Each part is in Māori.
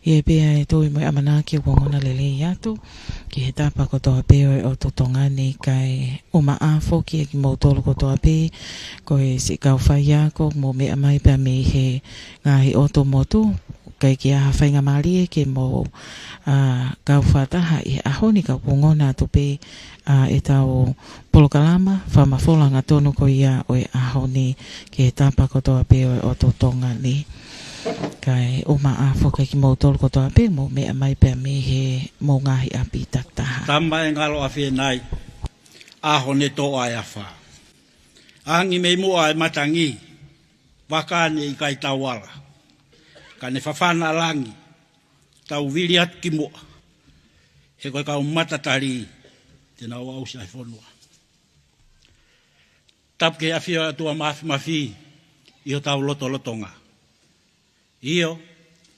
Ie pia e toi mo amana ki wongona lele yatu. Ki he tapa ko toa pe o to tongani kai o maafo ki e mo tolo ko toa pe. Ko e si kau whaia ko mo me amai pa me he ngahi oto motu. Kai ki a whainga mali e ke mo kau whataha i ahoni ka wongona tu pe e tau polokalama whamafola ngā tonu ko ia o e ahoni ki he tapa ko toa pe o to tongani. Kai o maafo kai ki mo tolo ko toa pe mo me amai pa me he mo ngahi api taktaha. Tamba e ngalo a whenai, ahone to ai awha. Angi mei mua e matangi, wakane i kai tawala. Kane whawhana langi, tau viri atu ki mua. He koe kau matatari, tēnā o ausi ai whonua. Tapke a whia atua mafi, i o tau loto lotonga. Io,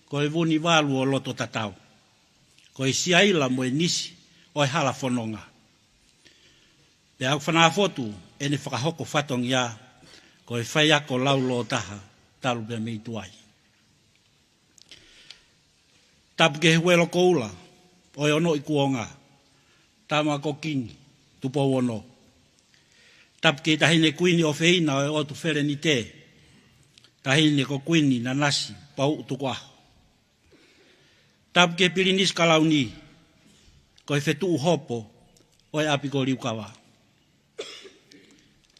koe vuni walu o loto tatau. Koe siaila mo e nisi, o e hala whanonga. Pe au whanafotu, e ne whakahoko whatong ia, koe whaiako laulo taha, talu pia mei tuai. Tapke he welo koula, o e ono i kuonga, tama ko kini, tupo ono. Tapke tahine kuini o feina o e otu where ni te, tahine ko kuini na nasi, pau utuko aho. Tapke pirinis kalauni, koe whetu hopo, o e api ko riukawa.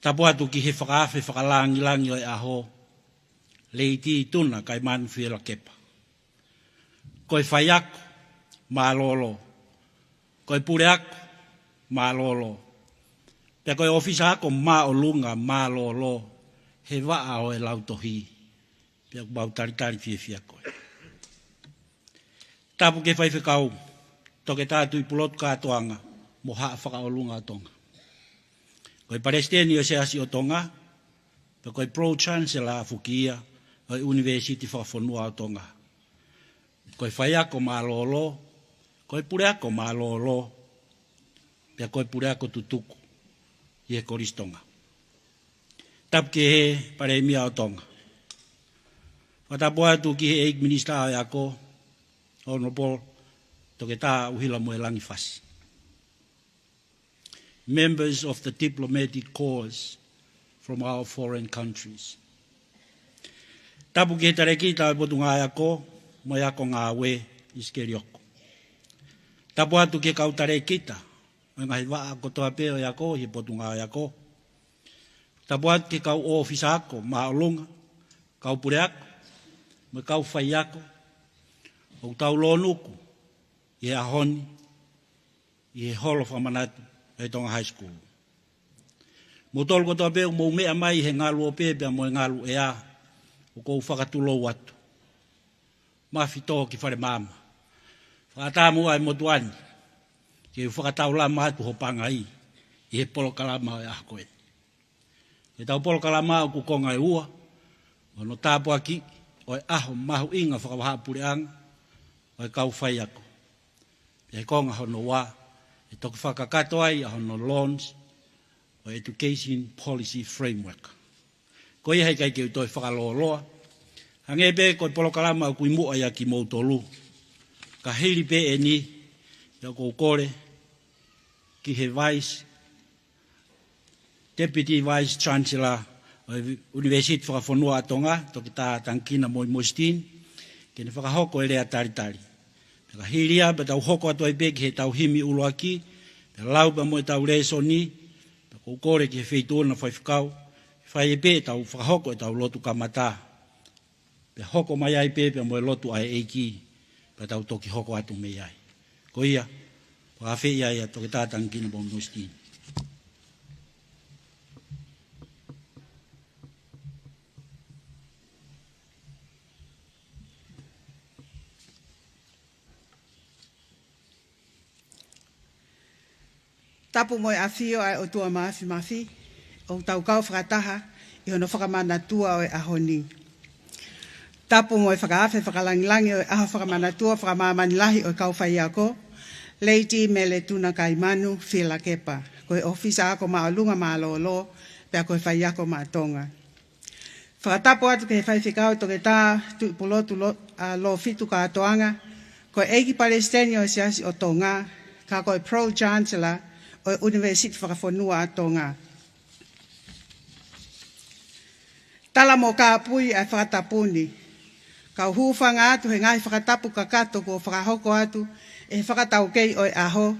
Tapu atu ki he whakaafe whakalangi o e aho, leiti tuna kai manu whiela kepa. Koe whaiako, mālolo. Koe pureako, mālolo. Pea koe ofisa ako mā o lunga, mālolo. He waa o e lautohi. Pea kubau taritari whiewhia koe. Tapu ke whaiwhekau, toke tātu i pulotu kātoanga, mo haa whakaolunga o tonga. Koe Palestini o se asi o tonga, pea koe pro-chancellor a Fukia, o e University whakafonua o tonga. Koe whaiako mālolo, koe pureako mālolo, pea koe pureako tutuku, i e koristonga. Tapke he pare mia o tonga. Watapoa tu ki he eik minista a ako, honorable, toke tā uhila mo e langi whasi. Members of the diplomatic corps from our foreign countries. Tapu ki he tareki tā potu ngā ako, mo ako ngā we iskerioko. Tapu atu ke kau tarekita, o ngahi waa ko toa peo ako, hi potu ngā ako. Tapu atu ke kau ofisa ako, maolunga, kau pure ako, mo kau whai ako, o tau lonuku, i ahoni, i holo whamanatu, e tonga high school. Mo tolu ko toa peo, mo mea mai he ngalu o pepea, mo e ngalu e a, o kou whakatulou atu. Mafi tō ki whare māma. Whakatamu ai motuani, ki whakatau la mātu ho panga i he polo kalama o e akoe. E tau polo kalama o kukonga e ua, o no tāpu aki, o e aho mahu inga whakawaha pureanga, o e kau whai ako. E konga hono wā, e toku whakakato ai a hono loans, o education policy framework. Ko ia hei kai ki utoi whakaloloa, hangepe koe polokalama o kui mua ia ki mautolu. Ka hiri pe e ni, ia kou kore, ki he Deputy Vice Chancellor o University whakafonua atonga, toki tā tankina moi moistin, ke ne whakahoko e rea taritari. Ka hiria, pe tau hoko atu ai pe ki he tau himi ulo aki, pe lau pa mo e tau reso ni, pe kou kore ki he wheituona whaifkau, whai e pe tau whakahoko e tau lotu kamata. Pe hoko mai ai pepe mo e lotu ai eiki, pe tau toki hoko atu mei ai. Ko ia, whakawhi ia toki tātang kina mo mustini. Tapu mo e awhio ai o tua mafi, o tau kau whakataha, i hono whakamana tua o e ahoni. Tapu mo e whakaafe whakalangilangi o e aho whakamanatua whakamamanilahi o e kau whai ako, leiti me le tuna kai manu whila kepa, koe ofisa ako maalunga maalolo, pea koe whai ako maatonga. Whakatapu atu ke whai whikau toke tā pulotu lo fitu ka atoanga, Ko eiki Palestinio e siasi o Tonga, ka koe Pro-Chancellor o University whakafonua a Tonga. Tala mo ka apui ai whakatapuni. Ka huwhanga atu he ngai whakatapu kakato ko whakahoko atu e whakatau kei o e aho.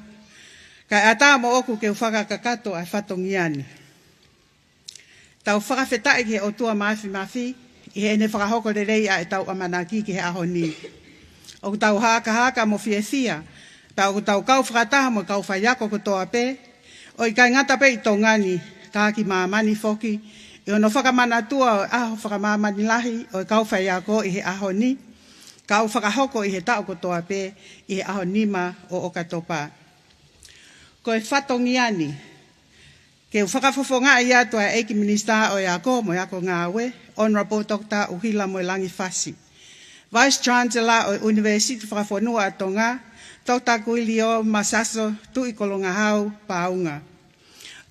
Ka ata mo oku ke whakakakato ai whatongiani. Tau whakawhetai ki he o tua mafi, i he ne whakahoko le rei a e tau amanaki ki he aho ni. O tau haka mo fiefia, pa o tau kau whakataha mo kau whaiako ko toa pe, o i kai ngata pe i tongani, ka ki maamani foki, i ono whakamanatua o aho whakamamani lahi, o i kau whaiako i he aho ni, kau whakahoko i he tau ko toa pe, i he aho nima o okatopa. Ko e whatongiani, ke whakafofonga i atua e eiki minista o iako mo iako ngāwe, Honorable Dr. Uhila Moelangi Fasi. Vice Chancellor o University whakafonua a Tonga, Dr. Guilio Masaso tui kolonga hau paunga.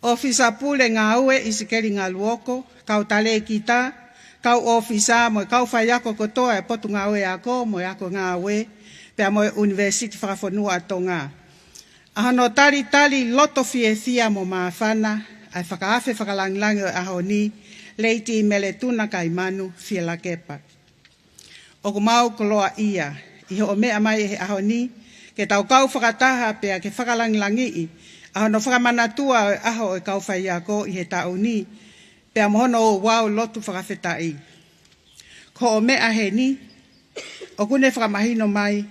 Ofisa pule ngāwe isikeri ngā luoko, kau tale kita, kau ofisa mo kau whaiako kotoa e potu ngāwe ako mo iako ngāwe, pia mo University whakafonua a Tonga. Ahano tali loto fiefia mo maafana, ai whakaafe whakalangilangi o aho ni, leiti meletuna kai manu fiela kepa. O kumau koloa ia, i o mea mai he aho ni, ke tau kau whakataha pia ke whakalangilangi i, ahano whakamanatua o aho o kau whaiako i he tau ni, pia mohono o wau lotu whakawhetai. Ko o mea he ni, o kune whakamahino mai,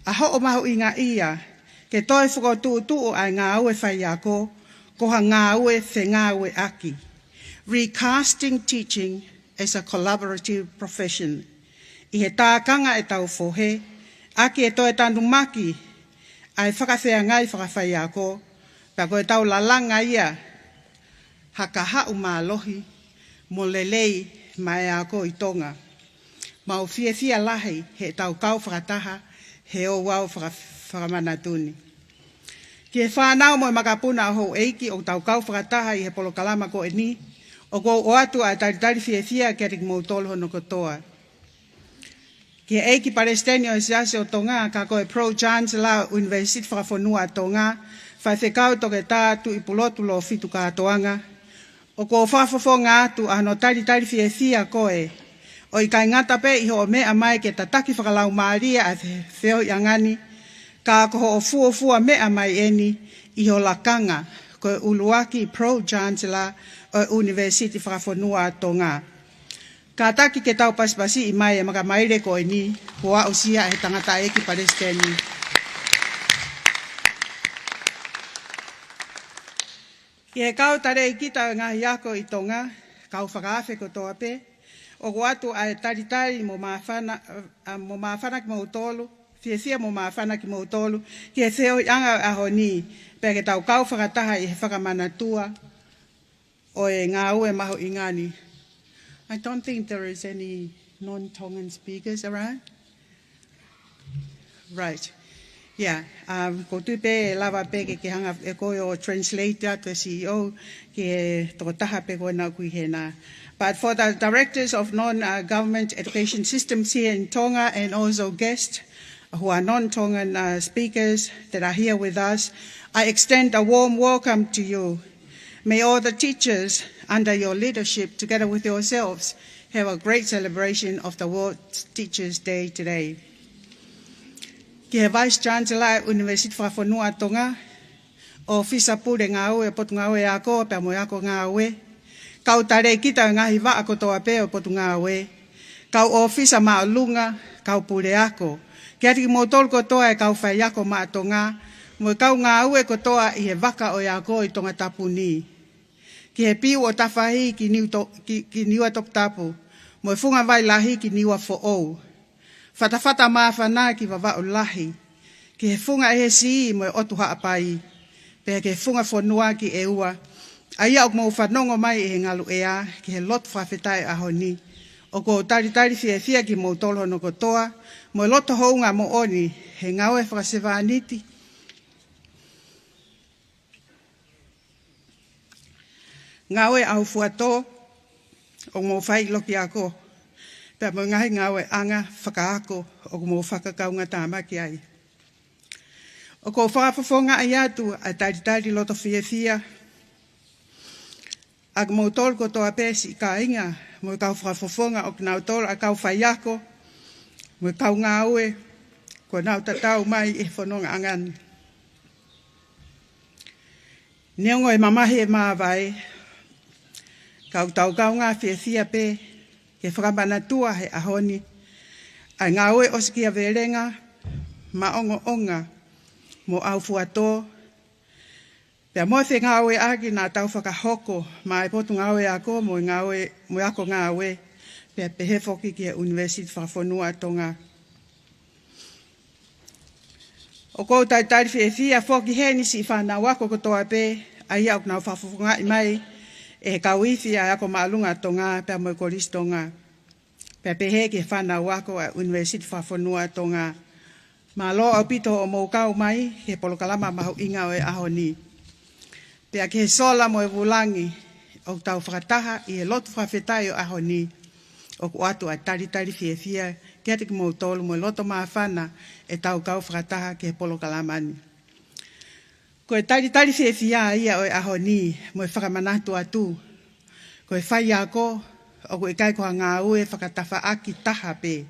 aho o mahu inga ia, ke toi whakotu ai ngā aue whaiako, koha ngā aue whe ngā aue aki. Recasting teaching as a collaborative profession. I he tākanga e tau whohe, aki e toi tandu maki, ai whakawhea ngai whakawhaiako, pa koe tau lalanga ia, haka hau mā lohi, mo lelei mai ako i Tonga. Mau fia lahi he tau kau whakataha, he o wau whakamanatuni. Ki e whanau mo e makapuna ho eiki o tau kau whakataha i he polokalama ko e ni, o ko o atu a taritari fia ki arik mo tolo hono kotoa. Ki e eiki Palestinio e siase o Tonga, ka ko e Pro-Chancellor University whakafonua a Tonga, whai whekau toke tātu i pulotu lo fitu kātoanga, o ko whafofonga atu a no taritari fia koe, o i kai ngata pe i ho mea mai ke tataki whakalau maaria a wheo i angani, ka koho o fuafua mea mai eni i ho lakanga koe uluaki Pro-Chancellor o University whakafonua a Tonga. Ka taki ke tau pasipasi i mai e makamaire koe ni, hoa o sia e tangata eki Palestini. Ki he kau tare i kita ngahi ako i Tonga, kau whakaafe ko toa pe, o ko atu ai taritari mo maafana ki mau tolu, fia mo maafana ki mau tolu, ki e wheo i anga aho ni, pe ke tau kau whakataha i he whakamanatua o e ngā ue maho i ngani. I don't think there is any non-Tongan speakers around. Right. Yeah. Ko tupe lava pe ke hanga e koe o translator to CEO ke toko taha pe koe nau kui he nā. But for the directors of non-government education systems here in Tonga and also guests who are non-Tongan speakers that are here with us, I extend a warm welcome to you. May all the teachers under your leadership, together with yourselves, have a great celebration of the World Teachers' Day today. Ki he Vice Chancellor University Whakafonua Tonga, o fisa pure ngā ue potu ngā ue ako, pia mo ako ngā ue, kau tare kita ngahi wa ako toa pe o potu ngā ue, kau ofisa maa lunga, kau pure ako, ki ati ki mo tolko toa e kau whai ako maa Tonga, mo kau ngā ue ko toa i he waka o ako i Tonga tapu ni. Ki he piu o tawhahi ki niua tok tapu, mo funga vai lahi ki niua fo ou. Whatawhata maa whana ki wawa o lahi, ki he funga e he si mo otu haapai, pe ke funga whanua ki e ua, aia o mo whanongo mai e he ngalu ea, ki he lot whawhetai aho ni, o ko taritari fia ki mo tolo no kotoa, mo loto hounga mo oni, he ngaue whakasewa aniti. Ngaue au fuato, o mo whai loki ako. Pea mo ngahi ngau e anga whakaako o mo whakakaunga tāmaki ai. O ko whakafofonga ai atu a tari loto fia. Ak mo tol ko toa pesi ka inga mo kau whakafofonga o knau tol a kau whaiako mo kau ngaue ko nau tatau mai e whanonga angani. Neongo e mamahi e maawai kau tau kau ngā fia pe ke whakamanatua he ahoni ai ngaue oskia verenga maongo onga mo au fuato. Pea mo te ngawe aki nā tau whakahoko mai potu ngawe ako mo ngawe mo ako ngawe pea pehe foki ki a University whakafonua tonga. O kou taitari whia foki he nisi whanau ako kotoa pe ai au nau whafufunga i mai e kauifi a ako maalunga tonga pea mo koris tonga. Pea pehe ki whanau ako a University whakafonua tonga. Ma lo au pito o mou kau mai, ke polokalama mahu inga o e ahoni. Pea ke sola mo e vulangi, o tau whakataha i e lotu whawhetai o ahoni, o ku atu a tari fia, ke ati ki mou tolu mo e loto maafana e tau kau whakataha ke polokalamani. Ko e tari fia ia o e ahoni, mo e whakamanatu atu, ko e whai ako, o ku e kai koha ngā ue whakatafa aki taha pe,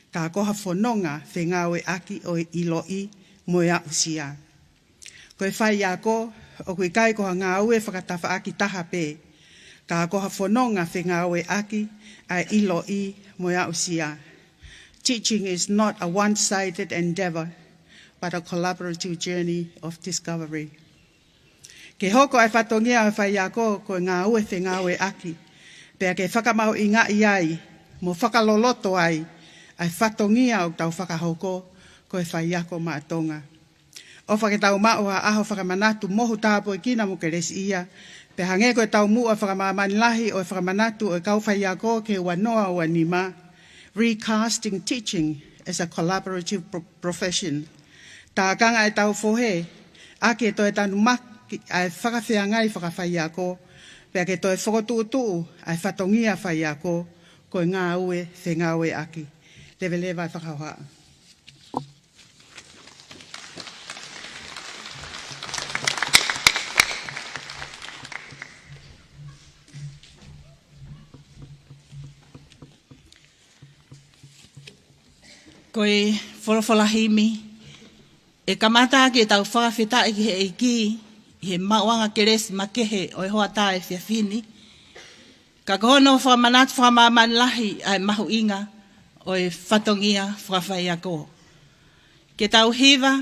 ka koha whanonga whengawe aki o iloi mo ia usia. Ko e whai ako, o kui kai koha ngā ue whakatafa aki taha pe, ka koha whanonga whengawe aki a iloi mo ia usia. Teaching is not a one-sided endeavor, but a collaborative journey of discovery. Ke hoko ai whatongia o whai ako ko ngā ue whengawe aki, pea ke whakamaho i ngā iai, mo whakaloloto ai, ai whatongia o tau whakahoko ko e whai ako maatonga. O whaketau mao a aho whakamanatu mohu tāpo i kina mo ke resi ia, pe hange ko e tau mua whakamamanilahi o e whakamanatu o e kau whai ako ke wanoa o anima, recasting teaching as a collaborative profession. Tā kanga e tau fohe, ake to e tanu maki ai whakawhiangai whakawhai ako, pe ake to e whakotuutu ai whatongia whai ako ko e ngā ue whengawe aki. Lewe vai whakauhaa. Koe wholawhalahimi, e kamata ki e tau whakawhita e ki he eiki, he mauanga keresi makehe o e hoa tā e whiawhini. Ka kohono whamanatu whamamanilahi ai mahu inga, o e whatongia whakawhai ako. Ke tau hiva,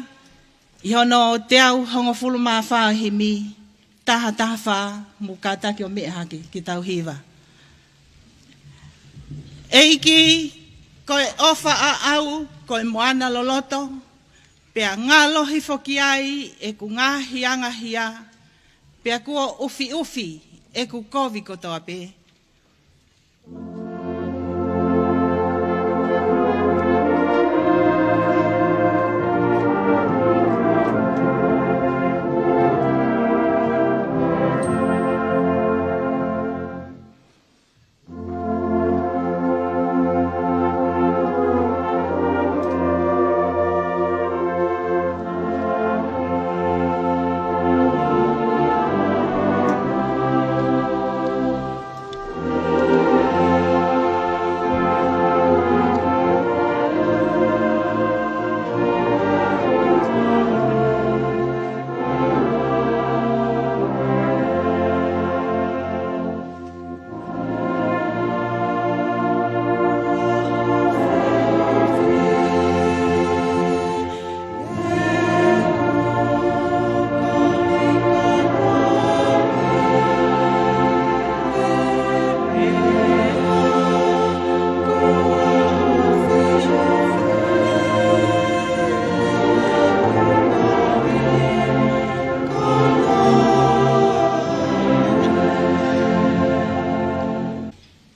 i hono te au hongo fulu maa whahimi, taha wha, mukata ki o mea hake, ke tau hiva. Eiki, koe ofa a au, koe moana loloto, pea ngalohi foki ai, e ku ngahi angahia, pea kua ufi, e ku kovi kotoa pe.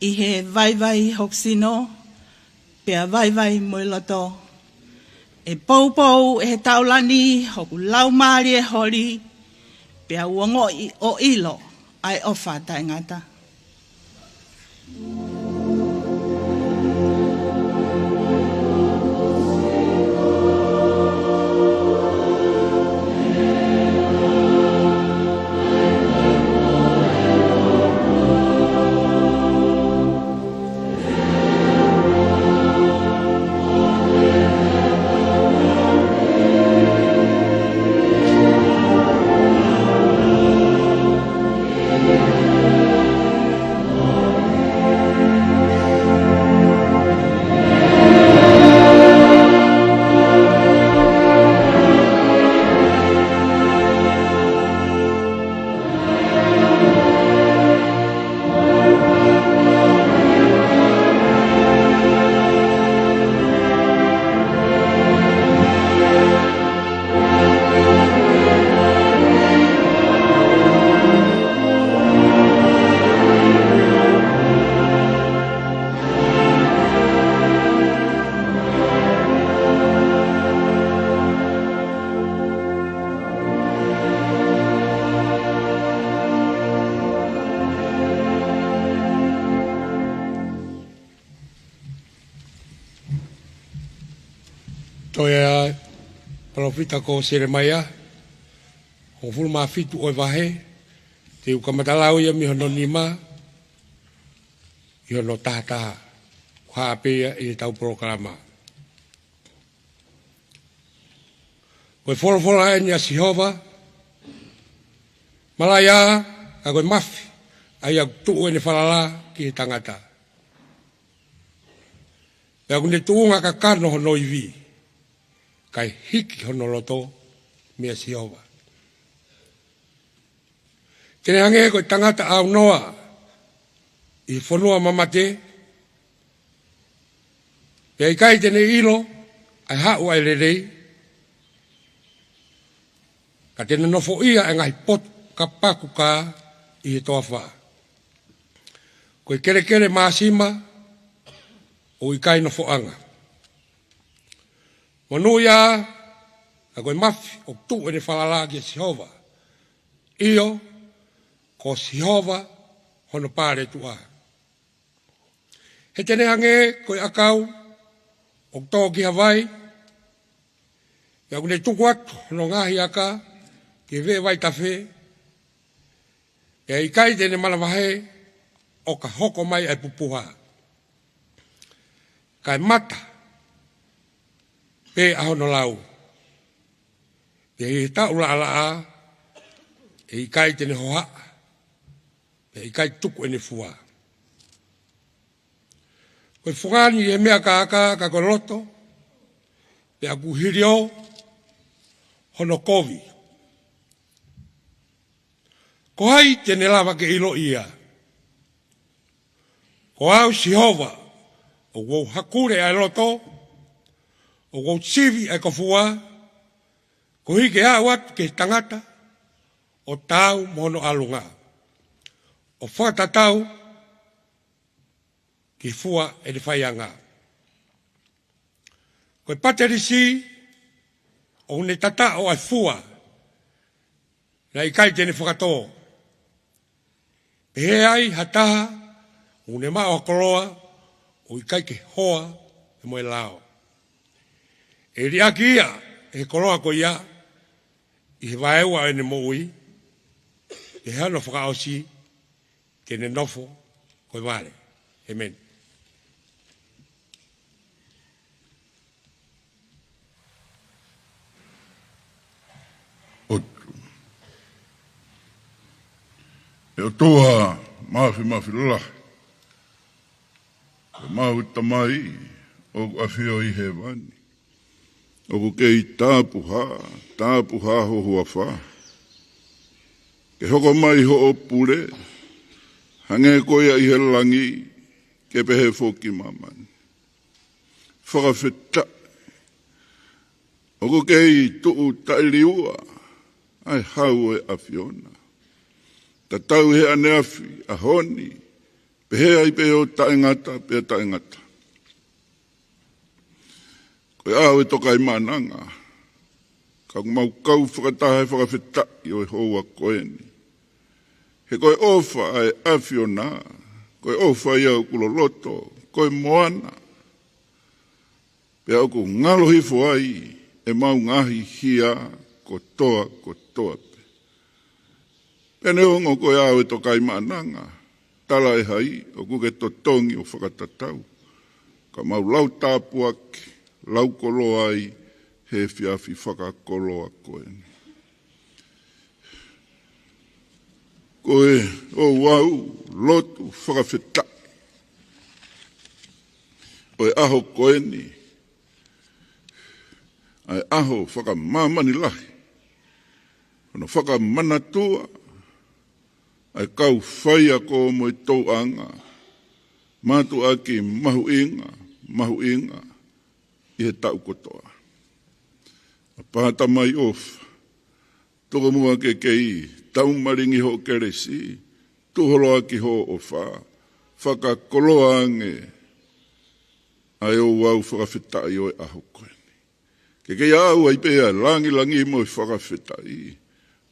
I he vai hoksino, pea vai moiloto. E pou e he taulani, hoku laumari e hori, pea uongo o ilo, ai ofa taingata. Toia profita ko Jeremia o fulu mafitu o vahe te ukamatalau ia mi hono nima i hono tata hapea i tau programa koe folofola enia Jehova malaya a koe mafi ai a tuu ene falala ki tangata e a kune tuunga ka kano hono iwi kai hiki hono loto mea Jehova. Tene hange koe tangata au noa i whanua mamate pia i kai tene ilo ai hau ai lerei ka tene nofo ia e ngai pot ka paku ka i he toa wha. Koe kere kere maasima o i kai nofo anga. Monuia, a koe mafi o tu ene whalala ki Jehova. Io, ko Jehova hono pare tua. He tene hange koe akau, o tō ki Hawaii, ia kune tuku atu no ngahi aka, ki ve vai tawhe, ia i kai tene malawahe, o ka hoko mai ai pupuha. Kai mata, pe ahono lau. Ia i tau la ala a, e i kai tene hoa, e i kai tuku ene fua. Koe whungani e mea ka aka ka koe loto, pe a kuhirio, hono kovi. Ko hai tene lava ke ilo ia. Ko au Jehova, o wau hakure ai loto, o wau sivi ai kofua, ko hike awat ke tangata, o tau mono alunga. O whata tau, ki fua e le whaianga. Koe paterisi, o ne tata o ai fua, na i kai tene whakatō. Pehe ai hataha, o ne mao koloa, o i kai ke hoa, e moe lao. E riaki ia, e koloa ko ia, i he waewa ene moui, e hano whakaosi, tene nofo, koe mare. Amen. Otu. E o toa mafi lahi. E mahu tamai, o awhio i he wani. O ku kei tāpuha ho hua wha. Ke hoko mai ho o pure, hange koia i he langi, ke pehe whoki mamani. Whakawheta. O ku kei tuu tailiua, ai hau e awhiona. Ta tau he ane awhi, a honi, pehe ai pehe o taengata, pehe taengata. Koe au e toka i mananga, ka mau kau whakataha e whakawheta i oi hoa koeni. He koe ofa ai awhiona, koe ofa i au kuloloto, koe moana. Pea oku ngalo hifo ai, e mau ngahi hia, kotoa pe. Pene ongo koe au e toka i mananga, tala e hai, oku ke totongi o whakatatau. Ka mau lau tāpuaki, lau kolo ai, he whiawhi whakakoloa koeni. Koe o wau, lotu, whakawheta. Oe aho koeni. Ai aho whakamamani lahi. Ono whakamanatua. Ai kau whaia ko moi tau anga. Mātu aki mahu inga. I he tau kotoa. A pāta mai ofa. Toko mua ke kei, tau maringi ho keresi, tuholo aki ho o wha, whakakoloa ange, ai o wau whakawhetai o e aho koeni. Ke kei au ai pea langi mo e whakawhetai,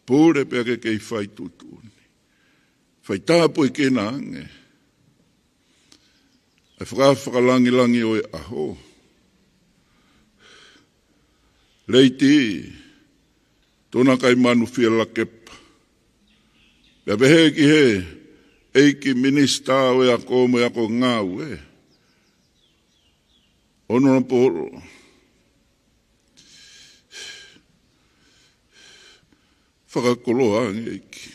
pūre pea ke kei whai tutuni. Whai tāpo i kena ange, ai whakalangi o e aho, Leiti, tona kai manu fia la kepa. Pea behe ki he, eiki minista o e ako mo e ako ngau e. Ono na poro. Whakakoloa ang eiki.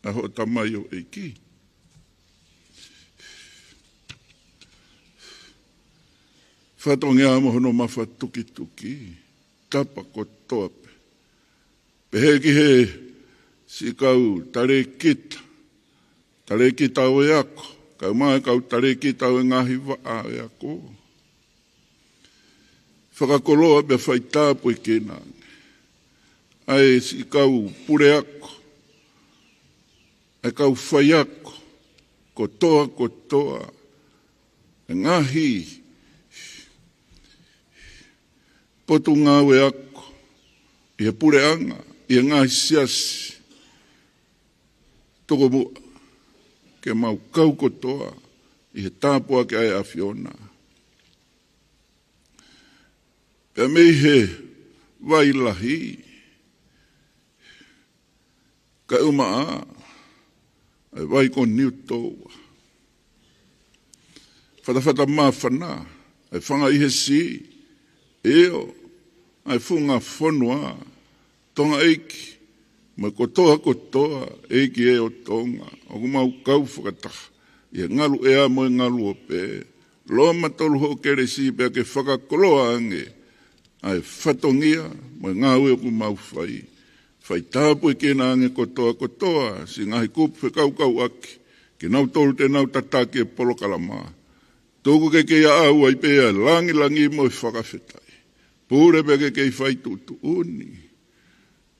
Aho tamai o eiki. Whatongi amo hono mawha tuki tuki. Tapa ko toape. Pehe ki he si kau tare kita. Tare kita o e ako. Kau mai kau tare kita o e ngahi waa e ako. Whakakoloa be whaita po i kenang. Ai si kau pure ako. Ai kau whai ako. Ko toa. E ngahi. Potu ngau e ako. Ia pure anga. Ia ngahi siasi. Toko mua. Ke mau kau kotoa. Ia tāpua ke ai awhiona. Pea mei he wailahi. Ka umaa. Ai wai ko niu toa. Whatawhata maa whana. Ai whanga ihe si. Eo. Ai funga whanua. Tonga eiki. Mai kotoa, eiki e o tonga. O kumau kau whakataha. Ia ngalu ea mo e ngalu o pē. Loa matolu ho kere si pēa ke whakakoloa ange. Ai whatongia mo e ngau e o kumau whai. Whai tāpu e kena ange kotoa. Si ngahi kupu whekau aki. Ke nau tolu te nau tataki e polo kalama. Tōku ke ia au ai pēa langi mo e whakawhetai. Pūre pēke kei whai tutu uni.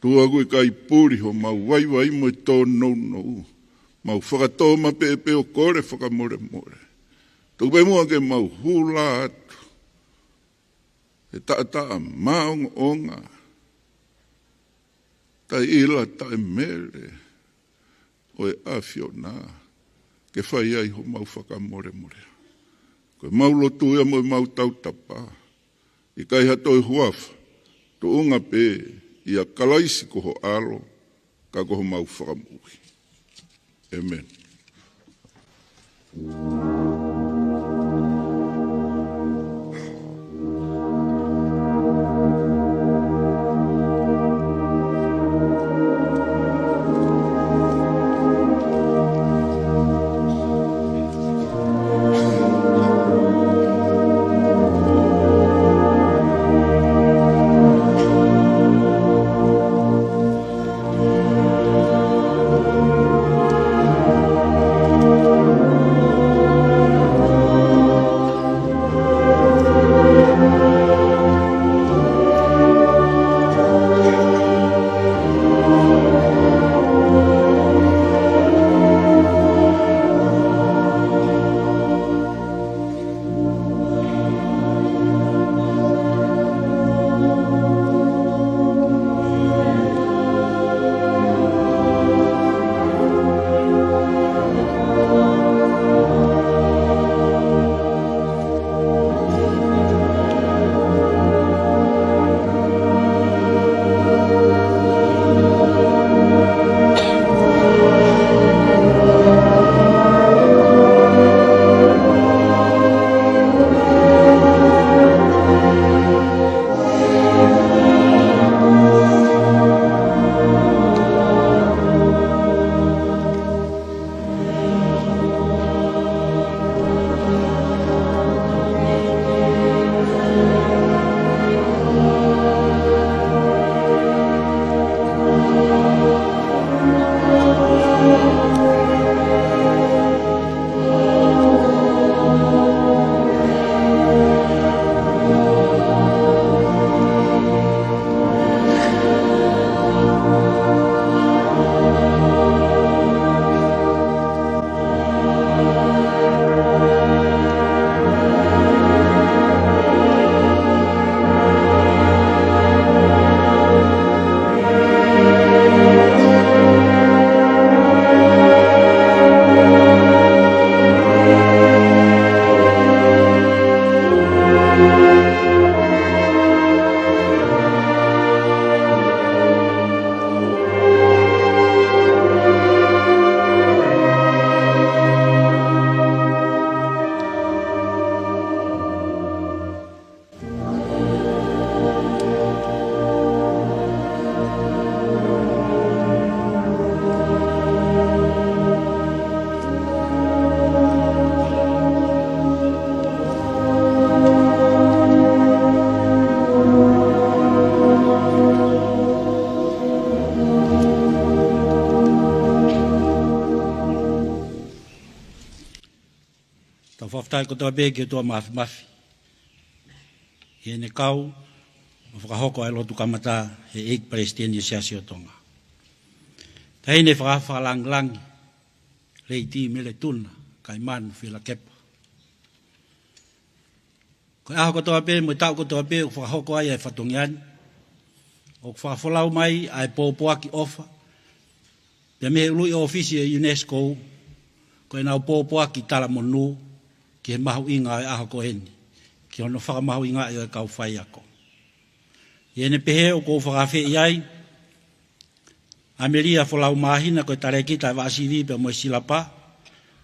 Tua koe kai pūri ho mau wai mo e tō nou. Mau whakatō ma pe o kore whakamore. Tōku pe mua ke mau hula atu. E taa maong onga. Tai ila tai mere. O e awhiona. Ke whai ai ho mau whakamore. Koe mau lotu ia mo e mau tautapa. I kai hatoi huafa, to unga pe, ia kalaisi koho alo, ka koho mau whakamuhi. Amen. whaftai ko toa bēki o toa mafi. He ne kau, whakahoko ai lotu kamata he eik Palestinian siasi o tonga. Tahi ne whakawhakalangi, rei ti mele tuna, kai manu whila kepa. Ko aho ko toa pē, mo tau ko toa pē, o whakahoko ai ai whatongiani, o whakawhalau mai ai pōpoaki ofa, pia me lui o ofisi e UNESCO, ko e nau pōpoaki tala monu, ki he mahu inga ai aho ko heni. Ki ono whakamahu inga i o e kau whai ako. I ene pehe o kou whakawhi iai, Ameria whalau mahina koe tarekita e waasiwi pe moe silapa,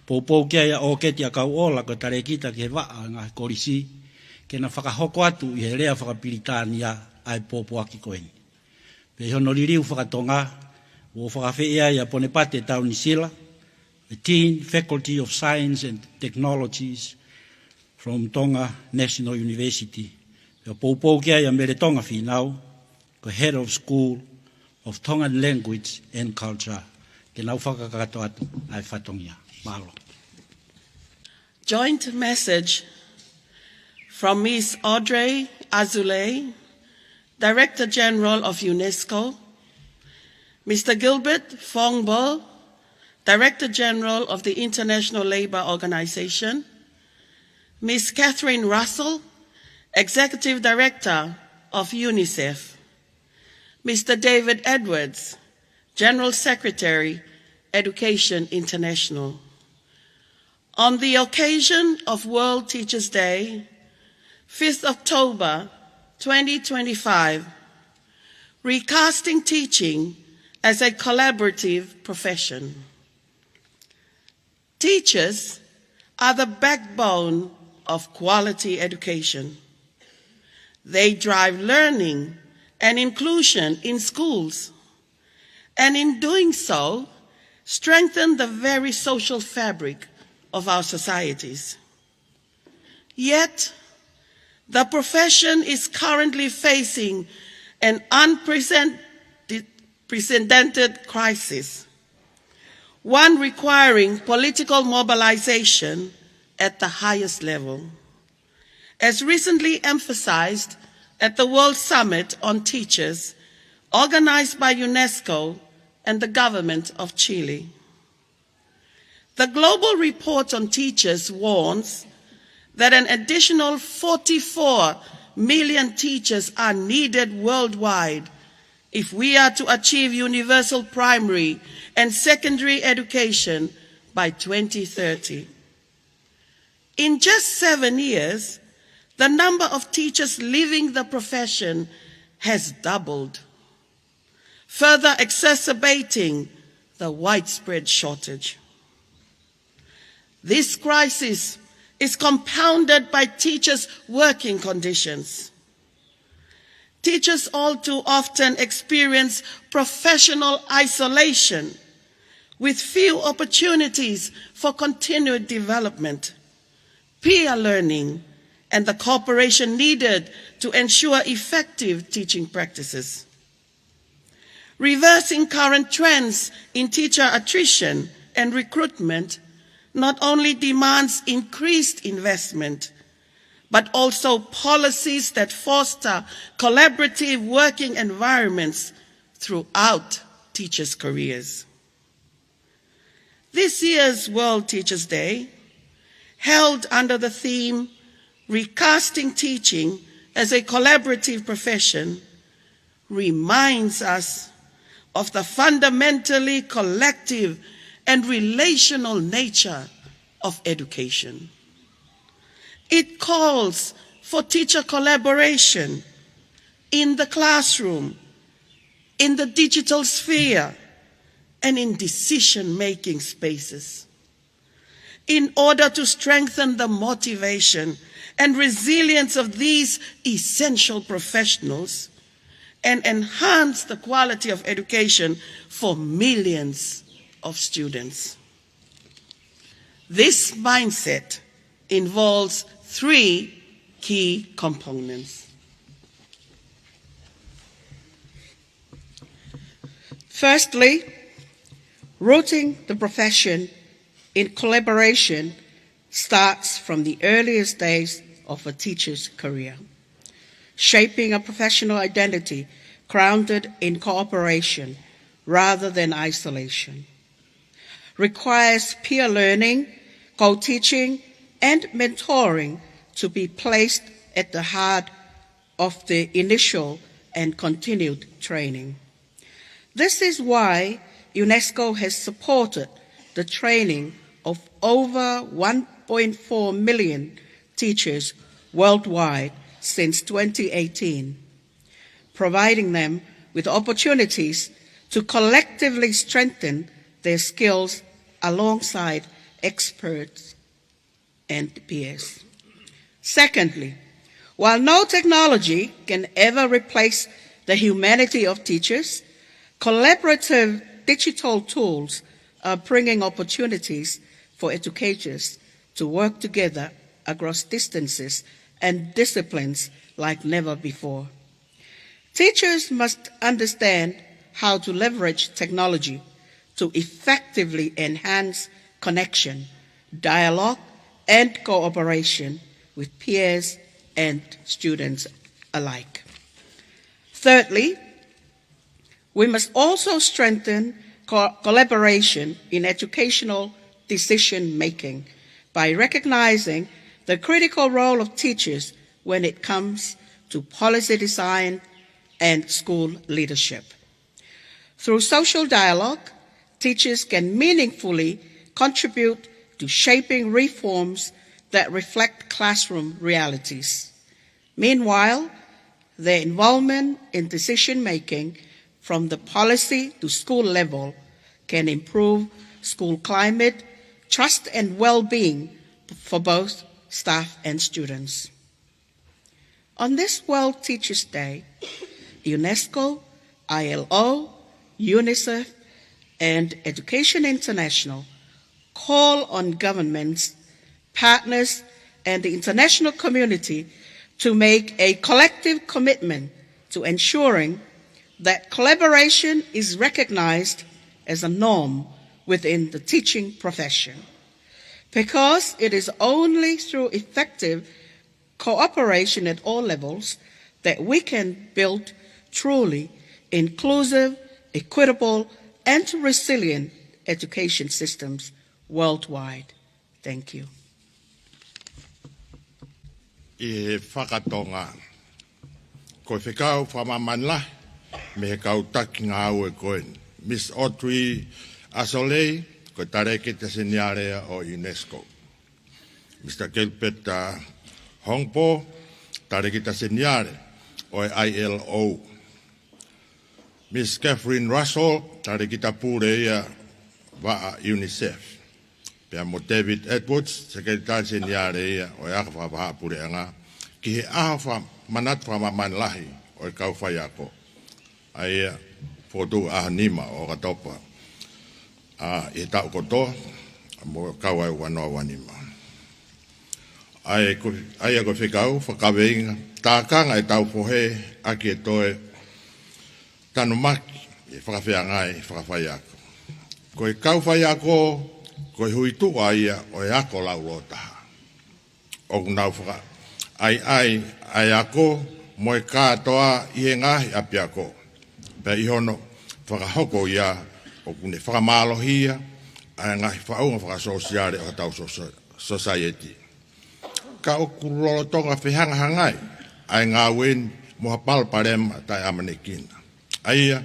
pōpou kia ia o keti a kau ola koe tarekita ki he waa ngā korisi, ke na whakahoko atu i he rea whakapiritānia ai pōpoaki koeni. Pe hono ririu whakatonga, o whakawhi iai a pone pate tau ni sila, the Teen Faculty of Science and Technologies, from Tonga National University. Pea pōpou kia ia mere Tonga whinau, ko Head of School of Tongan Language and Culture. Ke nau whakakato atu ai whatongia. Mahalo. Joint message from Ms. Audrey Azoulay, Director General of UNESCO, Mr. Gilbert Fongbo, Director General of the International Labour Organization, Ms. Catherine Russell, Executive Director of UNICEF, Mr. David Edwards, General Secretary, Education International. On the occasion of World Teachers' Day, 5th October 2025, recasting teaching as a collaborative profession. Teachers are the backbone of quality education. They drive learning and inclusion in schools, and in doing so, strengthen the very social fabric of our societies. Yet, the profession is currently facing an unprecedented crisis, one requiring political mobilization at the highest level. As recently emphasized at the World Summit on Teachers, organized by UNESCO and the government of Chile. The Global Report on Teachers warns that an additional 44 million teachers are needed worldwide if we are to achieve universal primary and secondary education by 2030. In just 7 years, the number of teachers leaving the profession has doubled, further exacerbating the widespread shortage. This crisis is compounded by teachers' working conditions. Teachers all too often experience professional isolation with few opportunities for continued development, peer learning, and the cooperation needed to ensure effective teaching practices. Reversing current trends in teacher attrition and recruitment not only demands increased investment, but also policies that foster collaborative working environments throughout teachers' careers. This year's World Teachers' Day, held under the theme Recasting Teaching as a Collaborative Profession, reminds us of the fundamentally collective and relational nature of education. It calls for teacher collaboration in the classroom, in the digital sphere, and in decision-making spaces. In order to strengthen the motivation and resilience of these essential professionals and enhance the quality of education for millions of students. This mindset involves 3 key components. Firstly, rooting the profession in collaboration starts from the earliest days of a teacher's career. Shaping a professional identity grounded in cooperation rather than isolation requires peer learning, co-teaching, and mentoring to be placed at the heart of the initial and continued training. This is why UNESCO has supported the training of over 1.4 million teachers worldwide since 2018, providing them with opportunities to collectively strengthen their skills alongside experts and peers. Secondly, while no technology can ever replace the humanity of teachers, collaborative digital tools are bringing opportunities for educators to work together across distances and disciplines like never before. Teachers must understand how to leverage technology to effectively enhance connection, dialogue, and cooperation with peers and students alike. Thirdly, we must also strengthen collaboration in educational decision-making by recognizing the critical role of teachers when it comes to policy design and school leadership. Through social dialogue, teachers can meaningfully contribute to shaping reforms that reflect classroom realities. Meanwhile, their involvement in decision-making from the policy to school level can improve school climate, trust, and well-being for both staff and students. On this World Teachers' Day, UNESCO, ILO, UNICEF, and Education International call on governments, partners, and the international community to make a collective commitment to ensuring that collaboration is recognized as a norm within the teaching profession, because it is only through effective cooperation at all levels that we can build truly inclusive, equitable, and resilient education systems worldwide. Thank you. I whakatonga. Ko whekau whamamanla, me he kau taki ngā au e koen. Miss Audrey Azoulay, ko tareke te seniarea o UNESCO. Mr. Gilbert Hongpo, tareke te seniare o ILO. Miss Catherine Russell, tareke te pūrea wa UNICEF. Pea mo David Edwards, sekretari seniare ia o aka wha pureanga, ki he aha manat whamamanlahi o kau whaiako. Aia whotu aha nima o katopa. I tau koto, mo kau ai wanoa wanima. Aia ko whikau, whakaweinga, tākanga e tau pohe, aki e toe, tanu maki, e whakawhiangai, whakawhaiako. Ko e kau whaiako, ko hui tu aia o e ako laulo taha. O kunau whaka, ai ako, mo e kātoa i he ngahi api ako. Pea ihono, whakahoko ia, o kune whakamalohia, ai ngahi whaunga whakasosiare o tau society. Ka o kurolo tonga whihangahangai, ai ngā wen moha palparema tai amanekina. Aia,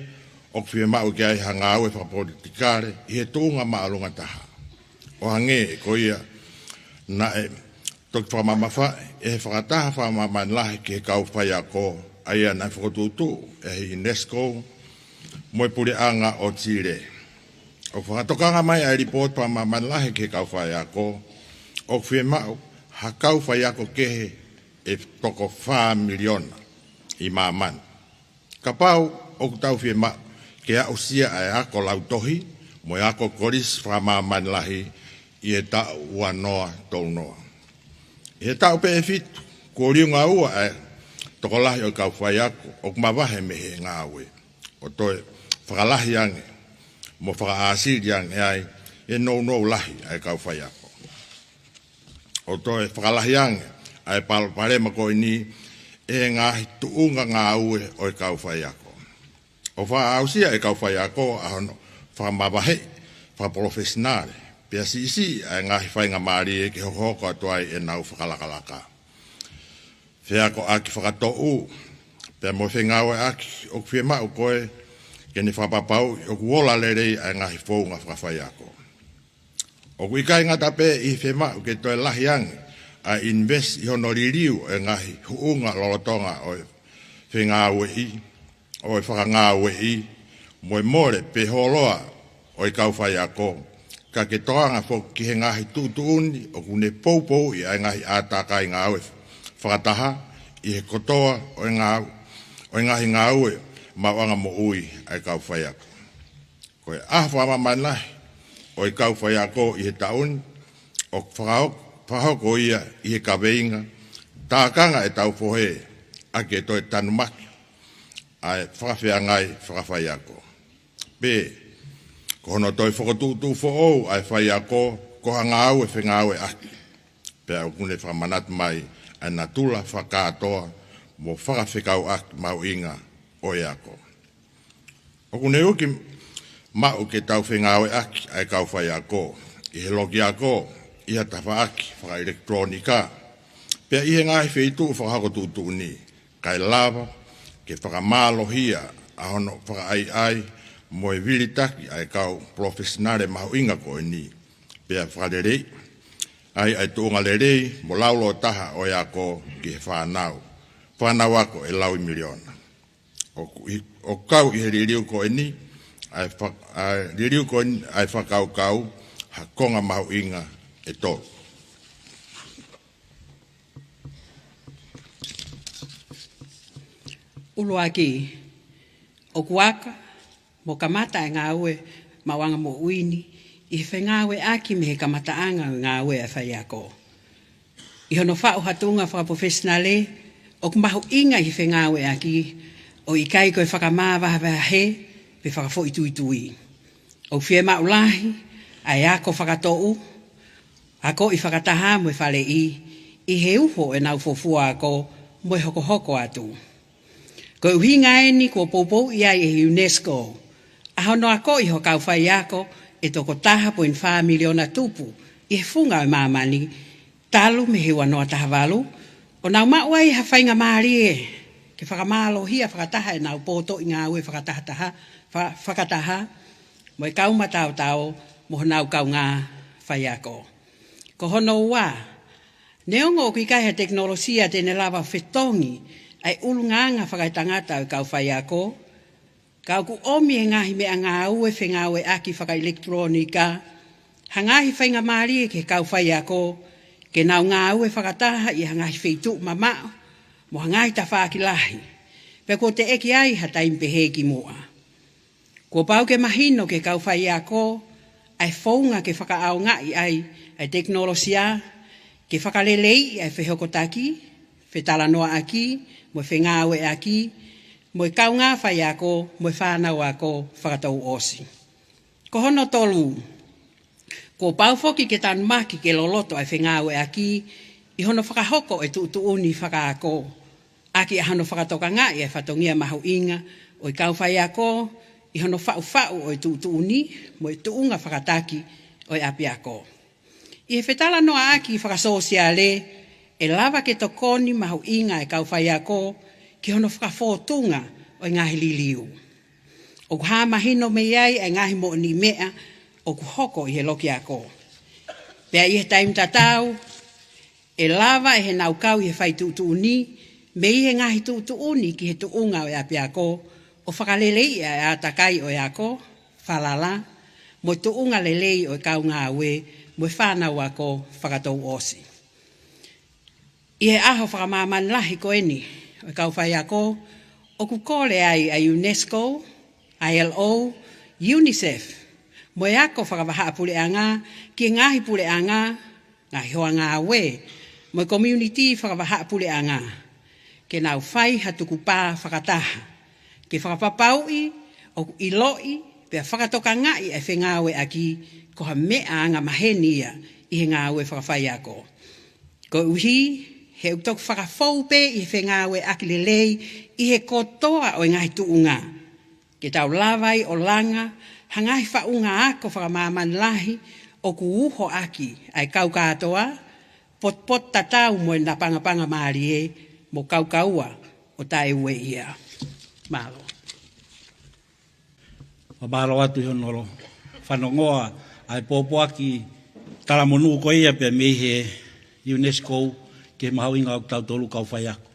o kwhia mau ki ai hanga au e whakapolitikare, i he tūnga maalunga taha. O hange ko ia na e toki whamamawha e he whakataha whamamanlahi ki he kau whaiako aia na whakatutu e he UNESCO mo e pure anga o Chile. O whakatokanga mai ai report whamamanlahi ki he kau whaiako o kwhia mau ha kau whaiako kehe e toko 4 miliona i māman. Ka pau o kutau whia mau ke a osia ai ako lautohi mo e ako koris whamamanlahi i e tau wanoa taunoa. I e tau pe e fitu, ko riunga ua e tokolahi o kau whaiako, o kumawahe me he ngā ue. O toe whakalahi ange, mo whakaasiri ange ai, e nou lahi ai kau whaiako. o toi whakalahianga ai palparema ko ni e ngahi tuunga ngā ue o i kauwhai ako. O wha ausia e kauwhai ako a hono whamawahe, whaprofesionale, pia si ai ngahi whainga maari e ki hohoko atuai e nau whakalakalaka. Whia ko aki whakatohu, pia mo whengawe aki o kwhia mau koe ke ni whapapau o kuola lerei ai ngahi whounga whakawhai ako. O kuikai ngata pe i whia mau ke toi lahiangi a invest i hono ririu e ngahi huunga lolotonga o whengawe i, o i whakangawe i, moe more pe holoa o i kauwhai ako, ka ke toanga fo ki he ngahi tutuuni o kune poupou i ai ngahi ātakai ngāwe whakataha i he kotoa o i ngahi ngāwe mawanga mo ui ai kauwhai ako. Koe ahwa mamanahi o i kauwhai ako i he tauni o whahoko ia i he kaweinga, tākanga e tau pohe a ke toi tanumaki ai whakawhia ngai whakawhai ako. Pē, ko hono toi whakatūtū whoou ai whai ako ko hanga au e whengawe aki. Pea o kune whamanat mai ai na tula whakātoa mo whakawhikau aki mau inga o e ako. O kune uki mau ke tau whengawe aki ai kau whai ako. I he loki ako, i ha tawha aki whaka elektronika. Pea i he ngai wheitu whakakotūtū ni. Kai lava, ke whakamālohia a hono whaka ai mo e viritaki ai kau profesionale mahu inga ko ni. Pea whakarerei, ai tuunga lerei mo laulo taha o ako ki he whanau. Whanau ako e lau miliona. O kau i he ririu ko ni, ririu ko ni ai whakau ha konga mahu inga e tō. Uluaki, o kuaka, mo kamata e ngā ue mawanga mo uini, i he whengawe aki me he kamataanga ngā ue a whai ako. I hono whao hatunga whakaprofesionale, o kumahu inga i whengawe aki, o i kai koe whakamāwa he, pe whakafo i tui. O whia maulahi, ai ako whakatohu, ako i whakataha mo e whale i he uho e nau fofua ako mo e hoko atu. Ko uhinga e ni ko poupou i ai e UNESCO. A hono ako i hokau whai ako e toko taha 0.5 miliona tupu i he funga o mamani talu me he wanoa taha walu. O nau maua i ha whainga maari e ke whakamalo hia whakataha e nau poto i ngā ue whakataha mo e kau matau mo nau kau ngā whai ako. Ko hono ua, neongo ki kai ha teknolosia tene lava whetongi ai ulunganga whakaitangata o kau whai ako, kau ku omi e ngahi mea ngā ue whengawe aki whakaelektronika, hangahi whainga maari e ke kau whai ako, ke nau ngā ue whakataha i hangahi wheitu mamao, mo hangahi ta whaakilahi, pe ko te eki ai ha taimpe heki mua. Ko pau ke mahino ke kau whai ako, ai whaunga ke whakaau ngai ai teknolosia, ke whakalelei ai whehokotaki, whetalanoa aki, mo whengawe aki, mo kau ngā whai ako, mo whanau ako whakatau osi. Ko hono tolu, ko paufoki ke tanu maki ke loloto ai whengawe aki, i hono whakahoko e tuuni whakaako, aki a hono whakatoka ngai e whatongia mahu inga, o i kau whai ako, i hono whau o i tuuni, mo i tuunga whakataki o i api ako. I he whetala noa aki whakasosiale, e lava ke tokoni mahu inga e kau whai ako, ki hono whakafōtunga o i ngahi liliu. O ku hā mahino me iai e ngahi mo ni mea, o ku hoko i he loki ako. Pea i he taim tatau, e lava e he nau kau i he whai tuuni, me i he ngahi tuuni ki he tuunga o i api ako, o whakalelei e atakai o i ako, whalala, mo tuunga lelei o i kau ngā ue, mo whanau ako whakatou osi. I he aho whakamaman lahi ko eni, o kau whai ako, o ku kore ai a UNESCO, ILO, UNICEF, mo e ako whakawaha puleanga, ki ngahi puleanga, ngahi hoa ngā we, mo e community whakawaha puleanga, ke nau whai hatuku pā whakataha, ke whakapapaui, o ku iloi, pia whakatoka ngai e whengawe aki, ko ha mea anga mahenia i he ngā we whakawhai ako. Ko uhi, he utok whakafou pe i whengawe aki lelei i he kotoa o ngai tuunga. Ke tau lawai o langa, hangai whaunga ako whakamaman lahi o ku uho aki ai kau katoa, pot tatau mo na panga maari e mo kau kaua o tae ue ia. Malo. Malo atu honoro. Whanongoa ai pōpō aki talamonu ko ia pe me he UNESCO ke mahau inga o tau tolu kau whai ako.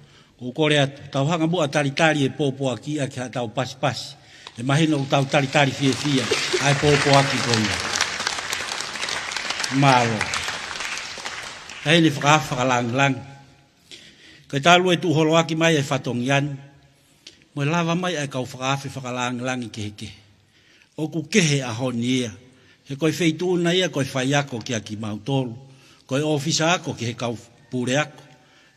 O kore atu, tau hanga mua taritari e pōpō aki a ki tau pasi. E mahino o tau taritari fia ai pōpō aki ko ia. Malo. Hei ni whakalang. Kai talu e tu holo aki mai e whatongian. Mo lava mai ai kau whakalang i keheke. O ku kehe a honi ia. He koi wheitu una ia koi whai ako ki aki mautolu. Koi ofisa ako ki he kau pure ako.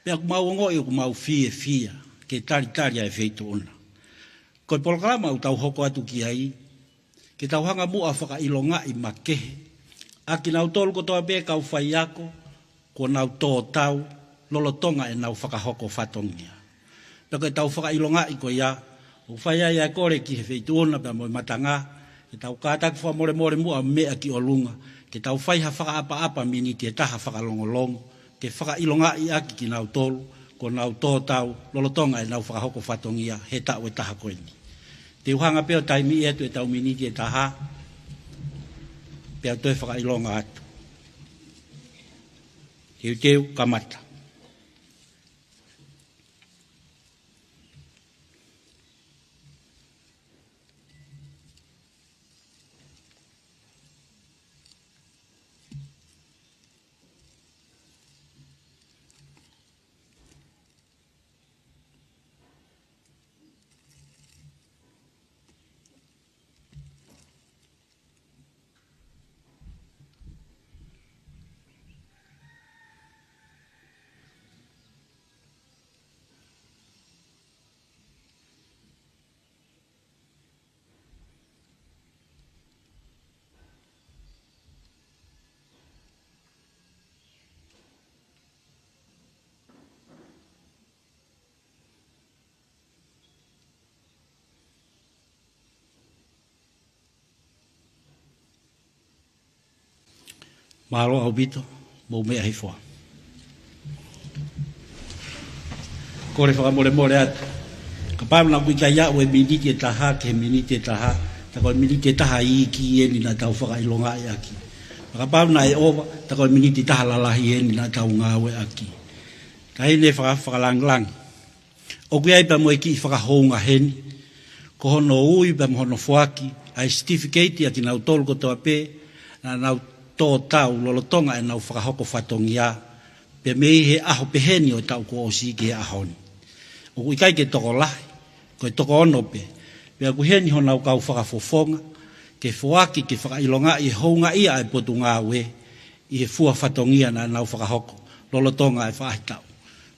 Pea ku mau ongo i ku mau fia. Ke tari ai wheitu una. Koi polokalama u tau hoko atu ki ai. Ke tau hanga mua whakailonga i makehe. Aki nau tolu ko toa pe kau whai ako. Ko nau tō tau. Lolotonga e nau whakahoko whatongia. Pea koi tau whakailonga i ko ia. O whai ai kore ki he wheitu una pea moi matanga. Ke tau kātaku wha more mua mea ki o lunga. Ke tau whaiha whakaapa mini te taha whakalongolongo. Ke whakailonga i aki ki nau tolu. Ko nau tō tau. Lolotonga e nau whakahoko whatongia. He tau e taha koeni. Te uhanga peo taimi e tu e tau mini te taha. Pea toi whakailonga atu. Teu kamata. Malo au bito, mo mea hifua. Kore whakamore atu. Ka pāmana kui kai au e miniti e taha, ke miniti e taha. Ta koe miniti e taha i ki e ni na tau whakailonga e aki. Ka pāmana e ova, ta koe miniti taha lalahi e ni na tau ngāwe aki. Ka hene whakalanglang. O kui ai pa mo e ki whakahounga heni. Ko hono ui pa mo hono fuaki. Ai certificate a ki nau tolu ko toa pe. Na nau tō tau lolotonga e nau whakahoko whatongia. Pe mei he aho peheni o tau ko o si ke ahoni. O kui kai ke toko lahi, koe toko ono pe. Pea ku heni ho nau kau whakafofonga, ke fuaki ke whakailonga i hounga ia e potu ngā we, i he fua whatongia na nau whakahoko, lolotonga e whaahitau.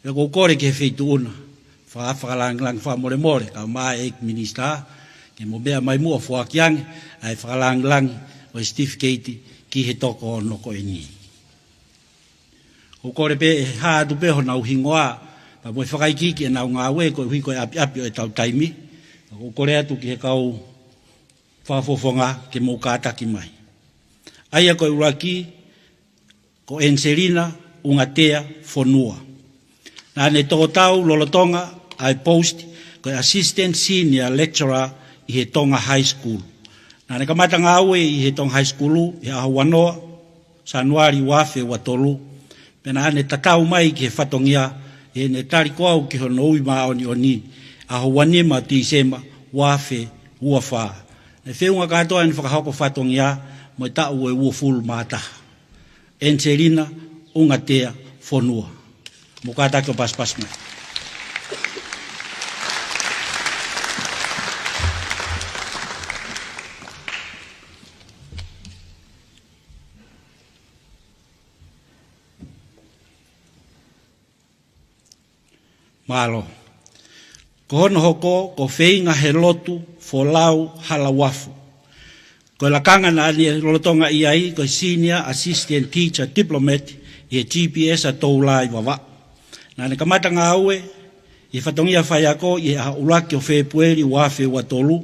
Pea ku kore ke wheitu una, whakalang whamore, ka maa e minista, ke mo bea mai mua fuaki ange, ai whakalang o certificate ki he toko ono ko e ni. O kore pe haadu pe ho nau hingoa, pa mo whakaikiki e nau ngā we, koe hui koe api o e tau taimi. O kore atu ki he kau whafofonga ke mō kātaki mai. Aia koe uraki, ko Enserina, Ungatea, Fonua. Nā ne tō tau lolotonga, ai post, koe Assistant Senior Lecturer i he Tonga High School. Nā ne kamata ngā ue i he Tonga High School, i Ahuanoa, Sanuari Wafe Watolu, pena ane tatau mai ki he whatongia, e ne tari koau ki hono ui maoni o ni, Ahuane ma tisema, Wafe, Uawha. Ne whiunga katoa ni whakahoko whatongia, mo i tau e uafulu mātaha. Enserina, Ungatea, Fonua. Mo kātaki o paspas mai. Malo. Ko hono hoko, ko wheinga he lotu, fo lau halawafu. Ko lakanga na ani lolotonga iai, ko Senior Assistant Teacher Diplomat, e GPS a tau lai wawa. Nā ne kamata ngā aue, i whatongia whai ako i a ulaki o whepueri wafe wa tolu.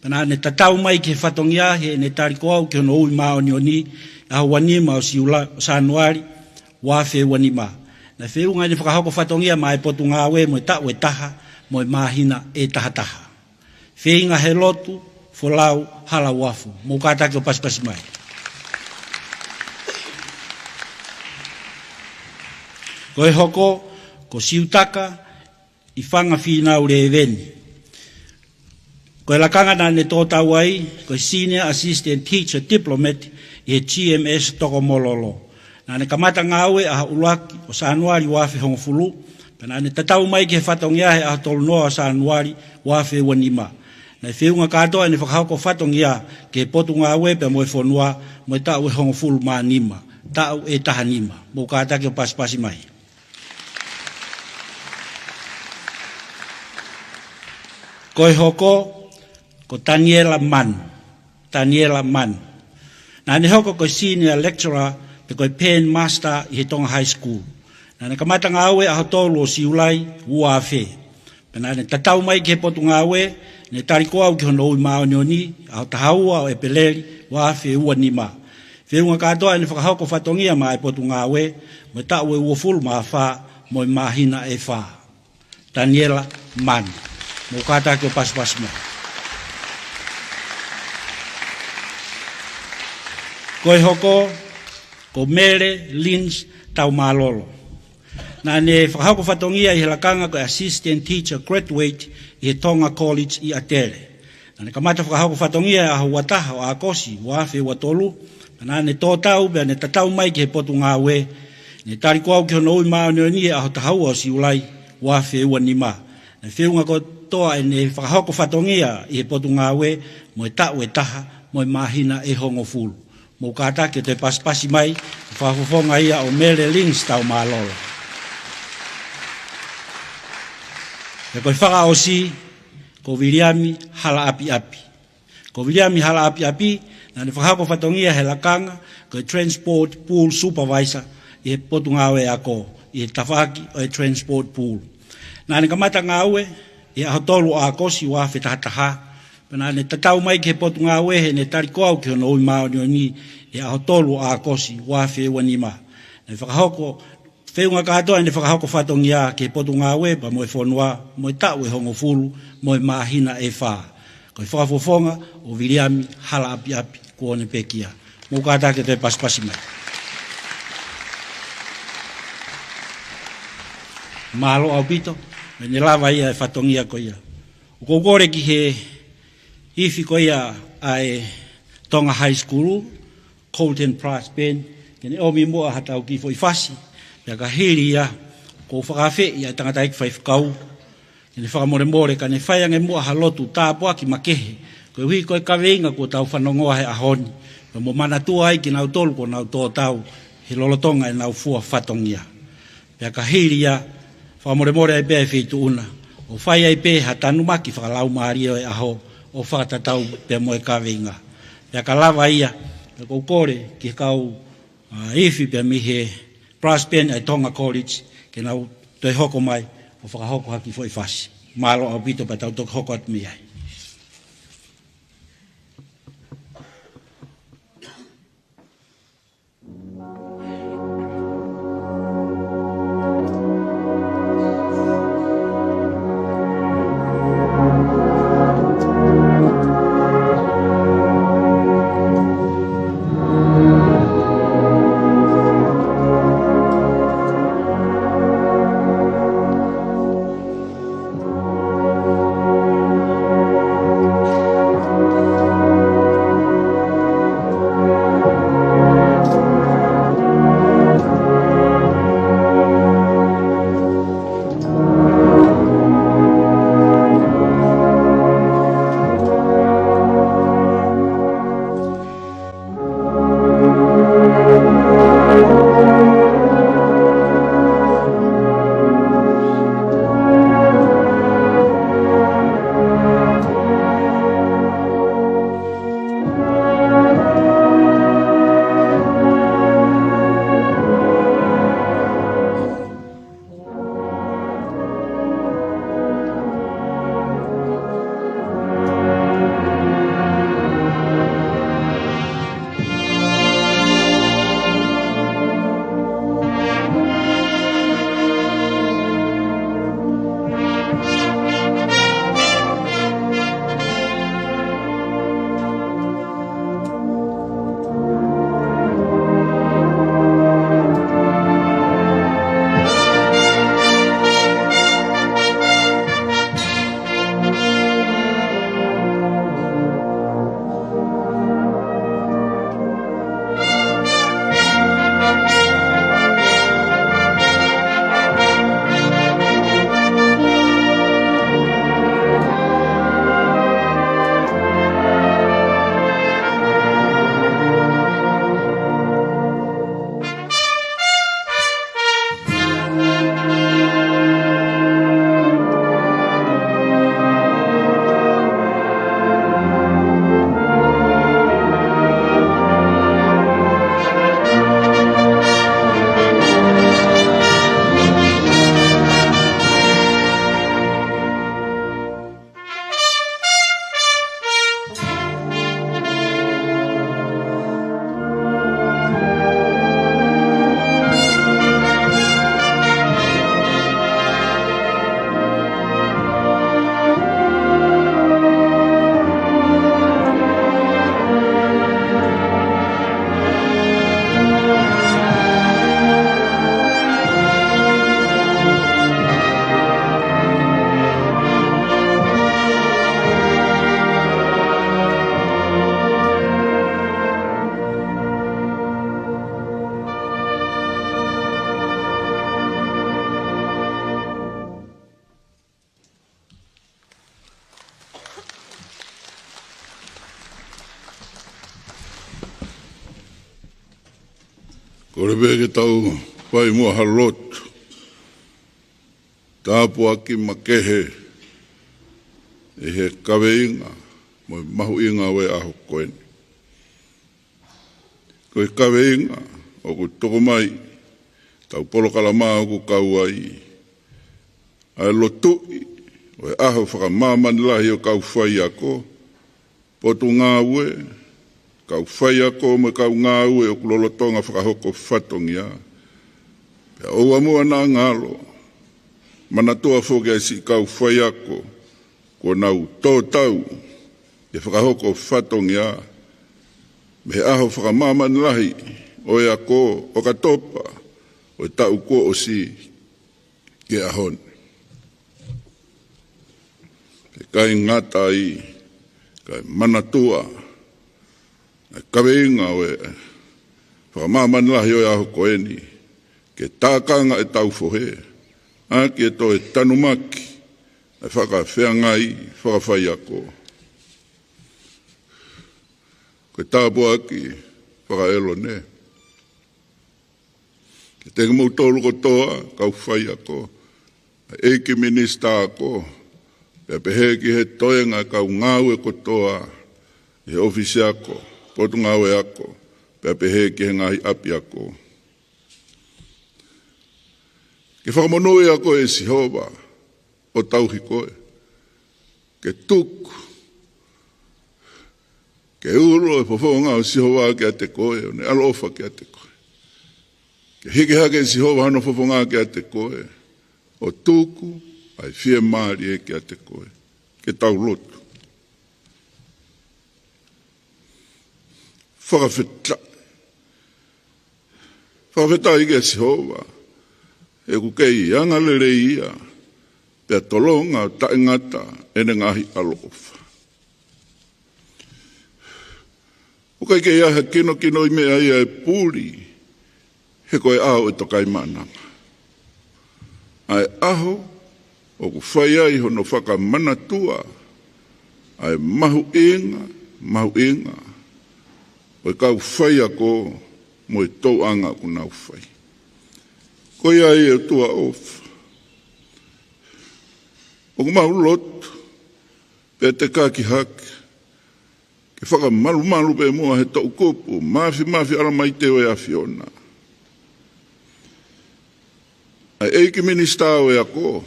Nā ne tatau mai ke whatongia he ne tariko au ke ono ui mao ni oni a wanima o siula o sanuari wafe wanima. Na whiunga ni whakahoko whatongia mai potu ngā aue mo i tau e taha mo i mahina e taha taha. Whiunga he lotu, wholau, hala wafu. Mō kātake o pasipasi mai. Koe hoko, ko siutaka, i whanga whinau re eveni. Koe lakanga nā ne tōtau ai, koe Senior Assistant Teacher Diplomat i he GMS toko mololo. Nā ne kamata ngāwe a ulaki o Sanuari wafe hongfulu, nā ne tatau mai ke whatongia he a tolu noa o Sanuari wafe wanima. Nā whiunga katoa ne whakahoko whatongia ke potu ngāwe pe moe whonua moe tau e hongfulu mā nima, tau e taha nima, mō kātake o pasipasi mai. Koe hoko, ko Daniela Mann. Nā ne hoko ko Senior Lecturer pe koe Pen Master i he Tonga High School. Nā ne kamata ngā aue a hotolu o siulai ua awhe. Nā ne tatau mai ke potu ngā aue, ne tariko au ki hono ui mao nioni, a tahaua o epeleri, wa awhe ua nima. Whiunga katoa ne whakahoko whatongia mai potu ngā aue, mo tau e ua fulu maa wha, mo i mahina e wha. Daniela Mann. Mō kātake o pasipasi mai. Koe hoko, ko Mere Lynch tau malolo. Nā ne whakahoko whatongia i he lakanga ko Assistant Teacher Graduate i he Tonga College i Atere. Nā ne kamata whakahoko whatongia a huataha o Akosi, wafe ua tolu. Nā ne tōtau, bea ne tatau mai ki he potu ngā ue. Ne tariko au ki hono ui mao ni a hotahaua o siulai, wafe ua nima. Ne whiunga ko toa e ne whakahoko whatongia i he potu ngā ue, mo e tau e taha, mo e mahina e hongo fulu. Mō kātake te pasipasi mai, whafofonga ia o Mere Lynch tau mālolo. E koe whaka osi, ko Viliami hala api api. Ko Viliami hala api api, nā ne whakahoko whatongia he lakanga, ko e Transport Pool Supervisor i he potu ngā ue ako, i he tawhaki o e Transport Pool. Nā ne kamata ngā ue, i a hotolu a kosi wa whetahataha. Pena ne tatau mai ke potu ngā ue he ne tariko au ki hono ui mao ni i a hotolu a kosi wa whewanima. Ne whakahoko, whiunga katoa ne whakahoko whatongia ke potu ngā ue pa moe whonua, moe tau e hongo fulu, moe mahina e wha. Koe whakafofonga o Viliami hala api api kuone pekia. Mō kātake te pasipasi mai. Malo au pito. Ne lava ia e whatongia ko ia. O kōkore ki he iwi ko ia ai Tonga High School, Colton Price Ben, kene omi mua hatau ki fo i whasi, pia ka hiri ia, ko whakawhe ia tangata ik whaifkau, kene whakamore ka ne whaiange mua halotu tāpua ki makehe, koe hui koe kaweinga ko tau whanongoa he ahoni, ko mo manatua ai ki nau tolu ko nau tō tau, he lolotonga e nau fua whatongia. Pia ka hiri ia, whakamore ai pēe whitu una. O whai ai pēe ha tanumaki whakalau maari o e aho o whakatatau pēe moe kaweinga. Pea ka lava ia, pēe kou kore ki kau iwi pēe mi he Brass Band ai Tonga College, ke nau toi hoko mai o whakahoko haki fo i whasi. Malo au pito pa tau tok hoko at mi ai. Ko le veke tau pai mua halotu. Tāpua ki makehe e he kaweinga mo mahu inga we aho koeni. Ko e kaweinga o ku toko mai tau polo kalama o ku kauai. Ai lotui o e aho whakamamani lahi o kau whai ako potu ngā ue kau whai ako me kau ngā ue o ku lolotonga whakahoko whatongia. Pea oua mua nā ngalo mana toa whoke ai si kau whai ako, ko nau tōtau, e whakahoko whatongia, me he aho whakamamani lahi, o e ako, o katopa, o e tau ko o si, ke ahon. Ke kai ngata i, kai mana toa, e kaweinga o e, whakamamani lahi o e aho koeni, ke tākanga e tau whohe, Aki e to e tanumaki, e whakawhea ngai, whakawhai ako. Koe tāpo aki, whakaelo ne. Ke teke mau tolu kotoa, kau whai ako. Eiki minista ako, e peheki he toenga kau ngāue kotoa, he ofisi ako, potu ngāue ako, pe peheki he ngahi api ako. Ke whakamonoi ako e Sihova o tauhi koe. Ke tuku. Ke ulo e whawhonga o Sihova ke a te koe, o ne alofa ke a te koe. Ke hike hake e Sihova hano whawhonga ke a te koe. O tuku ai whia maari e ke a te koe. Ke tau lotu. Whakawheta. Whakawheta i ke Sihova. E ku kei anga lere ia, pia tolonga o taingata ene ngahi alofa. O kai kei aha kino i mea ia e pūri, he koe aho e tokai mananga. Ai aho, o ku whai ai hono whaka manatua, ai mahu inga, o e kau whai ako, mo e tau anga ku nau whai. Ko ia e tua ofa. O ku mahu lotu, pe te kāki hake, ke whaka malu pe mua he tau kupu, mafi ala mai te o e awhiona. Ai eiki minista o e ako,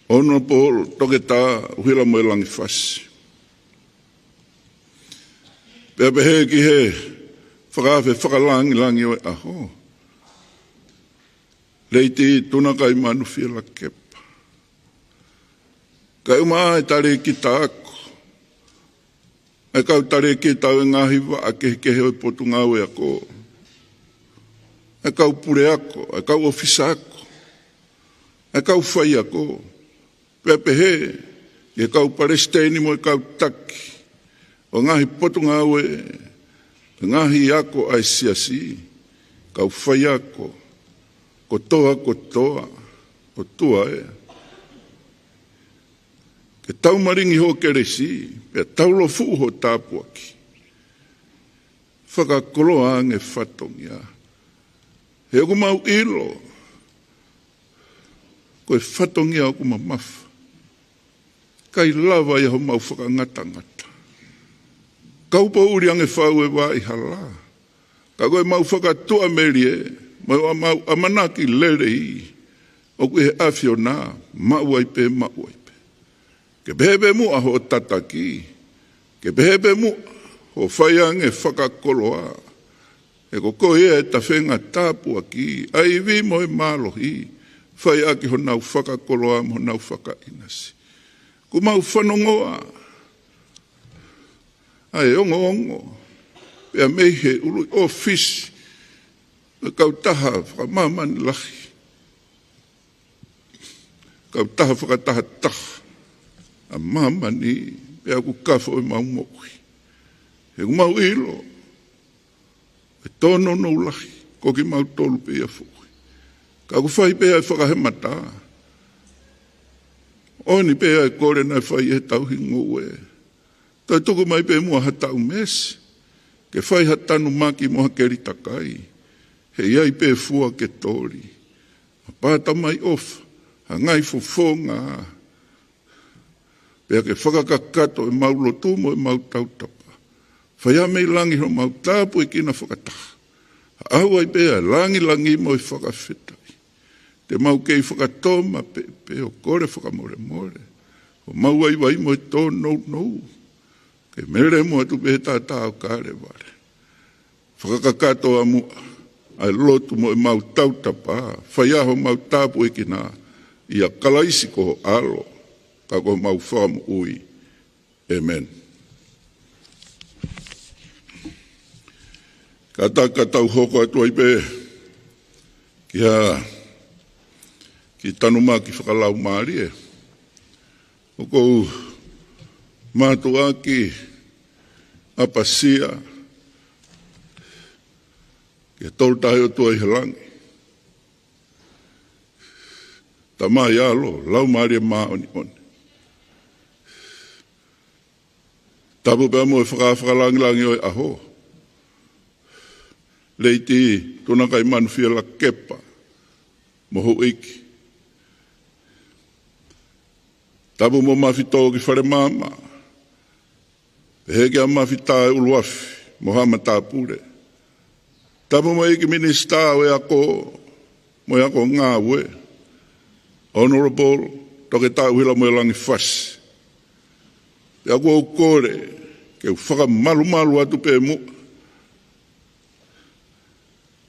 ono po toke tā uhila mo e langi whasi. Pea pehe ki he, whakalangi o e aho. Leiti tuna kai manu whila kepa. Kai uma e tare ki tāko. E kau tare ki tau e ngahi wa a kehe o potu ngau e ako. E kau pure ako, e kau ofisa ako. E kau whai ako. Pepehe, e kau paresteni mo e kau taki. O ngahi potu ngau e ngahi ako ai siasi, kau whai ako, kotoa, o tua e. Ke tau maringi ho keresi, pe tau lo fuu ho tāpuaki. Whakakoloa ange whatongia. He oku mau ilo, koe whatongia oku ma mafa. Kai lava ia ho mau whakangata. Kau pa uri ange whau e wā i hala. Ka koe mau whakatua meri e, mau amanaki lere i, o koe he awhio nā, mau aipe. Ke behebe mua ho tataki, ke behebe mua ho whai ange whakakoloa. E ko koe e ta whenga tāpua ki, ai vi mo e mālohi, whai aki ho nau whakakoloa mo nau whakainasi. Ku mau whanongoa, ai ongo, pia meihe ului ofisi, kau taha whakamamani lahi. Kau taha whakataha taha, a mamani, pia ku kafo e mau moki. He ku mau ilo, e tono no lahi, koki mau tolu pia fuki. Ka ku whai pia e whakahemata. Oni pia e kore na whai e tauhingu e. Tai tuku mai pe mua hatau mesi. ke whai hatanu maki moha keri takai, he iai pe fua ke tori. Pāta mai ofa, ha ngai fofonga, pea ke whakakakato e maulotu mo e mautautapa. Whai amei langi ho mautapu e kina whakataha. Au ai pea langi mo e whakawhitai. Te mau kei whakatoma pe o kore whakamore more. O mau ai wai mo e tō nou. Ke mere mo atu pe tātā o kāre ware. Whakakakato a mua. Ai lotu mo e mautautapa. Whai aho mautapu e kina. Ia kalaisi ko alo. Ka ko mau whakamu ui. Amen. Ka tau hoko atu ai pe, ki tanu mā ki whakalau maari e. O kou mātua ki apasia, ki tolu tahi o tua i helangi. Ta mai alo, lau maari e mā oni. Tapu pēr mo e whakalangi o e aho. Leiti tuna kai manufia la kepa moho iki. Tabu mo mafito ki whare mama. Heke a mafita e uluafi mohama tāpure. Tabu mo iki minista o e ako mo e ako ngā ue. Honorable toke tā uhila mo e langi whasi. E ako o kore ke whaka malu atu pe mua.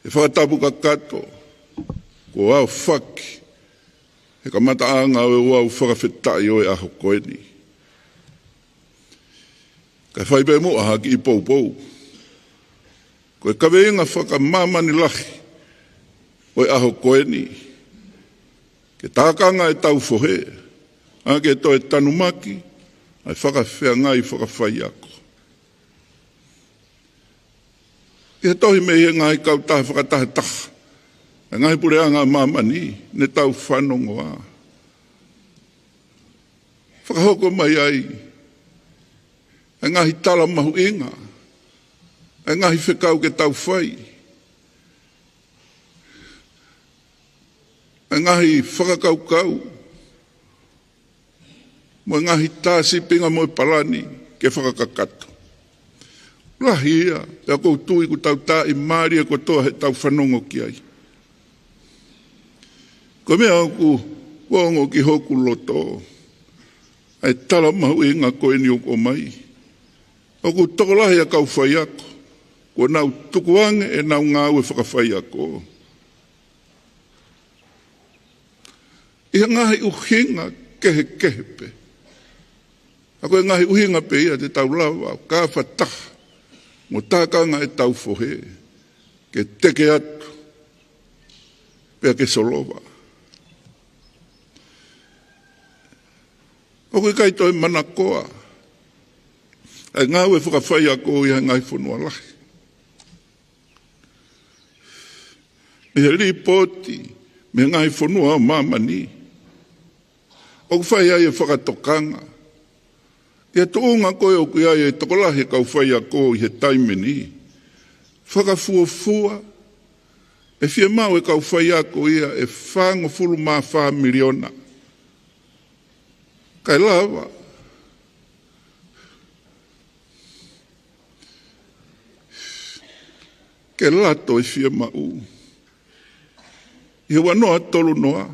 E whakatapu ka kato, ko au whaki, he ka mataanga o e au whakawhetai o e aho koeni. Ka whaipe mo aha ki i pou. Ko e kaweinga whakamamani lahi o e aho koeni. Ke tākanga e tau whohe, ake to e tanumaki, ai whakawhea ngai whakawhai ako. Ke tohi me he ngai kau taha whakataha taha. E ngai pure anga mamani, ne tau whanongo a. Whakahoko mai ai. E ngai tala mahu inga. E ngai whekau ke tau whai. E ngai whakakau. Mo ngai tāsi pinga mo e palani ke whakakakato. Lahia, e kou tui ku tau tā i maari e ko toa he tau whanongo ki ai. Ko mea ku wongo ki hoku loto, ai tala mahu inga koe ni o mai. O ku toko lahi a kau whai ako, ko nau tukuange e nau ngāu e whakawhai ako. Ia ngahi uhinga kehe pe. Ako e ngahi uhinga pe ia te tau lawa, ka whataha. Mo tākanga e tau whohe, ke teke atu, pea ke solova. O koe kai toi mana koa, e ngāu e whakawhai ako i ngai whanua lahi. Me he ripoti, me ngai whanua mamani. O whai ai e whakatokanga, ia tuunga koe o kui ai e tokolahi kau whai a ko i he taimeni. Whakafuafua. E fia mau e kau whai a ko ia e whango fulu maa wha miliona. Kai lawa. Ke lato e fia mau. I wanoa tolu noa.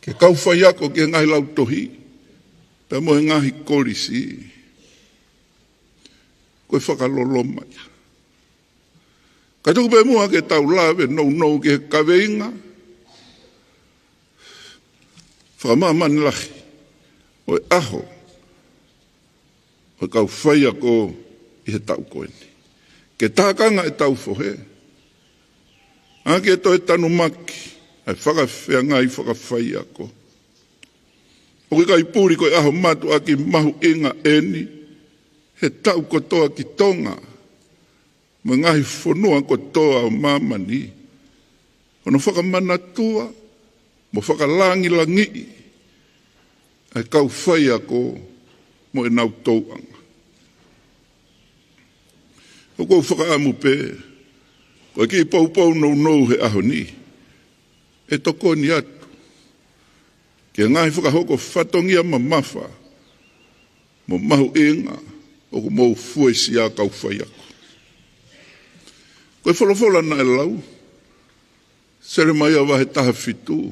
Ke kau whai a ko ke ngai lau tohi. Pea mo e ngahi korisi. Koe whakalolo mai. Ka tuku pe mua ke tau lawe nou ke kaweinga. Whakamamani lahi. O e aho. O e kau whai ako i he tau koeni. Ke tākanga e tau whohe. Ake to e tanu maki. Ai whakawhea ngai whakawhai ako. O kai puri koe aho matu aki mahu inga eni, he tau kotoa ki tonga, ma ngahi whanua kotoa o mamani. Ono whakamanatua, mo whakalangi langi, ai kau whai ako mo e nau tauanga. O kou whakaamu pē. Koe ki pou nou he aho ni. E toko ni atu. Kia ngahi whakahoko whatongia ma mawha. Mo mahu inga. O ko mou fue si a kau whai ako. Koe wholofola na e lau. Sere mai awa he taha fitu.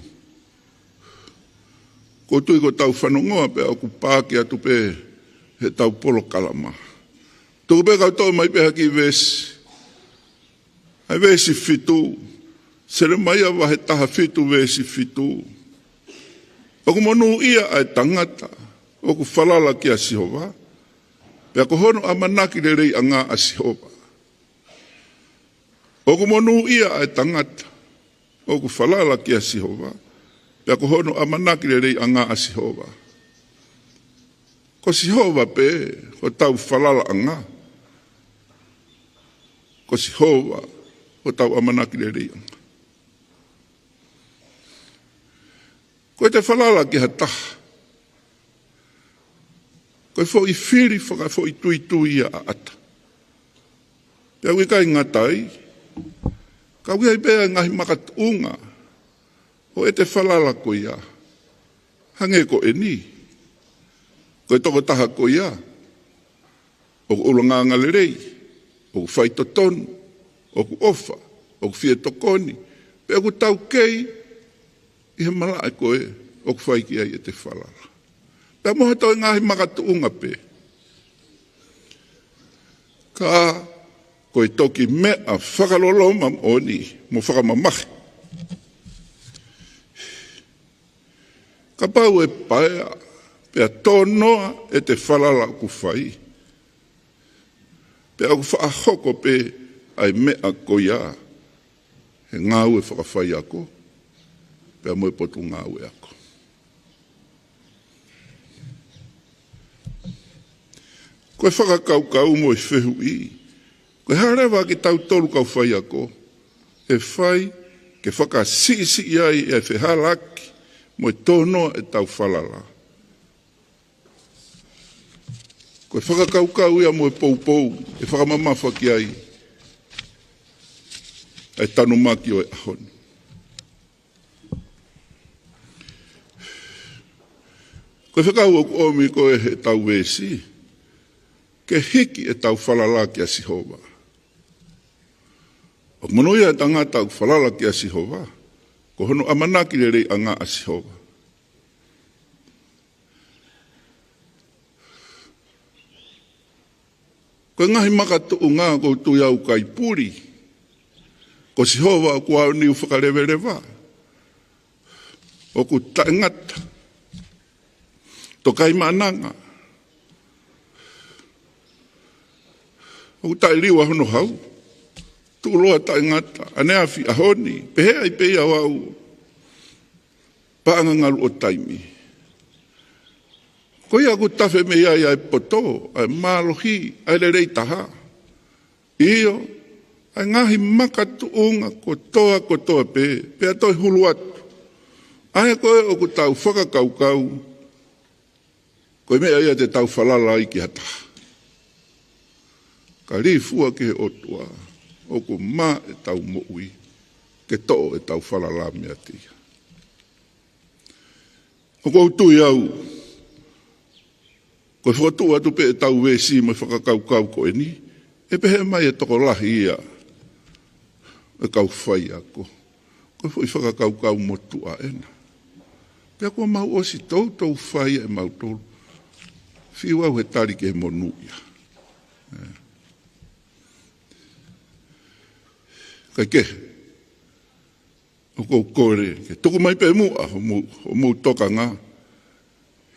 Ko tui ko tau whanongoa pe aku pāki atu pe he tau polo kalama. Tuku pe kau tau mai pe haki vesi. Hai vesi fitu. Sere mai awa he taha fitu vesi fitu. Oku monu ia ai tangata. Oku whalala ki a Sihova. Pe ako hono amanaki le rei anga a Sihova. Oku monu ia ai tangata. Oku whalala ki a Sihova. Pe ako hono amanaki le rei anga a Sihova. Ko Sihova pe, ko tau whalala anga. Ko Sihova, ko tau amanaki le rei anga. Koe te whalala ki ha taha. Koe fo i whiri whaka fo i tui a ata. Pea ui kai ngatai. Ka ui hai bea ngahi makat unga. O e te whalala ko ia. Hange ko e ni. Koe toko taha ko ia. O ku ulanga ngalerei. O ku whai totonu. O ku ofa. O ku fie tokoni. Pea ku tau kei. I he malai koe, o ku whai ki ai e te whalala. Pea moha tau ngahi makatu unga pe. Ka koe toki mea whakalolo mam oni, mo whakamamahi. Ka pau e paea, pea tonoa e te whalala ku whai. Pea ku whaahoko pe ai mea koia, he ngau e whakawhai ako. Pea moe potu ngā ue ako. Koe whakakaukau mo e whehu i. Koe harewa ki tau tolu kau whai ako. E whai ke whakasisi iai e whehalaki mo e tonoa e tau whalala. Koe whakakaukau ia mo e poupou e whakamamafa ki ai. E tanumaki o e ahoni. Koe whakau o omi koe he tau wesi, ke hiki e tau whalala ki a Sihova. O monoia e tangata au whalala ki a Sihova, ko hono amanaki le rei anga a Sihova. Koe ngahi makatu o ngā kou tui au kai puri, ko Sihova o kua ni u whakarewerewa, o ku taingata, tokai mananga. O tai liwa hono hau. Tu loa tai ngata. Ane afi ahoni. Pehe ai pei au au. Paanga ngalu o taimi. Koi aku tafe me ai ai poto. Ai malohi. Ai le rei taha. Iyo. Ai ngahi makatu unga kotoa pe. Pea toi hulu atu. Ai koe o ku tau whakakaukau. Koe mea ia te tau whalala i ki hata. Ka rifua ki he otua. O ku mā e tau moui. Ke tō e tau whalala mea tia. O kou tui au. Koe whakatu atu pe e tau wesi mai whakakaukau koe ni. E pehe mai e toko lahi ia. E kau whai ako. Koe fwoi whakakaukau motua ena. Pea kua mau osi tau whai e mau tolu. Whiu au he tari ke he monuia. Kai ke. O kou kore. Ke tuku mai pe mua. O mou toka ngā.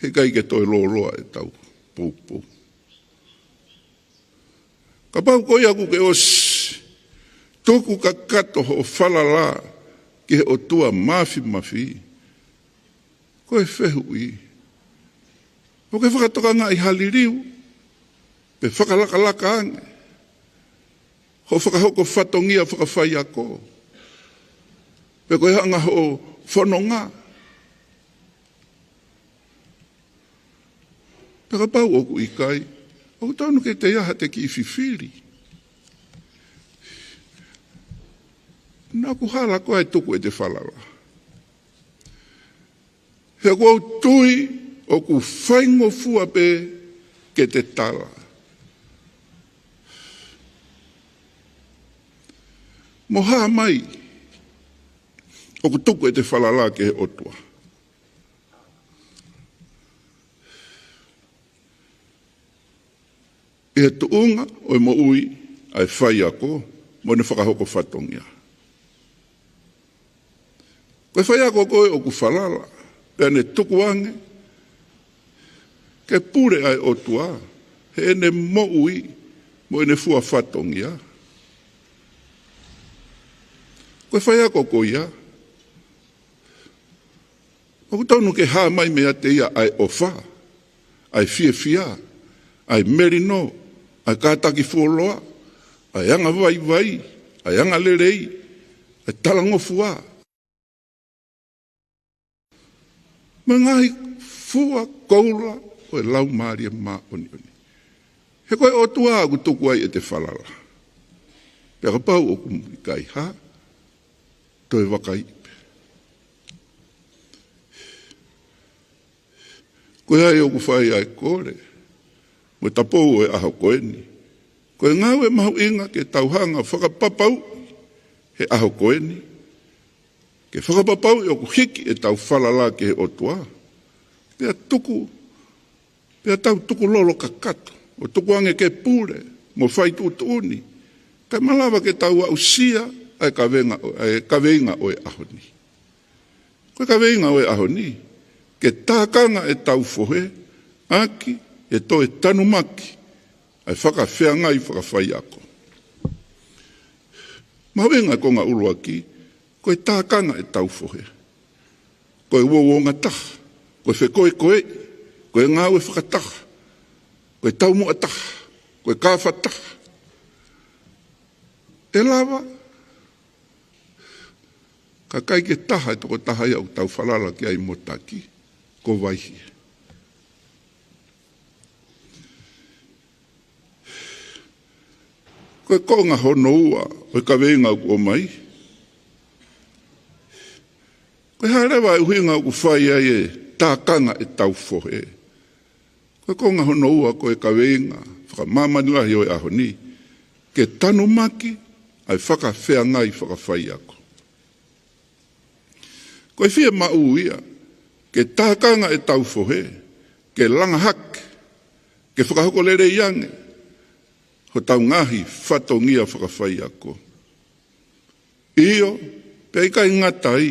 He kai ke toi loa e tau. Pou. Ka pau koi aku ke osi. Tuku ka kato ho whalala. Ke he o tua mafi. Koe whehu i. O ke whakatoka ngā i haliriu, pe whakalaka ange. Ho whakahoko whatongia whakawhai ako. Pe koe hanga ho whanonga. Pe ka pau oku i kai, o taunu ke te iaha te ki i whiwhiri. Nā ku hala koe tuku e te whalala. He kua tui o ku whaingo fua pe ke te tala. Moha mai o ku tuku e te whalala ke he otua. E he tuunga o e mo ui ai whai ako mo ne whakahoko whatongia. Koe whai ako koe o ku whalala, pea ne tuku ange, ke pure ai otua, he ene mo ui mo ene fua whatongia. Koe whai ako koe ia, o ku taunu ke haa mai mea te ia ai ofa, ai fia, ai merino, ai kātaki fuoloa, ai anga vai, ai anga lerei, ai talangofua. Mangai fua koula o e lau maari e maa oni. He koe o tua aku tuku ai e te whalala. Pea ka pau o kumui kai ha, toi wakai. Koe ai o ku whai ai kore, mo tapou e aho koe ni. Koe ngau e mahu inga ke tauhanga whakapapau he aho koe ni. Ke whakapapau e o ku hiki e tau whalala ke he otua. Pea tau tuku lolo kakato. O tuku ange ke pure, mo whai tuuni. Kai malawa ke tau au sia ai kaweinga o e aho ni. Koe kaweinga o e aho ni. Ke tākanga e tau fohe, aki e to e tanumaki. Ai whakawhea ngai whakawhai ako. Mawenga ko ngā uru aki, koe tākanga e tau fohe. Koe uonga taha, koe whekoe koe ngāwe whakataha, koe taumua taha, koe kāwha taha. E lawa, ka kai ke taha e toko taha ia o tau whalala ki ai motaki, ko waihi. Koe konga hono ua, koe ka weinga o mai. Koe harewa e huinga o whai ai e tākanga e tau fohe. Koe konga hono ua, koe ka weinga, whakamamanilahi o e aho ni, ke tanu maki ai whakawhea ngai whakawhai ako. Koe whia mau ia, ke tākanga e tau fohe, ke langa hake, ke whakahoko lere iange, ho tau ngahi whatongia whakawhai ako. Io, pei kai ngatai,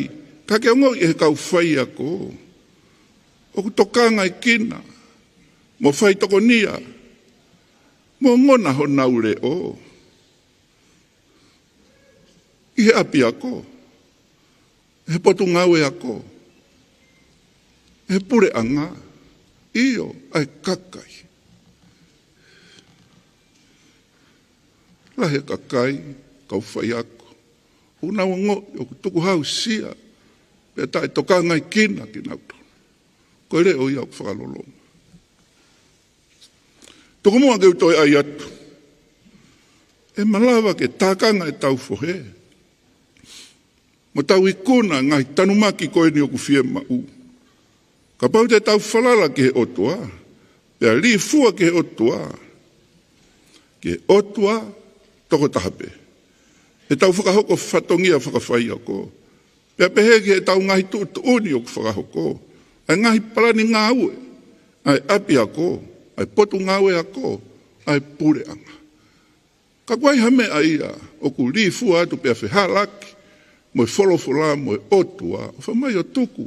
ka ke ongo i he kau whai ako. O ku tokanga i kina, mo whai toko nia, mo ngona ho naure o. I he api ako, he potu ngawe ako, he pure anga, io ai kakai. Lahe kakai, kau whai ako. Una wango, o tuku hau sia, pia tae toka ngai kina ki nauto. Koe re o iau whakalolonga. Tuku mua keu toi ai atu. E malawa ke tākanga e tau fohe. Mo tau ikuna ngai tanumaki koe ni oku fie mau. Ka pau te tau whalala ki he otua. Pea li fua ki he otua. Ki he otua toko tahape. He tau whakahoko whatongia whakawhai ako. Pea pehe ki he tau ngahi tuuni o ku whakahoko. Ai ngahi parani ngā ue. Ai api ako. Ai potu ngā ue ako. Ai pure anga. Ka kwai hame aia o ku li fua atu pea whihalaki. Mo e wholofola, mo e otua. O whamai o tuku.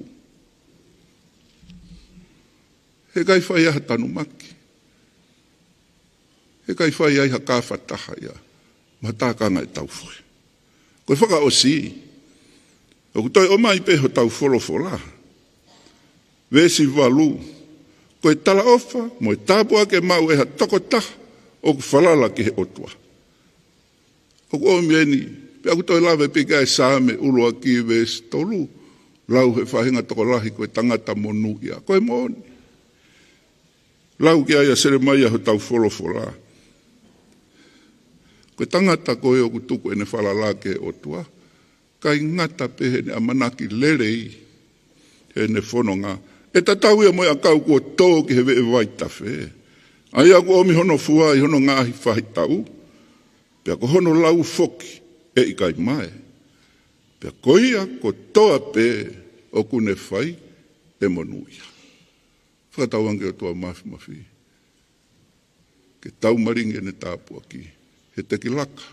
He kai whai aha tanu maki. He kai whai aiha kāwhataha ia. Ma tākanga e tau whoi. Koe whaka o si. O kutoi o mai peho tau wholofola. Vesi walu. Koe tala ofa, mo e tāpua ke mau eha toko taha. O ku whalala ki he otua. O ku omieni. Pea kutoi lawe pika e sāme ulua ki vesi tolu. Lau he whahinga toko lahi koe tangata monu ia. Koe moni. Lau ki aia sere mai aho tau wholofola. Koe tangata koe o kutuku ene whalala ke otua. kai ngata pe he amanaki lerei he ne whanonga. E tatau ia moe a kau kua tō ki he ve e vai tawhe. Ai a kua omi hono fua i hono ngāhi whahi tau. Pea ko hono lau foki e i kai mai. Pea ko ia ko toa pe o kune whai e monuia. Whakatau ange o tua mafi. Ke tau maringi ne tāpua ki. He teki laka.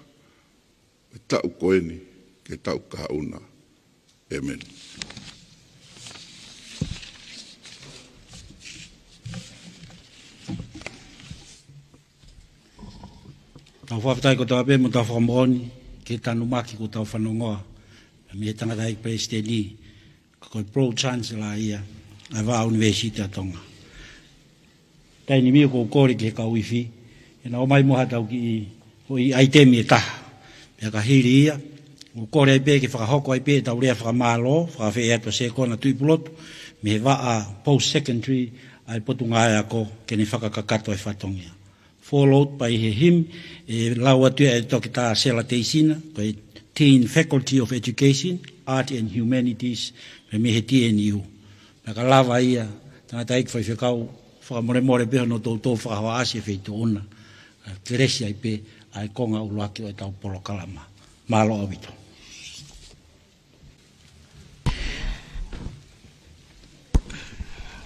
E tau koeni. Ke tau kahauna. Amen. Tau whawhitai ko tau ape mo tau whakamoni, ke tanu maki ko tau whanongoa. Me he tangata hei presidenti, ka koe pro-chancellor ia, ai wā university a Tonga. Tai ni mio ko kore ke ka uiwhi, e na o mai moha tau ki i aitemi e taha. Pea ka hiri ia, o kore ai pe ke whakahoko ai pe tau rea whakamalo, whakawhi e ato se kona tuipulotu, me he wā a post-secondary ai potunga ai ako ke ne whakakakato ai whatongia. Followed by him, lau atu e toki tā sela teisina, koe Teen Faculty of Education, Art and Humanities, me he TNU. Paka lava ia, tangata ik whai whekau, whakamore peho no tō whakawa asia whai tō ona. Keresi ai pe, ai konga uluaki o e tau polo kalama. Malo awito.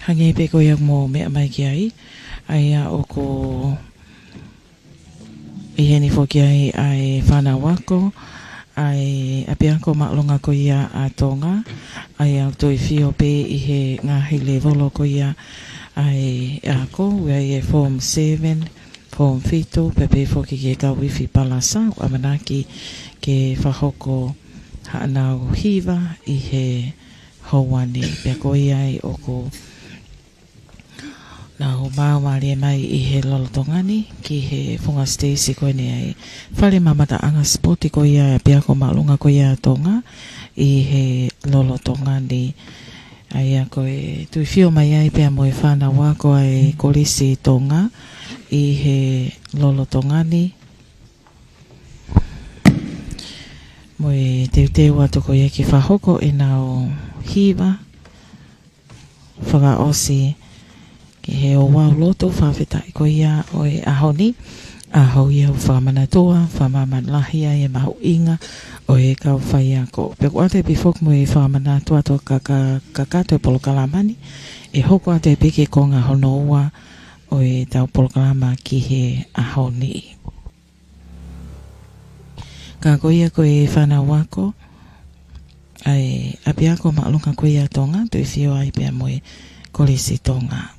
Hangi pe ko ia mo mea mai ki ai, ai a o ko i heni foki ai whana wako, ai apiako maklonga ko ia a Tonga, ai au toi whio pe i he ngahi le volo ko ia ai ako, ai e Form 7, Form 5, pepe foki ke kau wifi palasa, amanaki ke whahoko haanau hiva i he hauani, pia ko ia ai o ko na ho maumari mai i he lolotongani ki he whunga Stacey koe ne ai whare mamata anga spoti ko ia pia ko malunga ko ia Tonga i he lolotongani ai a koe tui whio mai ai pia moe whana wako ai kolisi Tonga i he lolotongani moe teu atu ko ia ki whahoko e nao hiva whaka osi ke he o wau loto whawhetai ko ia o e ahoni aho ia o whamanatua whamamalahi ai e mahu inga o e kau whai ako peko ate bifok mo e whamanatua to kakato e polokalamani e hoko ate peke ko ngā honoua o e tau polokalama ki he ahoni ka ko ia ko e whana wako ai apiako maalunga ko ia Tonga to i whio ai pia mo e kolisi Tonga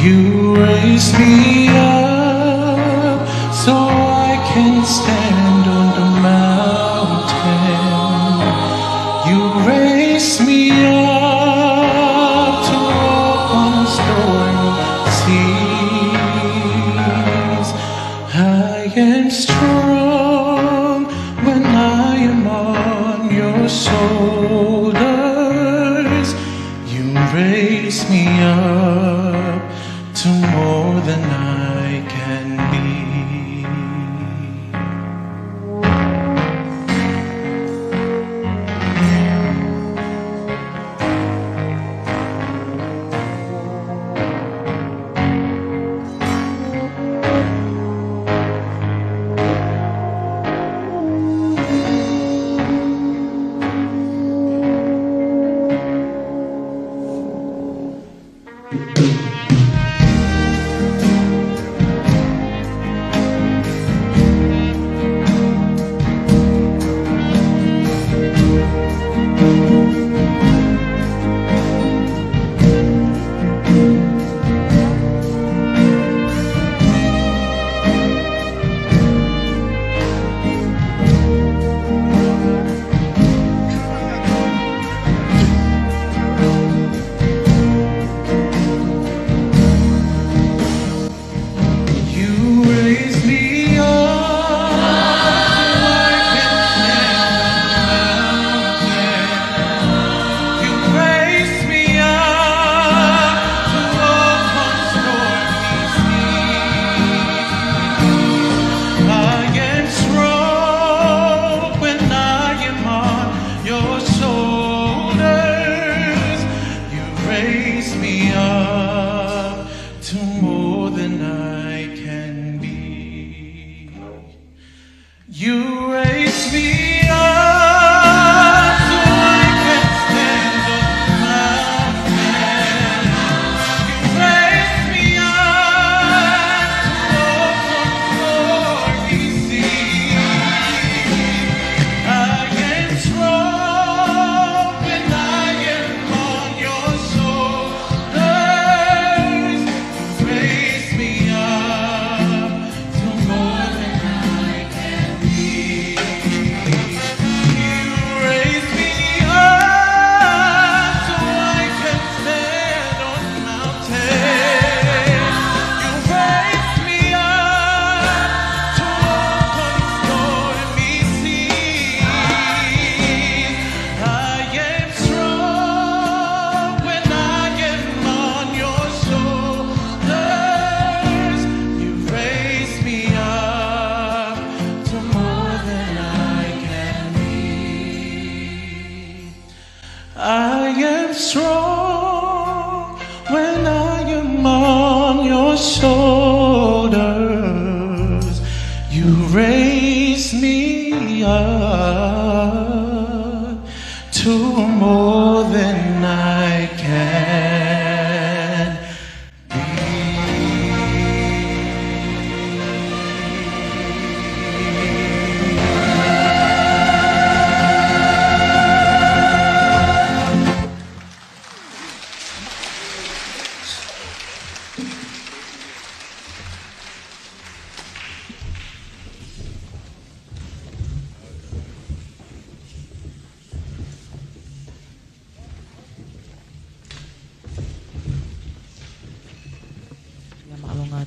You raise me up so I can stand on the mountain. raise me up to more than I can be.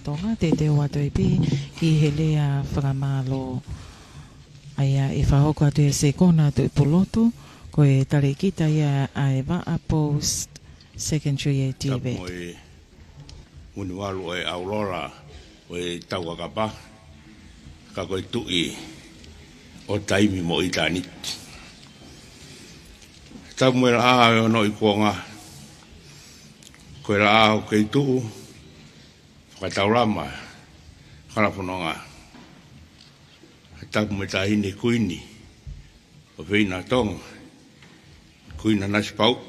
tonga te te watu e pi ki he lea whakamalo aia e whahoko atu e se kona atu e poloto ko e tare kita ia a e waa post secondary e Tibet. Tapo e unualu e Aurora o e tauakapa ka koe tui o taimi mo i taniti. Tapo me la a o no i kuonga koe la a o kei tuu whakataurama karapononga. Tapu me tahine kuini o whina tonga kuina nasi pau.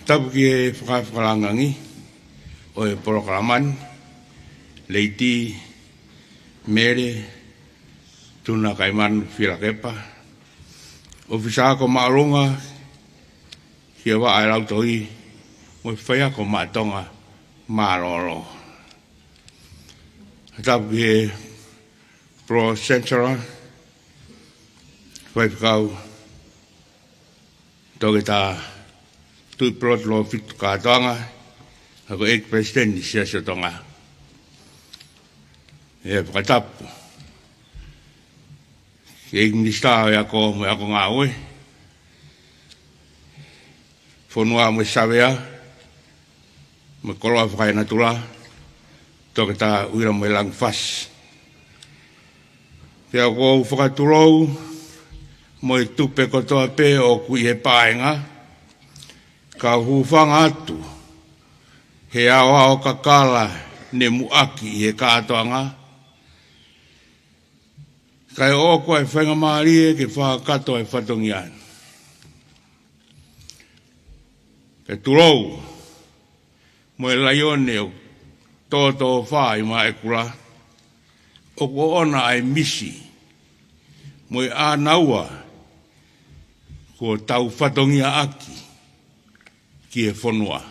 Tapu ki e whakawhakalangangi o e porokraman leiti mere tuna kaiman whirakepa o whisako maarunga kia wa ai rautoi mo whaia ko maatonga maaroro. Tapu ki e Pro Central whaipikau toke tā tui prot lo fitu kātoanga hako ek president ni sia tonga e whakatapu ke ek minister e ako mo ako ngā oe Fonua mo savea. Mo koloa whakai natula. Toka ta uira mo lang fas. Pea ko whakatulou. Mo i tupe kotoa pe o kui he paenga. Ka hufanga atu. He awa o kakala ne muaki he kātoanga. Kai o koe whainga maarie ke whakato e whatongian. Ke tulou. Mo e laione o tōtō whai ma e kura. O ko ona ai misi. Mo e ānaua. Ko tau whatongia aki. Ki e whanua.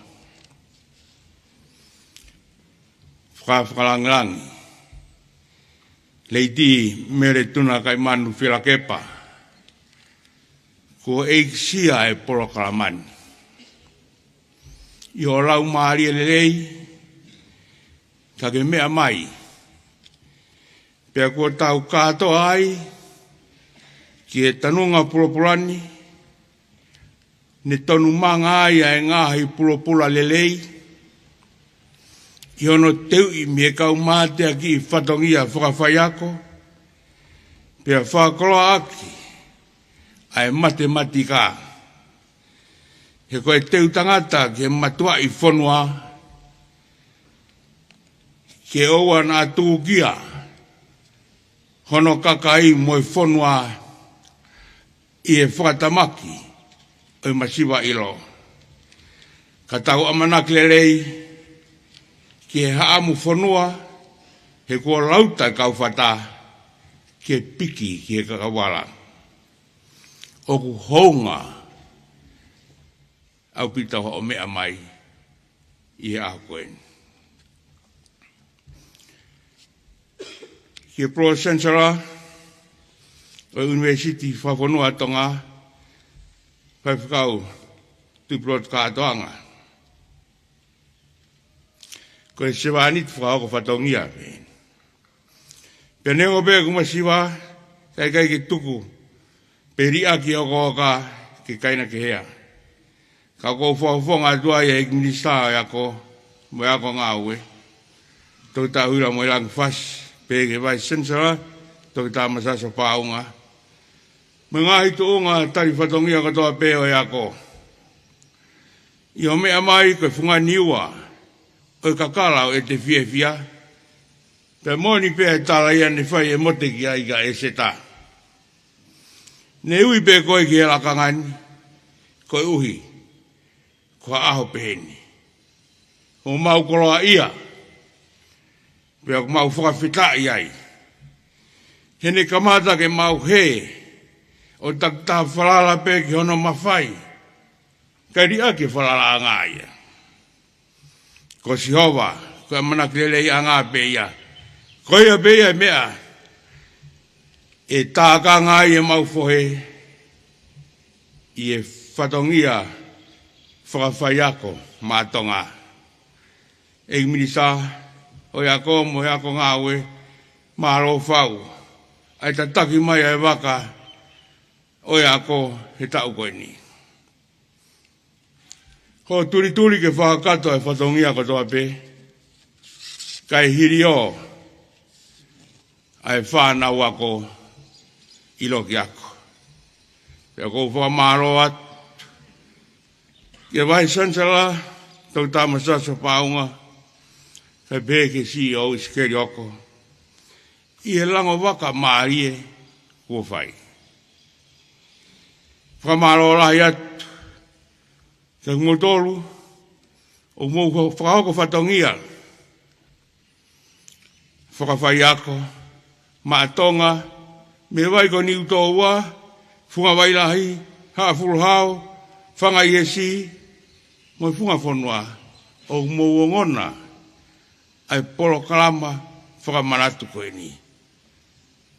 Whakalangalangi. Leiti mere tuna kai manu whirakepa. Ko eiksia e porokalaman. I o lau maari e lelei. Ka ke mea mai. Pea ko tau kato ai. Ki e tanunga puropulani. Ne tonu manga ai e ngahi puropula lelei. I ono teu i me kau mātea ki i whatongia whakawhaiako. Pea whakoloa aki. Ai matematika. He koe teu tangata ke matua i whanua. Ke oua nā tūkia. Hono kakai mo i whanua. I e whakatamaki. O i masiwa ilo. Ka tau amanaki lelei. Ke haamu whanua, he kua lauta kau whata, ke piki ki he kakawala. Oku hounga, au pita ho o mea mai, i he aho koen. Ke Pro Chancellor, o University whawhanua tonga, whawhikau, tuprot kātoanga. Ko e sewa anit whakao whatongia. Pea nengo pea kuma siwa, kai kai ke tuku, pe ria ki o koka ke kaina ke hea. Ka ko whawhonga tua i e minista e ako, mo e ako ngā ue. Tau ta hura mo e lang fas, pe ke vai sensara, tau ta masasa paunga. Mo ngā hito unga tari whatongia katoa pe o e ako. I o mea mai koe whunga niua, o kakala o e te fia. Pe moni pe e tala ia ne whai e mote ki aiga e seta. Ne ui pe koe ki e lakangani, koe uhi, koe aho peheni. O mau koloa ia, pe o mau whakawhita iai. Hene kamata ke mau he, o takta whalala pe ki hono mawhai, kai ria ki whalala anga ia. Ko Sihova, ko manakilele i anga pe ia. Ko ia pe ia mea, e tāka ngai e mau fohe, i e whatongia whakawhaiako mātonga. E minisa, o iako mo iako ngāwe, māro whau, ai tataki mai e waka, o iako he tau koe ni. Ko turi ke whakato e whatongia katoa pe, kai hiri o, ai whanau ako, iloki ako. Pea ko whamaro at, ke vai sansala, tau tamasasa paunga, kai peke CEO iskeri oko, i he lango waka maarie, kua whai. Whamaro lahi atu, ka ngotolu, o mou whakahoko whatongia, whakawhai ako, maatonga, me waiko ni utoa, funga wailahi, haafuru hao, whanga iesi, mo funga whanua, o mou ngona, ai polo kalama, whakamanatu koe ni.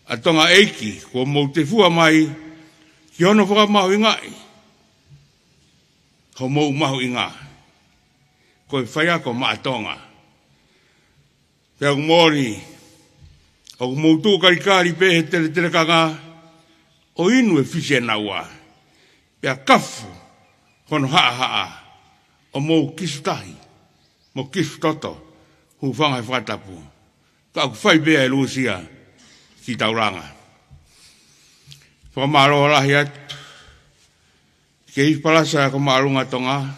Atonga eiki, ko mou te fua mai, ki ono whakamahu ingai, ko mou mahu inga, koe whaiako maatonga. Pea kumori, o mou tū karikari pehe tere kanga, o inu e fise naua. Pea kafu, Kono haa, o mou kisutahi, mo kisutoto, hu whanga whatapu. Ka ku whai bea e lusia ki tauranga. Whamaro rahi atu, ke ispalasa ko maalunga tonga,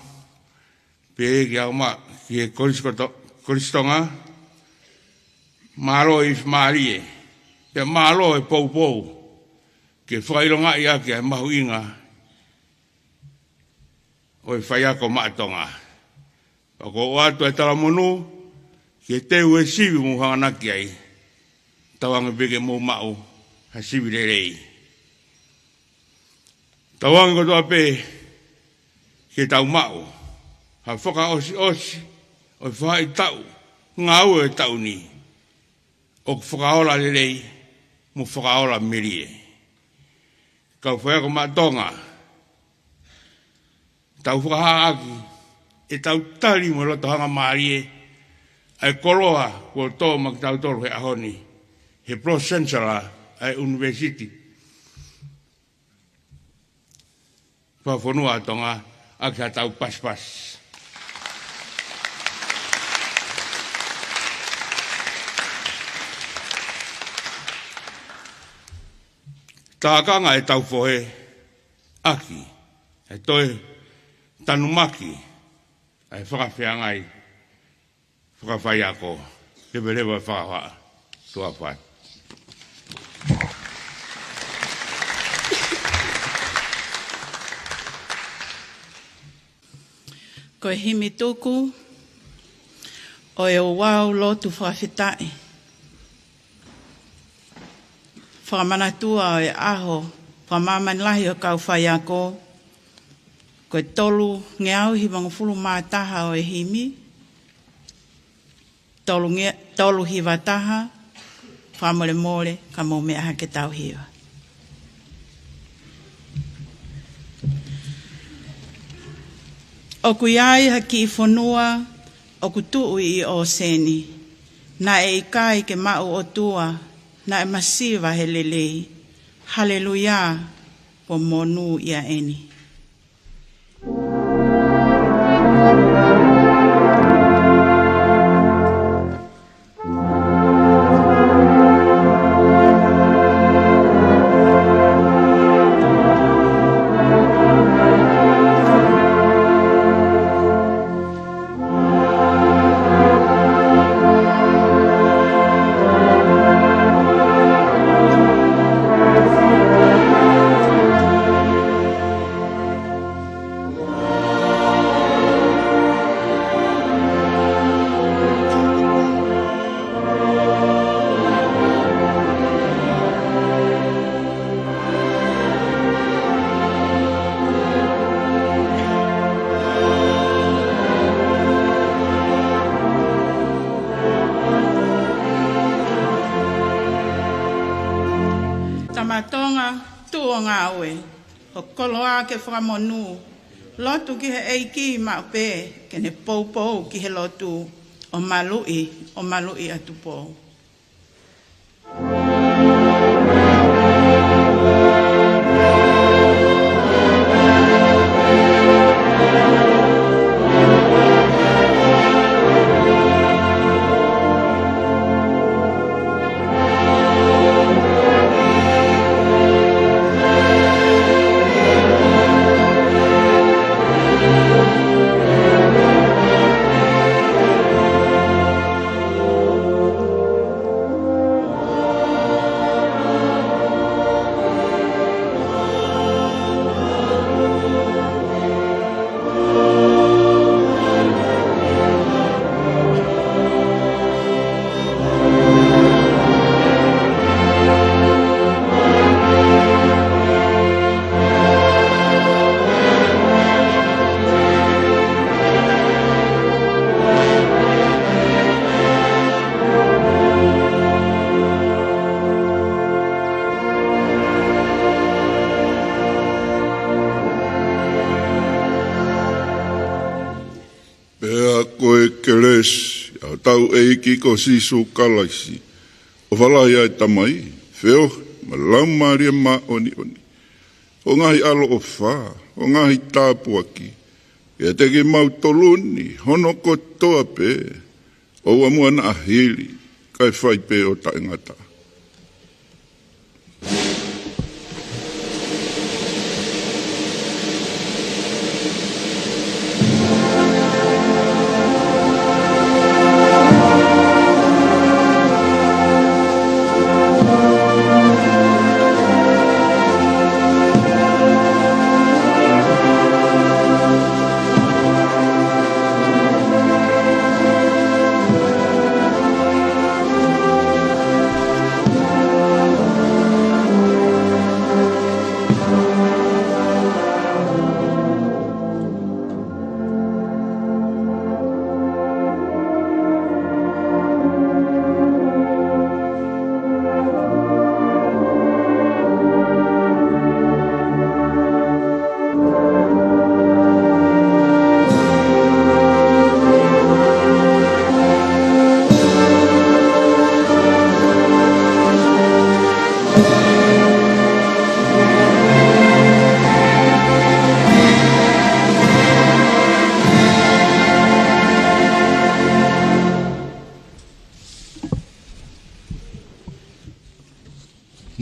pe ki au ma, ki e koristonga, malo i marie, pe malo e pou, ke whailonga ia ki e mahu inga, o e whaiako maatonga. Ako o atu e talamonu, ke teu e siwi mu hanganaki ai, tawanga bege mo mau, ha siwi rei. Tawanga kotoa pe, ke tau mau, ha whaka osi, o e whai tau, ngā ue tau ni, o whakaola rei, mo whakaola mirie. Kau whaiako maatonga, tau whakahaaki, e tau tali mo roto hanga maarie, ai koloa ko tō mak tau toro he ahoni, he prosensala ai university. Whawhonua tonga, ak ha tau paspas. Tākanga e tau whohe, aki, e toi tanumaki, ai whakawhiangai, whakawhai ako, lewa whakawha, tua whai. Ko e himi tuku, o e o wau lotu whakawhitai. Whakamanatua o e aho, whamamanilahi o kau whai ako, ko e tolu ngeau hi mangufulu mātaha o e himi, tolu hiwa taha, whamore more, ka mō mea hake tau hiwa. O kuiai haki I whanua, o kutui I o seni, na e ikai ke mau o tua, na e masiva he lelei, haleluia, po monu ia eni. Ke whamonu, lotu ki he eiki maupe, ke ne poupou ki he lotu o malui atu pou. Keles, au tau eiki ko sisu kalaisi. O whalai ai tamai, wheo, ma lau maria ma oni. O ngahi alo o wha, o ngahi tāpuaki, Kia teke mau toluni, hono ko toa pe, o amua na ahili, kai whai pe o taingata.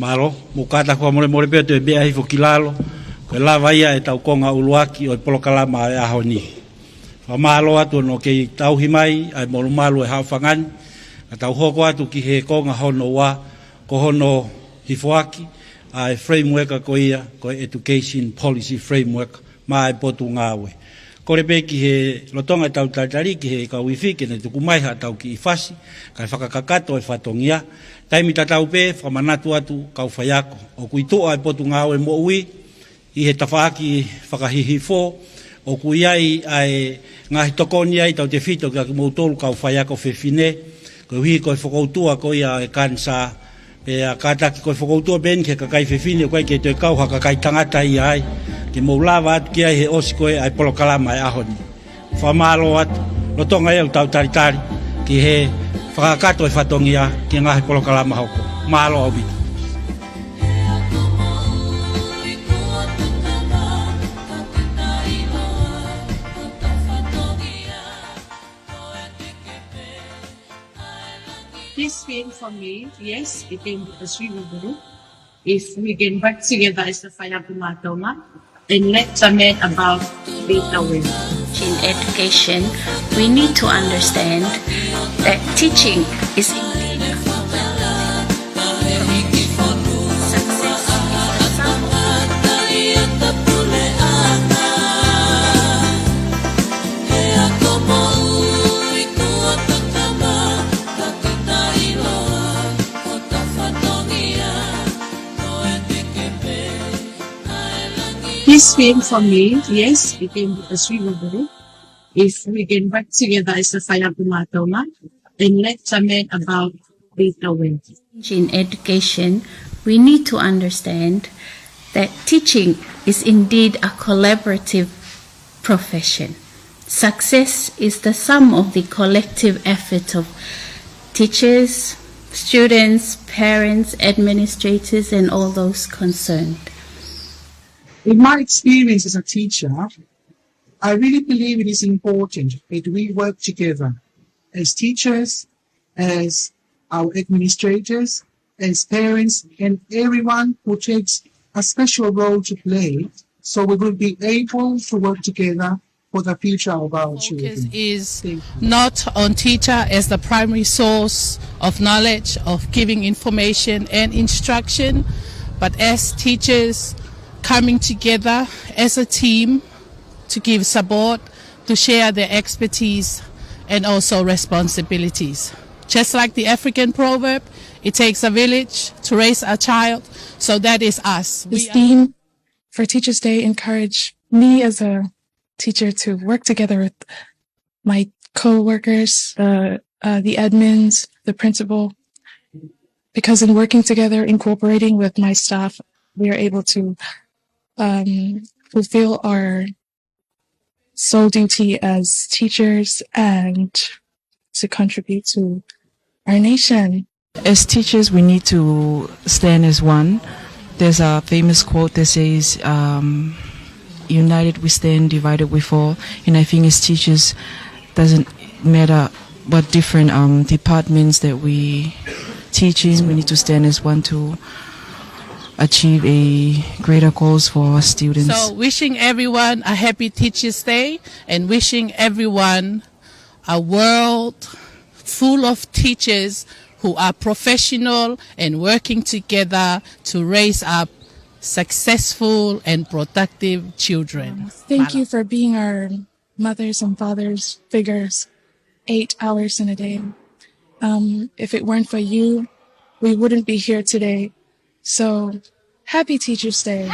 Malo, mukata kwa more pe te bea hifo kilalo, ko lava ia e tau konga uluaki o polokalama e ahoni. Fa malo atu no ke tau himai ai molu malo e hawhangani, a tau hoko atu ki he konga hono wa, ko hono hifoaki, ai framework ko ia, ko education policy framework, ma e potu ngawe. Kore pe ki he lotonga tau tatari ki he ka wifi ke ne tukumai ha tau ki ifasi, kai whakakakato e whatongia, taimi tatau pe, whamanatu atu kau whaiako. O kui toa e potu ngāwe mo ui, i he tawhaaki whakahihifo, o kui ai ai ngahi tokoni ai tau te whito kia ki mautolu kau whaiako whewhine, ko hui koe whakautua ko ia e kansa, pe a kātaki koe whakautua ben ke kakai whewhine, koe ke te kau haka kai tangata i ai, ke maulawa atu ki ai he osi koe ai polokalama e ahoni. Whamalo atu, lotonga e tau taritari, ki he whakakato e whatongia ki ngahi polokalama hoko. Mahalo au bitu. This came for me, yes, it came because we were group. If we can work together as the Whayapumatoma and let Jamet about data win. In education, we need to understand that teaching is indeed This came for me, yes, it came because we were group. If we can work together as the Whayapumatoma and let Jamet about data win. In education, we need to understand that teaching is indeed a collaborative profession. Success is the sum of the collective effort of teachers, students, parents, administrators, and all those concerned. In my experience as a teacher, I really believe it is important that we work together as teachers, as our administrators, as parents, and everyone who takes a special role to play, so we will be able to work together for the future of our children. Focus is not on teacher as the primary source of knowledge, of giving information and instruction, but as teachers coming together as a team to give support, to share their expertise and also responsibilities. Just like the African proverb, it takes a village to raise a child, so that is us. This theme for Teachers' Day encouraged me as a teacher to work together with my co-workers, the admins, the principal, because in working together, in cooperating with my staff, we are able to fulfill our sole duty as teachers and to contribute to our nation. As teachers, we need to stand as one. There's a famous quote that says, united we stand, divided we fall. And I think as teachers, doesn't matter what different departments that we teach in, we need to stand as one to achieve a greater goals for our students. So wishing everyone a happy Teachers' Day and wishing everyone a world full of teachers who are professional and working together to raise up successful and productive children. Thank you for being our mothers and fathers figures 8 hours in a day. If it weren't for you, we wouldn't be here today. So happy Teachers' Day.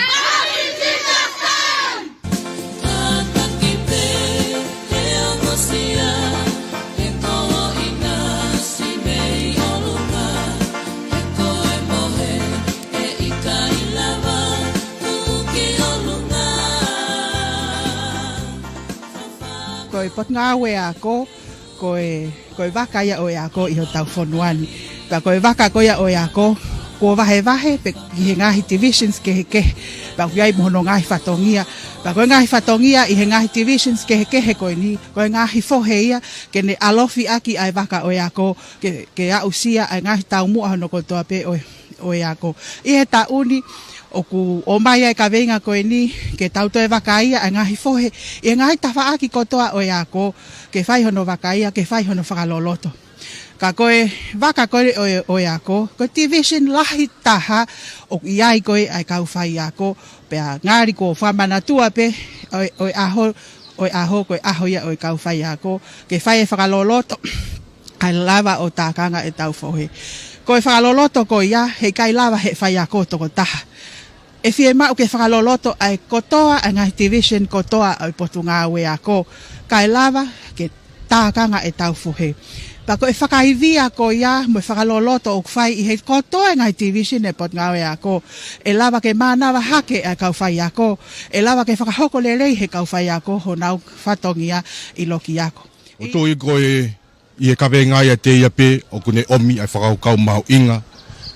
Koe pot ngā we a ko, koe waka ia o a ko I ho tau whonuani. Pa koe waka ko ia o a ko wahe, pe I he ngahi divisions ke he ke. Pa kui ai mohono ngahi whatongia. Pa koe ngahi whatongia I he ngahi divisions ke he koe ni. Koe ngahi fohe ia, ke ne alofi aki ai waka o a ko, ke a usia ai ngahi tau mua hono ko toa pe o a ko. I he ta uni, o mai ai ka venga koe ni ke tautoe wakaia a ngahi fohe I ngahi tawha aki kotoa o ia ko ke whai hono wakaia ke whai hono whakaloloto ka koe waka koe o ia ko division lahi taha o iai koe ai kau whai ia ko pea ngāri ko whamana tua pe o aho koe aho ia o kau whai ia ko ke whai e whakaloloto kai lava o tākanga e tau fohe koe whakaloloto ko ia he kai lava he whai ia ko toko taha e fie mau ke whakaloloto ai kotoa ai ngai division kotoa ai potu ngā wea ko kai lava ke tākanga e tau fuhe. Pako e whakaivia ko ia mo whakaloloto o kwhai I he kotoa ai ngai division e potu ngā wea ko e lava ke mānawa hake ai kau whai a ko e lava ke whakahoko lelei he kau whai a ko ho nau whatongia I loki a ko. O tō I koe I he kawe ngai a te ia pe o kune omi ai whakaukau mau inga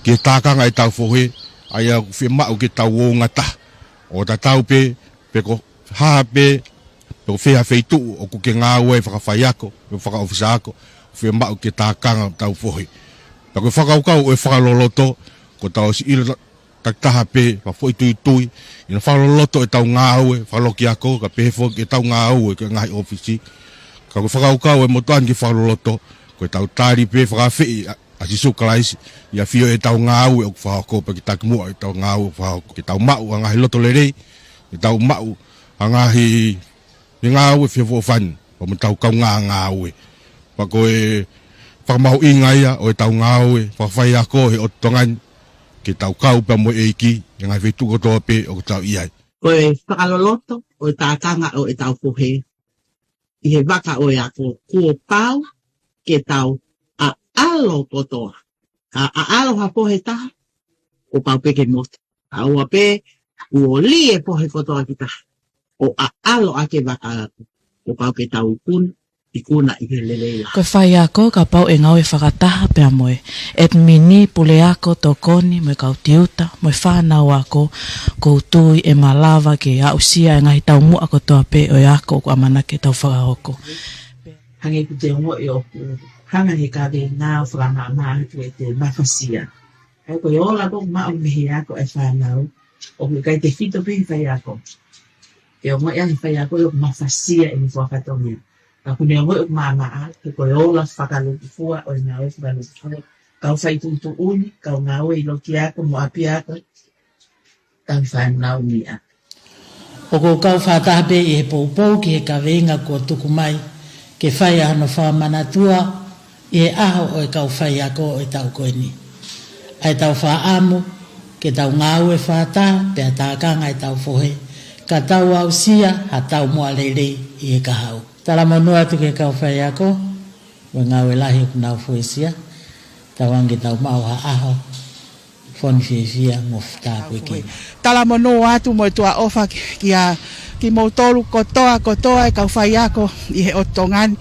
ke tākanga e tau fuhe ai a whi mau ke tau o ngata. O ta tau pe ko haa pe ko whea wheitu o ku ke ngā ue whakawhai ako, whakaofisa ako, whi mau ke tākanga tau whohi. Pa ko whakaukau o e whakaloloto, ko tau si ila taktaha pe, pa whoi tui tui, ina whakaloloto e tau ngā ue, whakaloki ako, ka pehefo ke tau ngā ue ke ngahi ofisi. Ka ko whakaukau e motuan ki whakaloloto, ko tau tāri pe whakawhi asi sukalaisi ia fio e tau ngau o whako pa ki takmua e tau ngau whako ki tau mau ngahi loto lerei ki tau mau ngahi ngau e fio wofan pa mo tau kau ngau e pa ko e whakamahu inga ia o e tau ngau e whawhai ako he o tongan ki tau kau pa mo e iki ngahi whetu ko toa pe o tau iai ko e whakaloloto o e tākanga o e tau pohe I he waka o e ako kua pau ke tau alo kotoa. Ka alo ha pohe taha, o pau peke mota. A ua pe, ua li e pohe kotoa ki taha. O alo ake waka ako. O pau ke tau kun, I kuna I he leleila. Ko whai ako ka pau e ngau e whakataha pia moe. Et mini pule ako to koni moe kau tiuta, moe whanau ako, kou tui e malawa ke a usia e ngahi tau mua ako toa pe o ako o amana ke tau whakahoko. Hange ku te ongo I oku. Hanga he ka ve ngā whakamama tu e te mawhasia. Hei koe ola ko mao mehi ako e whanau, o me kai te whito pihi whai ako. Te o moi ahi whai ako I o mawhasia I ni whakatongia. Ka kune o moi o mamaa, he koe ola whakaluki fua o I ngā oe whakaluki fua. Kau whai tutu uni, kau ngā oe I loki ako, mo api ako, tau whanau ni a. O ko kau whatape I he poupou ki he ka venga kua tuku mai, ke whai ano whamanatua, I aho o e kau whai ako o e tau koe ni. Ai tau wha amu, ke tau ngāu e whātā, pia tākanga e tau whohe. Ka tau au sia, ha tau mua leirei I e kahau. Tala monua tu ke kau whai ako, wa ngāu e lahi ku nau whoe sia. Tau ange tau mau ha aho, whoni whiawhia ngofta koe ki. Tala monua atu mo tua ofa ki moutolu kotoa e kau whai ako I he otongani.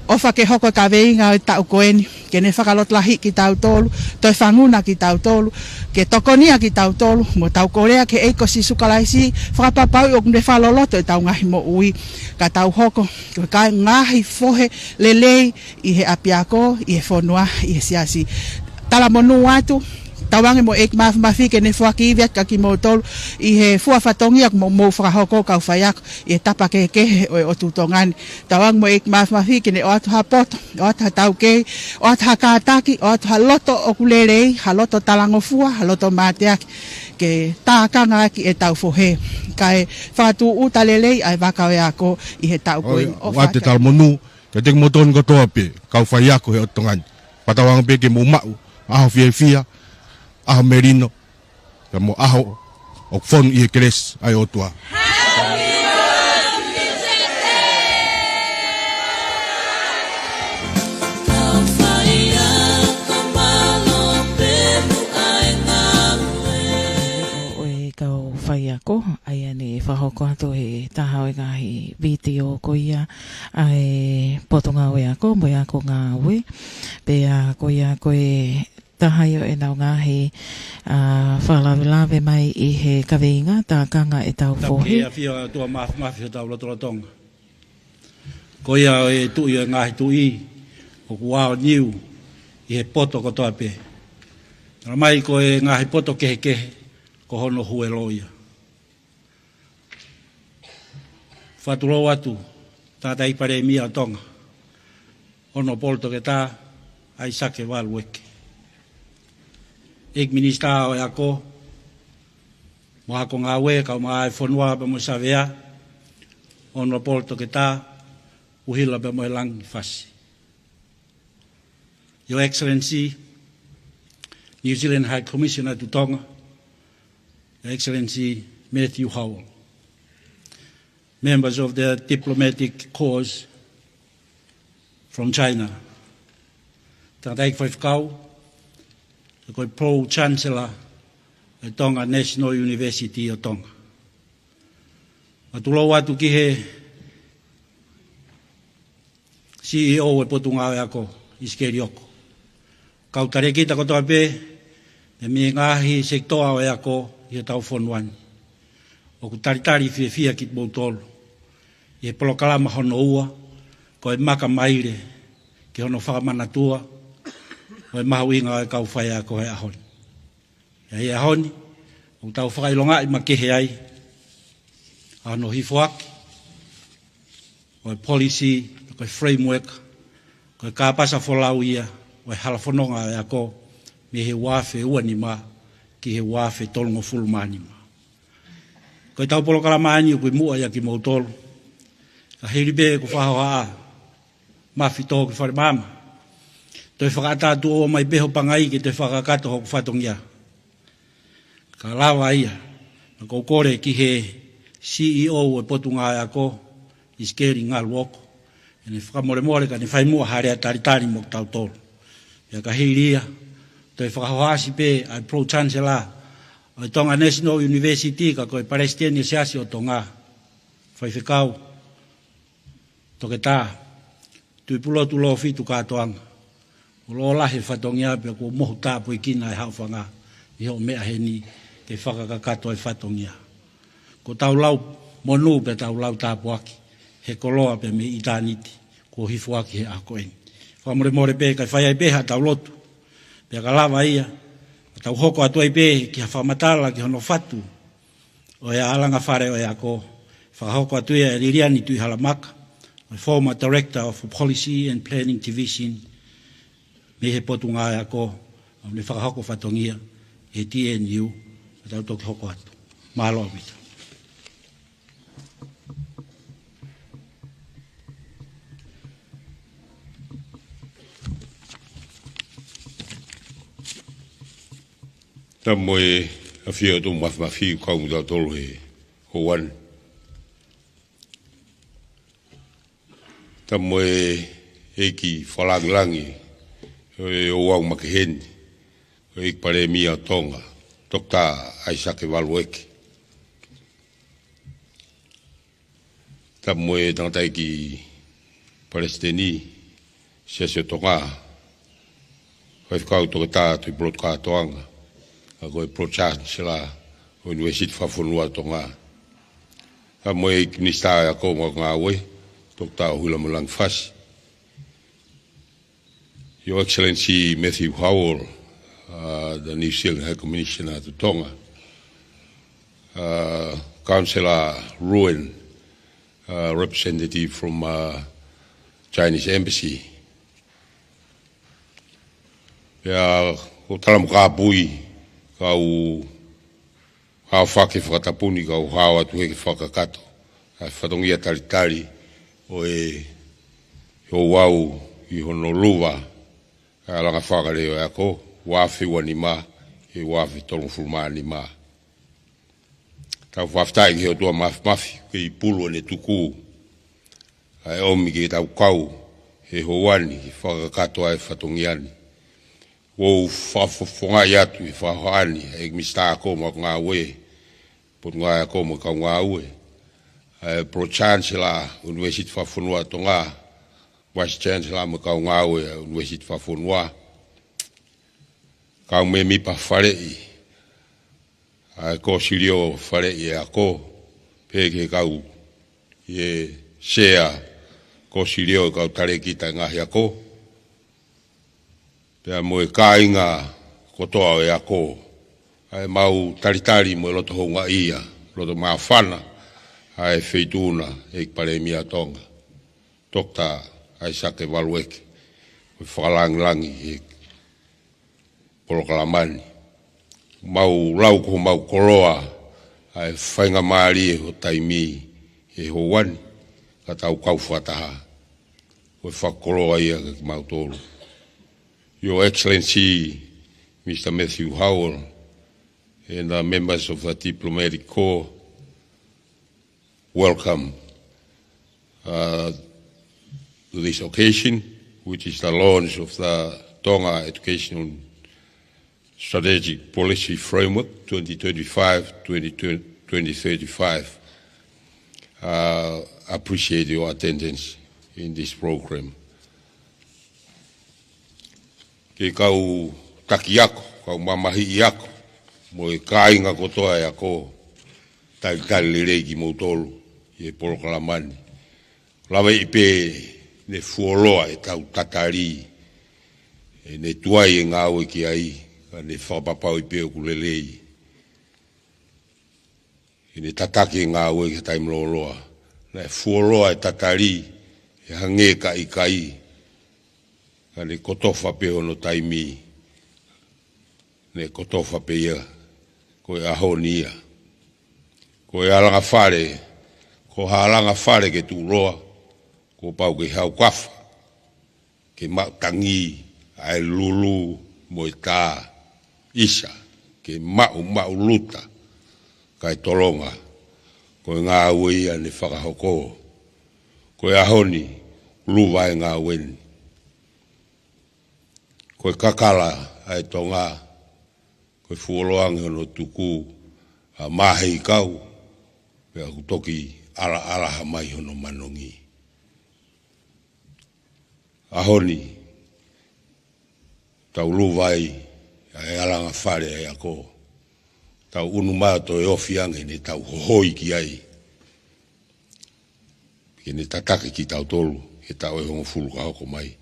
Ofa ke hoko ka veinga o tau koeni, ke ne whakalot lahi ki tau tolu, toi whanguna ki tau tolu, ke tokonia ki tau tolu, mo tau korea ke eiko si sukalaisi, whakapapau o kune whaloloto e tau ngahi mo ui, ka tau hoko, ka ngahi fohe lelei, i he apiako, i he whonua, i he siasi. Tala monu atu, tawangi mo ek mafi ke ne fuaki viat ka ki mo tolu i he fua fatongi ak mo whakahoko kau whaiak i he tapa ke o tutongani. Tawang mo ek mafi ke ne o atu hapoto, o atu hatau ke, o atu hakataki, o atu haloto o kulelei, haloto talangofua, haloto mateaki ke tākanga ki e tau fohe. Kai whatu utalelei ai wakau e ako i he tau koe. Wate tala monu, ke teng moton ko toa pe, kau whaiako he o tongani. Patawang pe ke mo mau, aho fia, aho merino, ka mo aho o fon i he keres ai o tua. Ko ai ane whahoko ato he taha o ngahi video ko ia ai potonga o ia ko mo ia ko ngā ue pe a ko ia ko e taha o e nau ngahi whalawe mai i he kaweinga tā kanga e tau fohi. Tau kia whia tua mafi o tau lotorotonga. Ko ia e tui o ngahi tui o kuao niu i he poto ko toa pe. Ramai ko e ngahi poto kehe ko hono hue loia. Whaturo atu, tātai pare mia tonga. Ono polto ke tā, ai sake walueke. Ek minista o ako, mo hako ngā ue, kau maa e whanua pa mo savea, ono polto ke tā, uhila pa mo e langi whasi. Your Excellency, New Zealand High Commissioner to Tonga, Your Excellency Matthew Howell, members of the diplomatic corps from China. Tātai whaifkau, koe Pro-Chancellor o Tonga National University o Tonga. Matulau atu ki he CEO e potunga e ako, Iskerioko. Kau tare kita kotoa pe, e mi ngahi sektoa o e ako, i e tau whonuani. O ku taritari fia ki tolu. I he polokalama hono ua, ko e maka maire, ki hono whakamanatua, ko e mahu inga e kau whaia ko he ahoni. E he ahoni, o tau whakailonga i makehe ai, ano hifuaki, ko e policy, ko e framework, ko e kāpasa wholau ia, ko e halafononga e ako, me he wafe uani ma, ki he wafe tolungo fulmani ma. Ko e tau polokalama ani, ko e mua ia ki mautolu, ka heribe ko whahoa mafi tō ki whare mama. Toi whakatatu o mai beho pangai ki te whakakato hoku whatongia. Ka lawa ia, na kou kore ki he CEO e potunga e ako, Iskeri Ngaluoko. E ne whakamore ka ne whaimua harea taritari mo tau tolu. Ia ka heiria, toi whakahoasi pe ai Pro-Chancellor o Tonga National University ka koe Palestinian Siasi o Tonga. Whaifekau, toke tā, tui pulo tu lo fitu kātoanga. O lo lahe whatongia pia ko mohu tā pui kina e hauwhanga i ho mea heni te whakakakato e whatongia. Ko tau lau monu pe tau lau tā puaki, he koloa pe me itaniti, ko hifuaki he akoeni. Whamore pe kai whaiai peha tau lotu, pia ka lawa ia, tau hoko atuai pe ki ha whamatala ki hono whatu, o ea alanga whare o ea ko, whakahoko atuia e ririani tui halamaka, former Director of Policy and Planning Division, me he potunga e ako, me whakahoko whatongia, he TNU, e tau toki hoko atu. Mahalo awita. Ta moe a whia tō mafi kau muta tolu he ho wan. Ta moe eki whalangilangi o wau makeheni o ek pare mia Tonga Dr. Isaac Walueke. Ta moe tangata eki Palestini siasio Tonga Koe whakau toke tātu I plot kātoanga. Koe pro-chance sila o University whawhunua tonga. Ka moe I kinista a ko mo ngā we, tok tā hula mulang whasi. Your Excellency Matthew Howell, the New Zealand High Commissioner to Tonga, Councillor Ruin, representative from Chinese Embassy. Ya, ko talam ka pui, kau whake whakatapuni, kau hawa tu heke whakakato. Ka whatongia talitari, o e wau I Honolulu, ka langa whakareo e ako, wafi wani ma, e wafi tolong fulma ni ma. Tau whaftai ki o tua mafi, ke I pulu ane tuku, ai omi ki tau kau, he hoani, I whakakato ai whatongiani. Wou whafonga I atu I whahoani, e mista ako ma ngā we, pot ngā ako ma kau ngā ue. Pro-Chancellor University Whawhunua tonga, Vice-Chancellor ma kau ngā ue, University Whawhunua. Kau me mi pa wharei, ko sirio wharei e ako, peke kau I share ko sirio kau tare kita ngahi ako. Pea moe kāinga kotoa e ako, ai mau taritari mo loto honga ia, loto maa whana, ai feituna e pare mia tonga. Tokta ai sake walueke, o whakalangi e polokalamani. Mau lau ko mau koroa, ai whainga maari e ho taimi e ho wani, ka tau kau whataha, o whakoroa ia ke mau tolu. Your Excellency, Mr. Matthew Howell, and the members of the Diplomatic Corps, welcome to this occasion, which is the launch of the Tonga Educational Strategic Policy Framework 2025-2035. Appreciate your attendance in this program. Ke kau taki ako, kau mamahi I ako, mo e kāinga kotoa e ako, tali rei ki mautolu, I polokalamani. Lawa I pe ne fuoloa e tau tatari, e ne tuai e ngā oe ki ai, ka ne whapapau I pe o kulelei. E ne tataki e ngā oe ki taimloloa, ne fuoloa e tatari, e hange ka I kai, ka ne kotofa pe ono taimi, ne kotofa pe ia, ko e ahonia. Ko e alanga whare, ko haalanga whare ke tu roa, ko pau ke hau kafa, ke mautangi, ai lulu, mo e tā, isa, ke mau luta, kai tolonga, ko e ngā ue ia ne whakahoko, ko e ahoni, luwa e ngā weni. Ko e kakala ai tonga, ko e fuoloangi ono tuku, a mahi kau, pea kutoki ala hamai ono manongi. Ahoni, tau luwai, ai alanga whare ai ako, tau unumā to e ofiangi ne tau hohoi ki ai. Ke ne tatake ki tau tolu, e tau e hongo fulu ka hoko mai.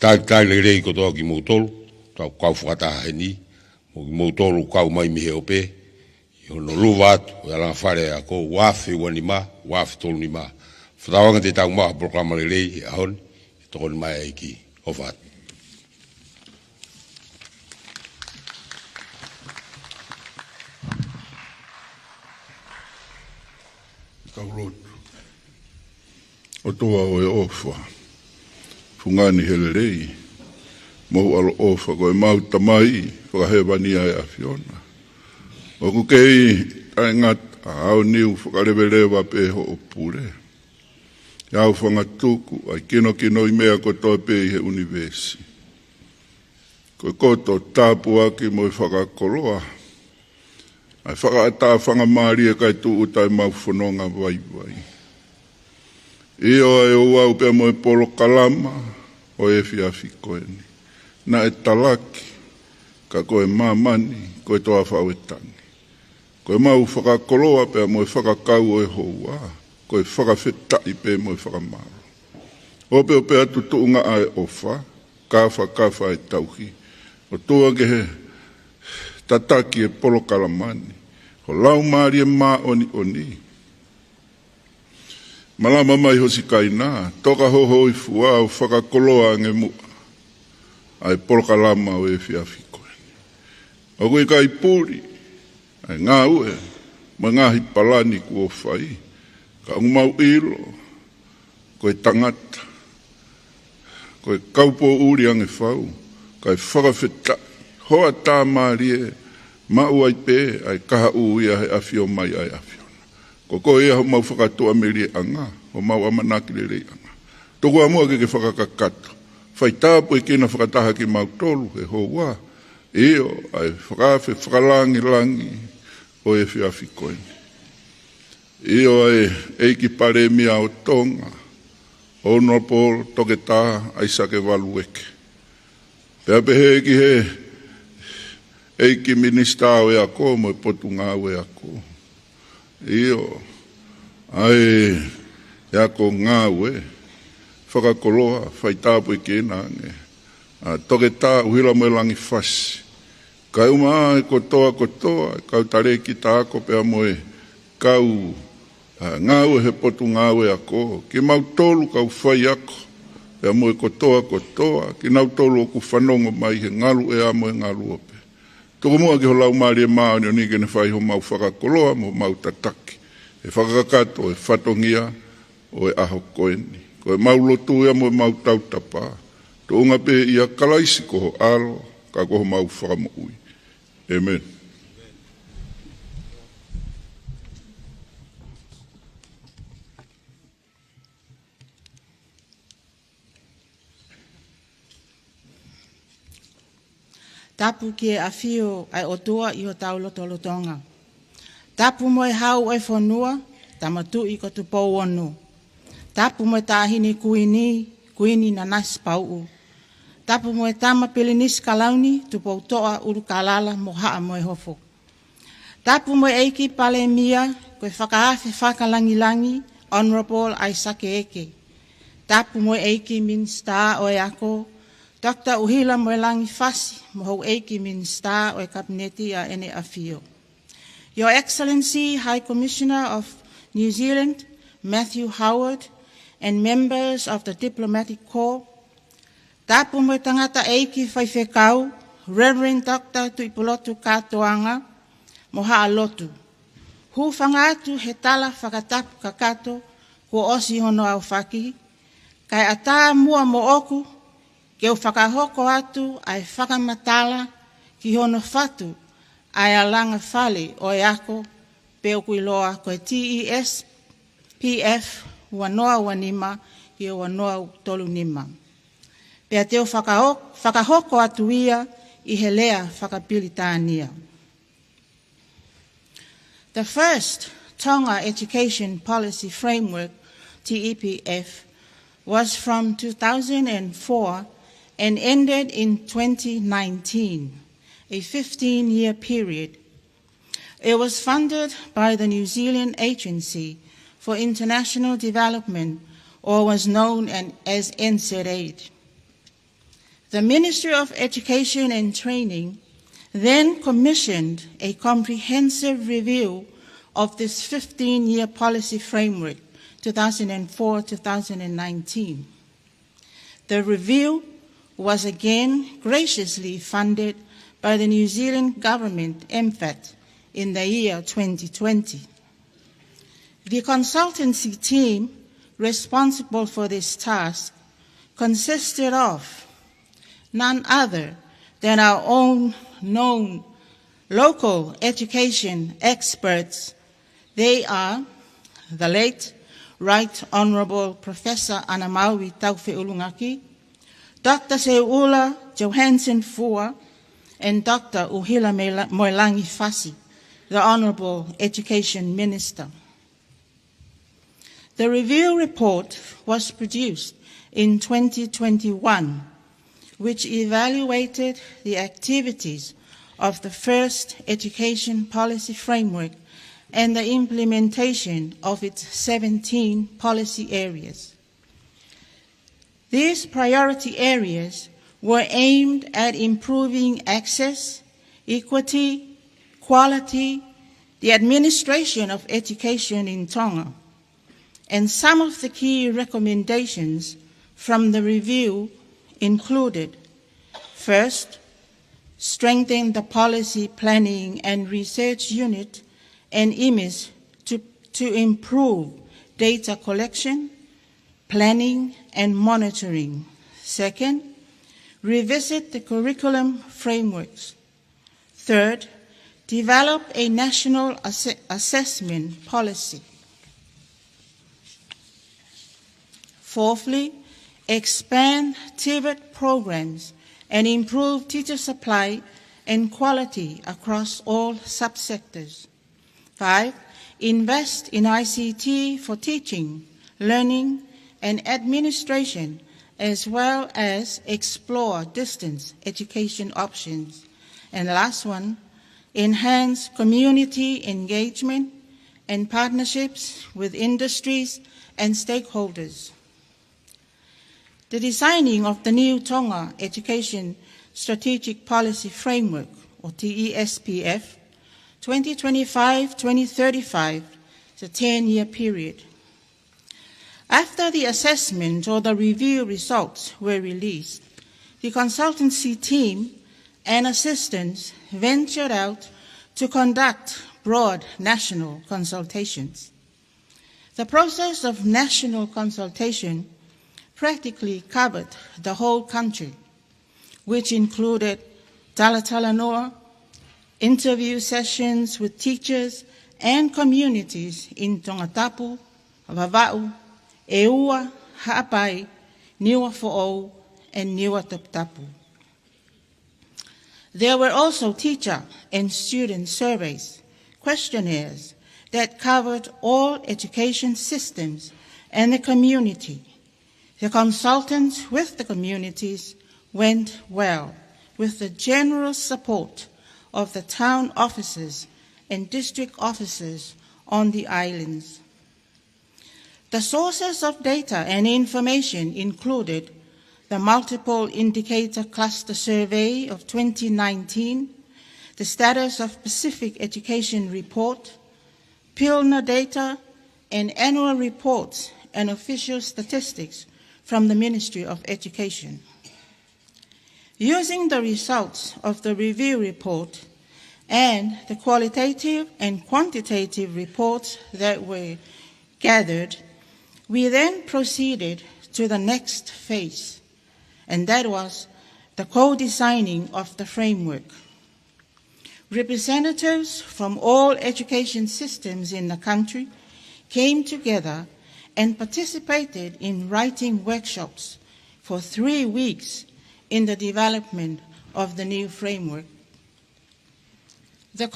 Tai le rei kotoa ki mautolu, tau kau whakataha he ni, mo ki mautolu kau mai mihe ope, I hono luwa atu, o alanga whare ako, wafi wani ma, wafi tolu ni ma. Whatawanga te tau maha proklama le rei, e ahoni, e toko ni mai aiki, hofat. Kaurotu. O toa o e ofa. Fungani hele rei. Mau alo ofa koe mau tamai. Whakahewani ai a Fiona. O kukei ai ngata. Au niu whakarewelewa pe ho o pure. Iau whangatuku. Ai kino I mea ko toi pe I he universi. Koe koto tāpu aki mo I whakakoloa. Ai whakaata whangamari e kai tuu tai mau whanonga vai. Io e uau pe mo e polo kalama o e fiafi koeni. Na e talaki ka koe mamani, koe toa whauetangi. Koe mau whakakoloa pia moe whakakau o e hoa, koe whakawhetai pe moe whakamaro. Ope ope atu tuunga ai ofa, kafa e tauhi. O toa ke he tataki e polo kalamani. Ho lau maari e maa oni. Malama mai hosi kaina, toka hoho i fua o whakakoloa nge mua. Ai polo kalama o e whiawhikoe. O koe kai puri, ai ngā ue, ma ngāhi palani ku o whai. Ka umau ilo, koe tangata. Koe kaupo uri ange whau, kai whakawhetai, hoa tā maarie, mau ai pē, ai kaha uia he awhio mai ai awhiona. Ko koe ea ho mau whakatoa me rie anga, ho mau amanaki le rei anga. Toko amua ke whakakakato, whai tāpu e kena whakataha ki mau tolu, he ho wā, eo ai whakawhe whakalangi o e whiawhikoeni. Eo ai eiki pare mia o tonga, Honorable toke tā aisake walueke. Pea pehe ki he eiki minista o e ako mo e potu ngā o e ako. Io, ai e ako ngā o e, whakakoloa, whaitāpu i kena ange. Toke tā uhila mo e langi whasi. Kai uma e kotoa, kau tare ki tā ako pea mo e kau ngā ue he potu ngā ue ako, ki mau tolu kau whai ako, pea mo e kotoa, ki nau tolu o ku whanongo mai he ngalu e amo e ngalu ope. Toko mua ki ho lau maari e maa ni o ni kene whai ho mau whakakoloa mo mau tataki, e whakakato e whatongia o e aho koeni. Ko e mau lotu e mo e mau tautapa, to unga pe ia kalaisi ko ho alo, ka ko ho mau whakamo ui. Amen. Tapu ki e awhio ai o tua i o tau lotonga. Tapu mo e hau e whanua, tamatu i ko tu pou onu. Tapu mo e tāhini kuini na nasi pau. Tapu mo e tama pilinis kalauni, tu pou toa uru kalala mo haa mo e hofo. Tapu mo e eiki pale mia, koe whakaafe whakalangilangi, Honorable Aisake Eke. Tapu mo e eiki minsta o e ako, Dr. Uhila Moelangi Fasi, mo eiki minsta o e kabineti a ene awhio. Your Excellency, High Commissioner of New Zealand, Matthew Howard, and members of the Diplomatic Corps, tapu mo tangata eiki whaiwhekau, Reverend Dr. Tuipulotu Katoanga, mo haalotu. Hu whangatu he tala whakatapu kakato, ko osi hono au whaki, kai ata mua mo oku, ke o whakahoko atu ai whakamatala ki hono whatu ai alanga whale o e ako pe o kuiloa koe TES, PF, wanoa wanima ki o wanoa tolu nima. Pea te o whakahoko atu ia i he lea whakapilitānia. The first Tonga Education Policy Framework, TEPF, was from 2004 and ended in 2019, a 15-year period. It was funded by the New Zealand Agency for International Development, or was known as NZAID. The Ministry of Education and Training then commissioned a comprehensive review of this 15-year policy framework, 2004-2019. The review was again graciously funded by the New Zealand government, MFAT, in the year 2020. The consultancy team responsible for this task consisted of none other than our own known local education experts. They are the late Right Honourable Professor Anamaui Tauwheulungaki, Dr. Seula Johansen Fua, and Dr. Uhila Moelangi Fasi, the Honourable Education Minister. The review report was produced in 2021, which evaluated the activities of the first education policy framework and the implementation of its 17 policy areas. These priority areas were aimed at improving access, equity, quality, the administration of education in Tonga, and some of the key recommendations from the review included: first, strengthen the policy planning and research unit and IMIS to improve data collection, planning, and monitoring. Second, revisit the curriculum frameworks. Third, develop a national assessment policy. Fourthly, expand TVET programs and improve teacher supply and quality across all subsectors. 5, invest in ICT for teaching, learning, and administration, as well as explore distance education options. And the last one, enhance community engagement and partnerships with industries and stakeholders. The designing of the new Tonga Education Strategic Policy Framework, or TESPF, 2025-2035, is a 10-year period. After the assessment or the review results were released, the consultancy team and assistants ventured out to conduct broad national consultations. The process of national consultation practically covered the whole country, which included Talatala, interview sessions with teachers and communities in Tongatapu, Vava'u, Eua, Ha'apai, Niua Fo'ou, and Niua Taputapu. There were also teacher and student surveys, questionnaires that covered all education systems and the community. The consultants with the communities went well, with the general support of the town officers and district officers on the islands. The sources of data and information included the Multiple Indicator Cluster Survey of 2019, the Status of Pacific Education Report, PILNA data, and annual reports and official statistics from the Ministry of Education. Using the results of the review report and the qualitative and quantitative reports that were gathered, we then proceeded to the next phase, and that was the co-designing of the framework. Representatives from all education systems in the country came together and participated in writing workshops for 3 weeks in the development of the new framework. The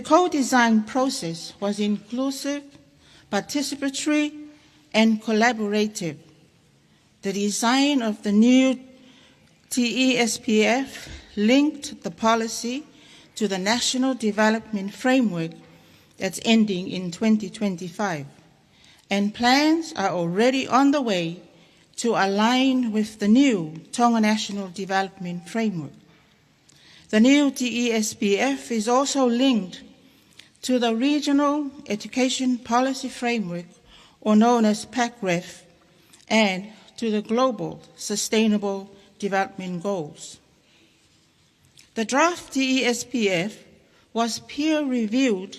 co-design process was inclusive, participatory, and collaborative. The design of the new TESPF linked the policy to the National Development Framework that's ending in 2025, and plans are already on the way to align with the new Tonga National Development Framework. The new TESPF is also linked to the Regional Education Policy Framework, or known as PACREF, and to the Global Sustainable Development Goals. The draft TESPF was peer-reviewed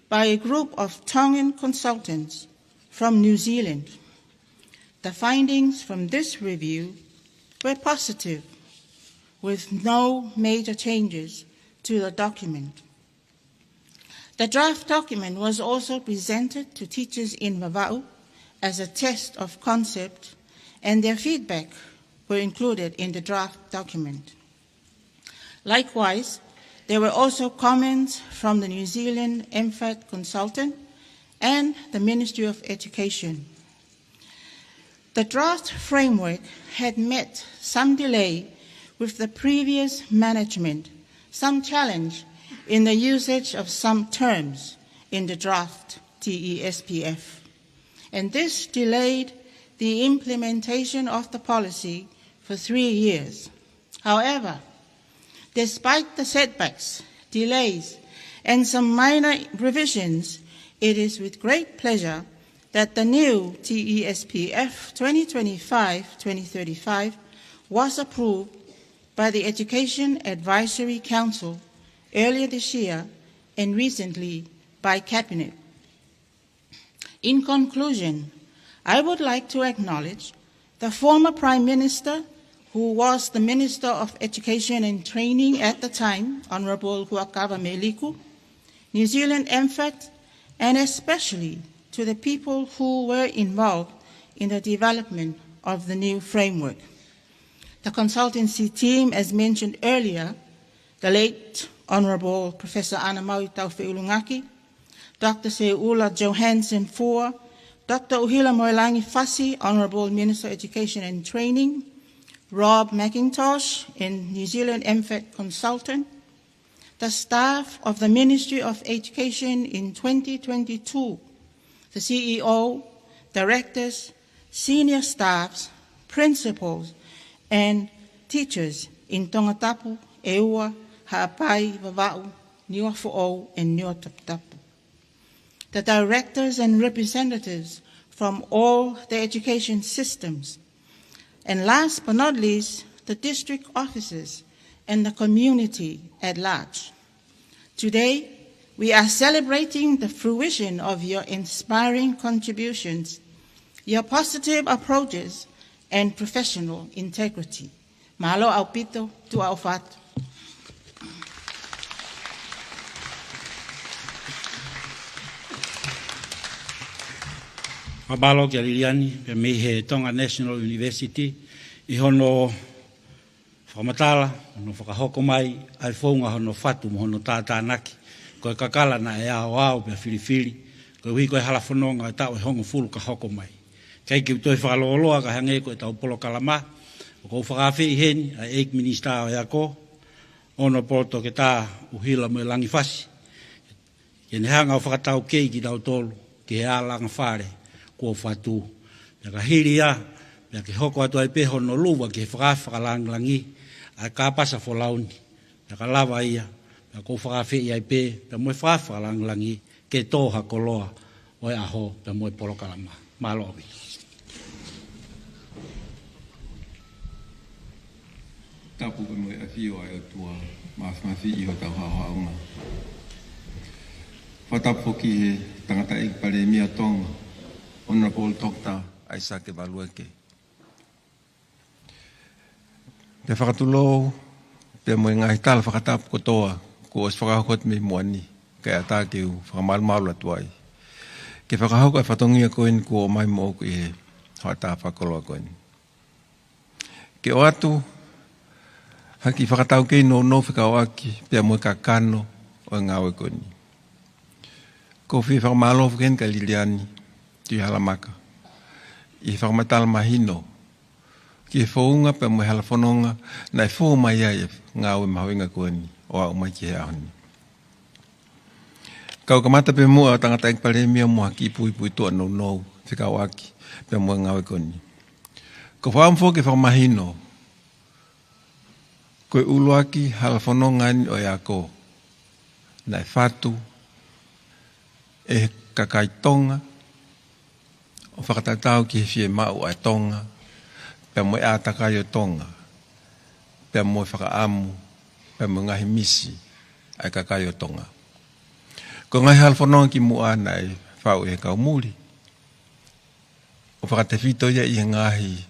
by a group of Tongan consultants from New Zealand. The findings from this review were positive, with no major changes to the document. The draft document was also presented to teachers in Vava'u as a test of concept, and their feedback were included in the draft document. Likewise, there were also comments from the New Zealand MFAT consultant and the Ministry of Education. The draft framework had met some delay with the previous management some challenge in the usage of some terms in the draft TESPF, and this delayed the implementation of the policy for 3 years. However, despite the setbacks, delays, and some minor revisions, it is with great pleasure that the new TESPF 2025-2035 was approved by the Education Advisory Council earlier this year and recently by Cabinet. In conclusion, I would like to acknowledge the former Prime Minister, who was the Minister of Education and Training at the time, Honourable Huakawa Meliku, New Zealand MFAT, and especially to the people who were involved in the development of the new framework. The consultancy team, as mentioned earlier, the late Honourable Professor Ana Maui Tauwhiulungaki, Dr. Seula Johansson Fua, Dr. Uhila Moelangi Fassi, Honourable Minister of Education and Training, Rob McIntosh, New Zealand MFAT consultant, the staff of the Ministry of Education in 2022, the CEO, directors, senior staffs, principals, and teachers in Tongatapu, Eua, Ha'apai, Vava'u, Niuafo'ou, and Niuatapu. The directors and representatives from all the education systems, and last but not least, the district officers and the community at large. Today, we are celebrating the fruition of your inspiring contributions, your positive approaches, and professional integrity. Mahalo au pito tu au fatu. Mabalo ki Liliani, pe me he Tonga National University, I hono whamatala, hono whakahoko mai, ai whaunga hono whatu mo hono tātānaki, koe kakala na e ao ao pe whiriwhiri, koe hui koe halafononga e tau e hongo fulu ka hoko mai. Kei ki utoi whakaloloa ka hange koe tau polo kalama, o kou whakawhi I heni, a eik minista o eako, ono poto ke tā Uhila Moelangi Fassi. Ke ne hanga o whakatau kei ki tau tolu, ki he ālanga whare, kua whatu. Pea ka hiri a, pea ke hoko atu ai peho no luwa ki he whakalangi, ai ka pasa wholauni. Pea ka lawa ia, pea kou whakawhi ai pe, pea moe whakalangi, ke tōha koloa, oi aho, pea moe polo kalama. Malo obi. Tapu ka moe awhio ai o tua mafi I ho tau haunga. Whatapu ki he tangata I pare mia tonga, Honourable Dr. Isaac Valueke. Pe whakatulo, pe moe ngahi tala whakatapu kotoa, ko os whakahokot me moani, kai ata ki u whakamalmalu atuai. Ke whakahoko e whatongia koen ko mai mo ko I he hata whakoloa koen. Ke o atu, haki whakatau kei no whikawaki, pia moe ka kano o ngawe koen. Ko whi whakamalofu ken ka Liliani, tui halamaka. I whakamatala mahino, ki e whaunga pia moe halafononga, na e whau mai ai ngawe mahoinga koen, o au mai ki he ahoni. Kau kamata pe mua tangata ek paremia mua ki pui tua no whikawaki pe mua ngawe koni. Ko whaamfo ke whamahino. Koe uluaki halafonongani o eako. Na e whatu, e kakai tonga, o whakatatau ki he fie mau ai tonga, pe mua e atakai o tonga, pe mua whakaamu, pe mua ngahi misi ai kakai o tonga. Ko ngai halfonong ki mua nai whau e kau muri. O whakatewhito ia I ngahi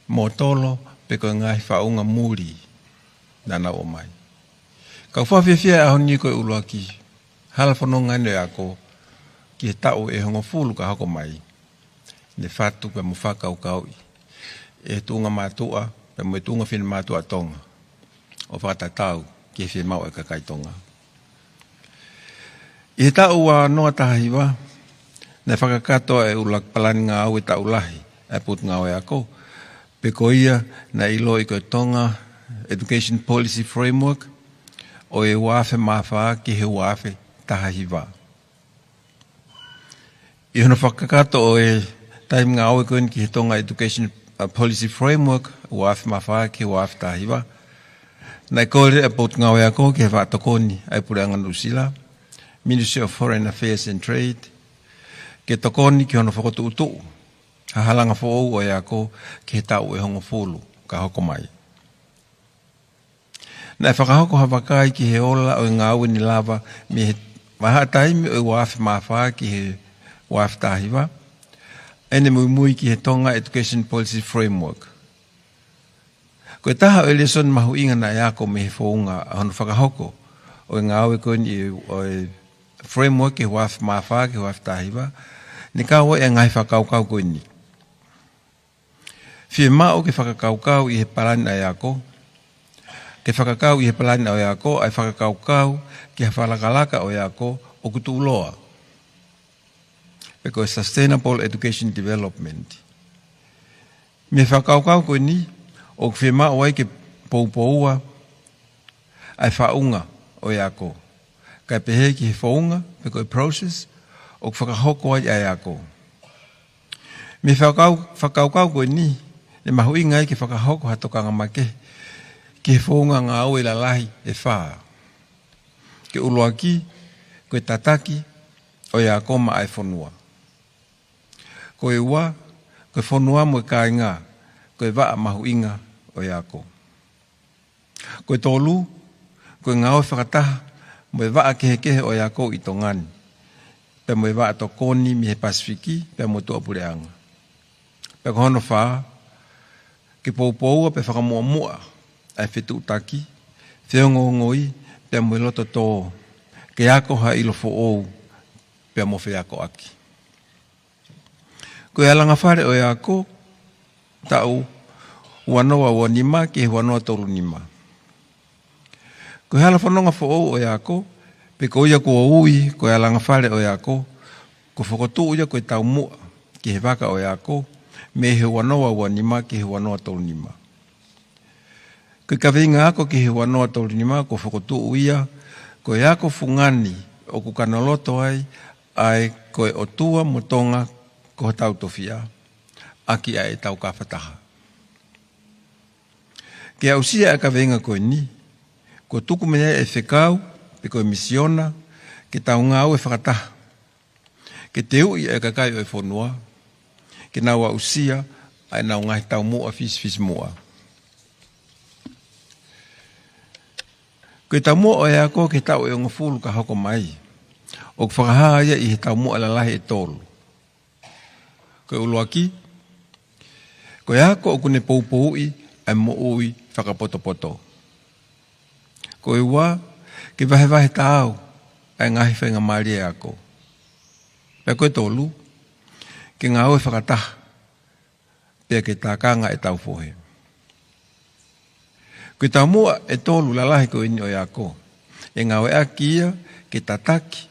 motolo pe ko ngai whaunga muri nana o mai. Kau whawhiawhia ahoni koe ulua ki halfonong ane ako ki he tau e hongo fulu ka hako mai. Ne whatu pe mu whakau kaui. E tunga mātua pe mu e tunga whina mātua tonga. O whakatatau ki he whina mau e kakai tonga. I tau wa noa tahiwa, ne whakakato e ulak palani ngā au e tau lahi, e put ngā oe ako. Pe ko ia na ilo I koe tonga Education Policy Framework, o e wafe mawha ki he wafe taha hiwa. I hono whakakato o e taim ngā aue koen ki he tonga education policy framework wafe mawha ki he wafe taha hiwa. Nai kore e pot ngā wea ko ki he wātokoni ai pure anga Nusila, Ministry of Foreign Affairs and Trade, ke tokoni ki hono whakotu utu, ha halanga fōu o ea ko ki he tau e hongo fōlu, ka hoko mai. Nai whakahoko hawakai ki he ola o ngā ue ni lava me he waha taimi o wafe mawha ki he wafe tahiwa, ene mui ki he tonga education policy framework. Koe taha o leson mahu inga na eako me he whounga hono whakahoko o ngā ue koe ni o framework ki he wafe mawha ki he wafe tahiwa, ni kawa e ngai whakaukau koe ni. Whie mao ke whakakaukau i he parani a eako, ke whakakau i he palani o eako, ai whakakaukau ki he whalakalaka o eako o kutu uloa. Because Sustainable Education Development. Me whakaukau koe ni, o ke whima o ai ke poupoua, ai whaunga o eako. Kai pehe ki he whaunga, pe koe process, o ke whakahoko ai a eako. Me whakaukau koe ni, ne mahui ngai ke whakahoko hatokanga make, ke whaunga ngā au e lalahi e whaa. Ke uloaki, koe tataki, o ia koma ai whanua. Koe ua, koe whanua mo ka inga, koe waa mahu inga o ia ko. Koe tolu, koe ngā au whakataha, mo e waa kehe o ia ko i tongani. Pe mo e waa to koni mi he Pasifiki, pe mo tua pureanga. Pe ko hono whaa, ke poupoua pe whakamua ai whetu utaki, whiongo ngoi, pia mo loto tō, ke ako ha ilo fo ou, pia mo whiako aki. Koe alanga whare o ako, tau, wanoa wanima ki he wanoa tolu nima. Koe hala whanonga fo ou o ako, pe ko ia ko ui, koe alanga whare o ako, ko whakotu uia koe tau mua, ki he waka o ako, me he wanoa wanima ki he wanoa tolu nima. Koe ka winga ako ki he wanoa tolu nima, ko whakotu uia, koe ako fungani o kukanoloto ai, ai koe o tua motonga ko tau tofia, aki ai tau ka whataha. Ke ausia e ka winga koe ni, ko tuku mea e whekau, pe koe misiona, ke tau ngau e whakataha. Ke te ui e kakai o e whanua, ke nau ausia, ai nau ngai tau mua fis mua. Koe tau mua o e ako ke tau e onga fulu ka hoko mai. O ke whakahaa ia i he tau mua lalahi e tolu. Koe uluaki. Koe ako o kune poupoui ai mo ui whakapoto. Koe ua ke wahe tau ai ngahi whenga maari e ako. Pea koe tolu ke ngā oe whakataha pea ke tākanga e tau fohe. Koe tau mua e tolu lalahi ko ini o ako. E ngā oe akia ke tataki,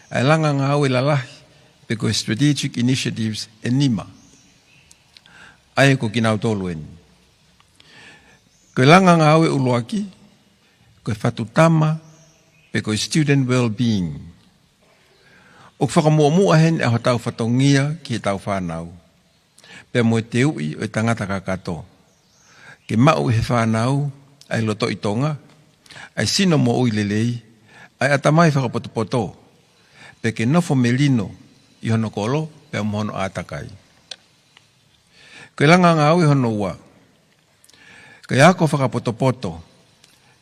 ai langa ngā oe lalahi, pe koe strategic initiatives e nima. Ai ko kinau tolu eni. Koe langa ngā oe uluaki, koe whatutama, pe koe student well-being. O whakamua hen e ho tau whatongia ki e tau whanau. Pe mo e te ui o e tangata kakato. Ke mau he whanau, ai loto i tonga, ai sino mo ui lelei, ai atamai whakapoto, pe ke nofo melino i hono kolo, pe mo hono atakai. Koe langa ngā ui hono ua, koe ako whakapoto,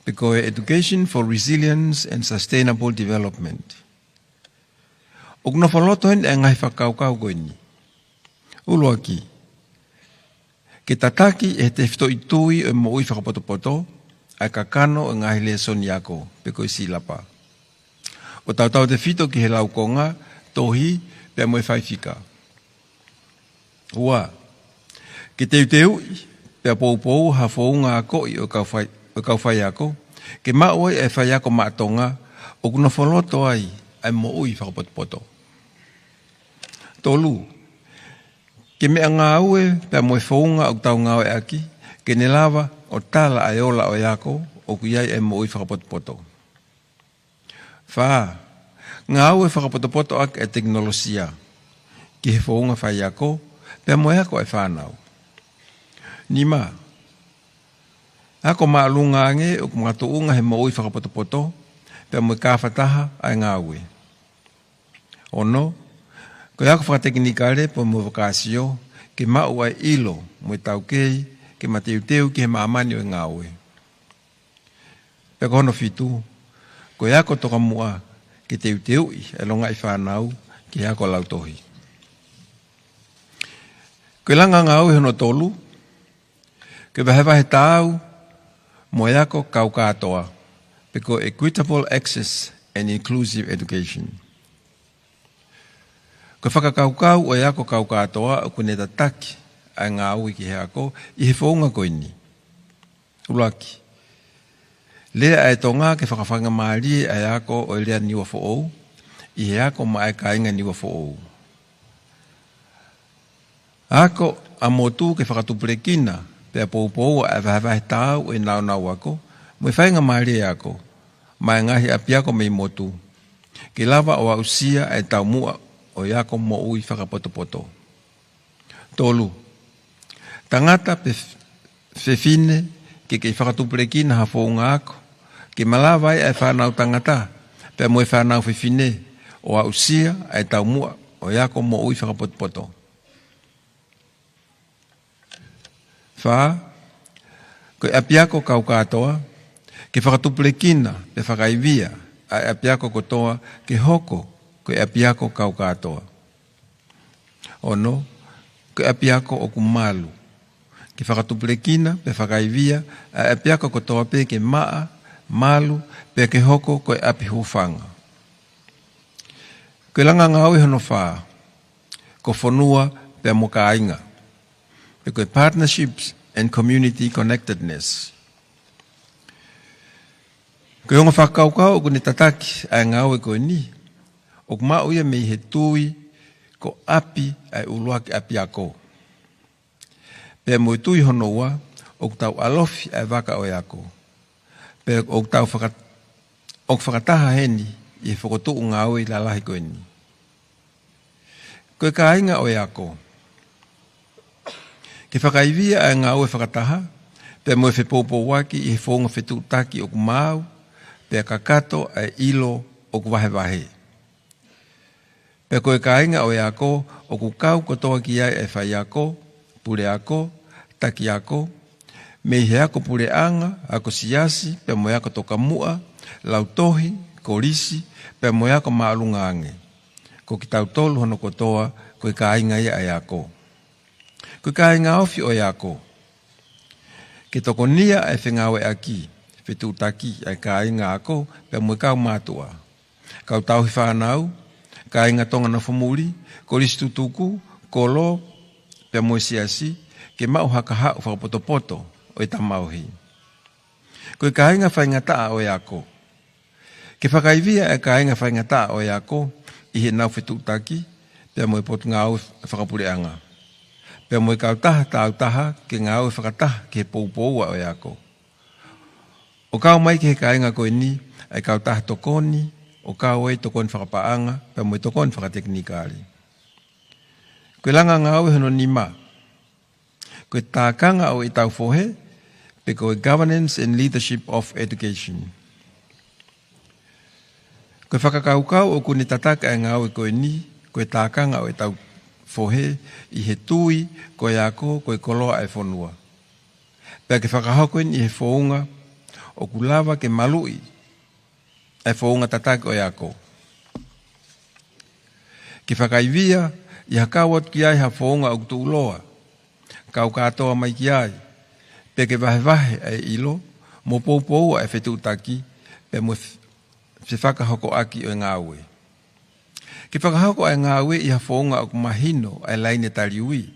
pe koe Education for Resilience and Sustainable Development. O nofo loto hen e ngai whakaukau koe ni. Uluaki, ke tataki e te whito i tui e mo ui whakapoto, ai kakano e ngahi lea soni ako, pe koe silapa. O tau te whito ki he laukonga, tohi, pe mo e whaifika. Ua, ke te ui, pe pou ha whaunga ako i o kauwhai ako, ke maoi e whai ako maatonga, o kuna wholoto ai mo ui whakapoto. Tolu, ke mea ngā ue, pe mo e whaunga o tau ngā e aki, ke ne lava o tala ai ola o yako, o ku iai e mo ui whakapoto. Wha, ngā au e whakapotopoto ak e teknolosia, ki he whaunga whai ako, pia moe ako e whanau. Nima, ako maalunga ange o kumatu unga he maui whakapotopoto, pia moe kāwhataha ai ngā ue. Ono, koe ako whakateknikare po mo wakasio, ke mau ai ilo, moe tau kei, ke mateuteu ki he maamani o ngā ue. Pia kohono fitu, koe ako toka mua, ke teuteu i, e longa i whanau, ki ako lautohi. Koe langa ngā ue hono tolu, ke wahewahe tāu, moe ako kau katoa, peko equitable access and inclusive education. Koe whakakaukau o ako kau katoa o kune tataki ai ngā ui ki he ako i he whaunga koe ni. Ulaki. Lea e tonga ke whakawhanga maari ai ako o lea niwa whaou, i he ako ma e kainga niwa whaou. Ako a motu ke whakatuprekina, pia poupou a wahewahe tāu e nau ako, mo e whainga maari ako, mai ngahi a piako mei motu, ke lava o ausia e tau mua o ako mo ui whakapotopoto. Tolu, tangata pe whewhine ke whakatuprekina ha whaunga ako, ke malawai e whanau tangata, pia mo e whanau whewhine o ausia e tau mua o ako mo ui whakapotopoto. Wha, koe apiako kau katoa, ke whakatupulekina pe whakaivia a apiako kotoa ke hoko koe apiako kau katoa. Ono, koe apiako o kumalu, ke whakatupulekina pe whakaivia a apiako kotoa pe ke maa, malu, pe ke hoko koe api hufanga. Koe langa ngāui hono wha, ko whanua pe moka ainga. Because partnerships and community connectedness. Koe honga whakaukau o kune tataki ai ngāwe koe ni, o kumau ia mei he tui ko api ai uluaki api ako. Pea mo tui hono ua, o tau alofi ai waka o ako. Pea o tau whakataha heni i he whakotu ngāwe lalahi koe ni. Koe ka ainga o ako. Ke whakaivia ai ngā ue whakataha, pia moe whepōpō waki i he whonga whetutaki o kumau, pia kakato ai ilo o kuwahewahe. Pia koe ka inga o ako, o kukau kotoa ki ai e whai ako, pure ako, taki ako, me he ako pure anga, ako siasi, pia moe ako toka mua, lautohi, korisi, pia moe ako maalunga ange. Ko ki tau tolu hono kotoa, koe ka inga ia ai ako. Koe ka inga ofi o ako. Ke toko nia e whengawe aki, whetutaki ai ka inga ako, pia moe kau mātua. Kau tauhi whanau, ka inga tonga na whamuri, korisi tutuku, kolo, pia moe siasi, ke mau haka hau whakapotopoto o i tamauhi. Koe ka inga whaingataa o ako. Ke whakaivia e ka inga whaingataa o ako, i he nau whetutaki, pia moe potu ngā au whakapureanga. Pea moe kau taha tau taha ke ngā au whakataha ke poupoua o ako. O kau mai ke he kainga koe ni, ai kau taha tokoni, o kau ei tokoni whakapaanga, pea moe tokoni whakateknikari. Koe langa ngā au hono nima. Koe tākanga o i tau whohe, pe koe governance and leadership of education. Koe whakakaukau o kune tataka e ngā au koe ni, koe tākanga o i tau whohe i he tui koe ako koe koloa e whonua. Pea ke whakahokoin i he whounga o kulawa ke malui e whounga tatake o ako. Ke whakaivia i hakawat ki ai ha whounga o kutu uloa. Kau katoa mai ki ai. Pea ke wahewahe e ilo mo poupoua e whetutaki pea mo whakahoko aki o ngā ue. Ki whakahako ai ngā ue i ha whaunga o kumahino ai laine tariui.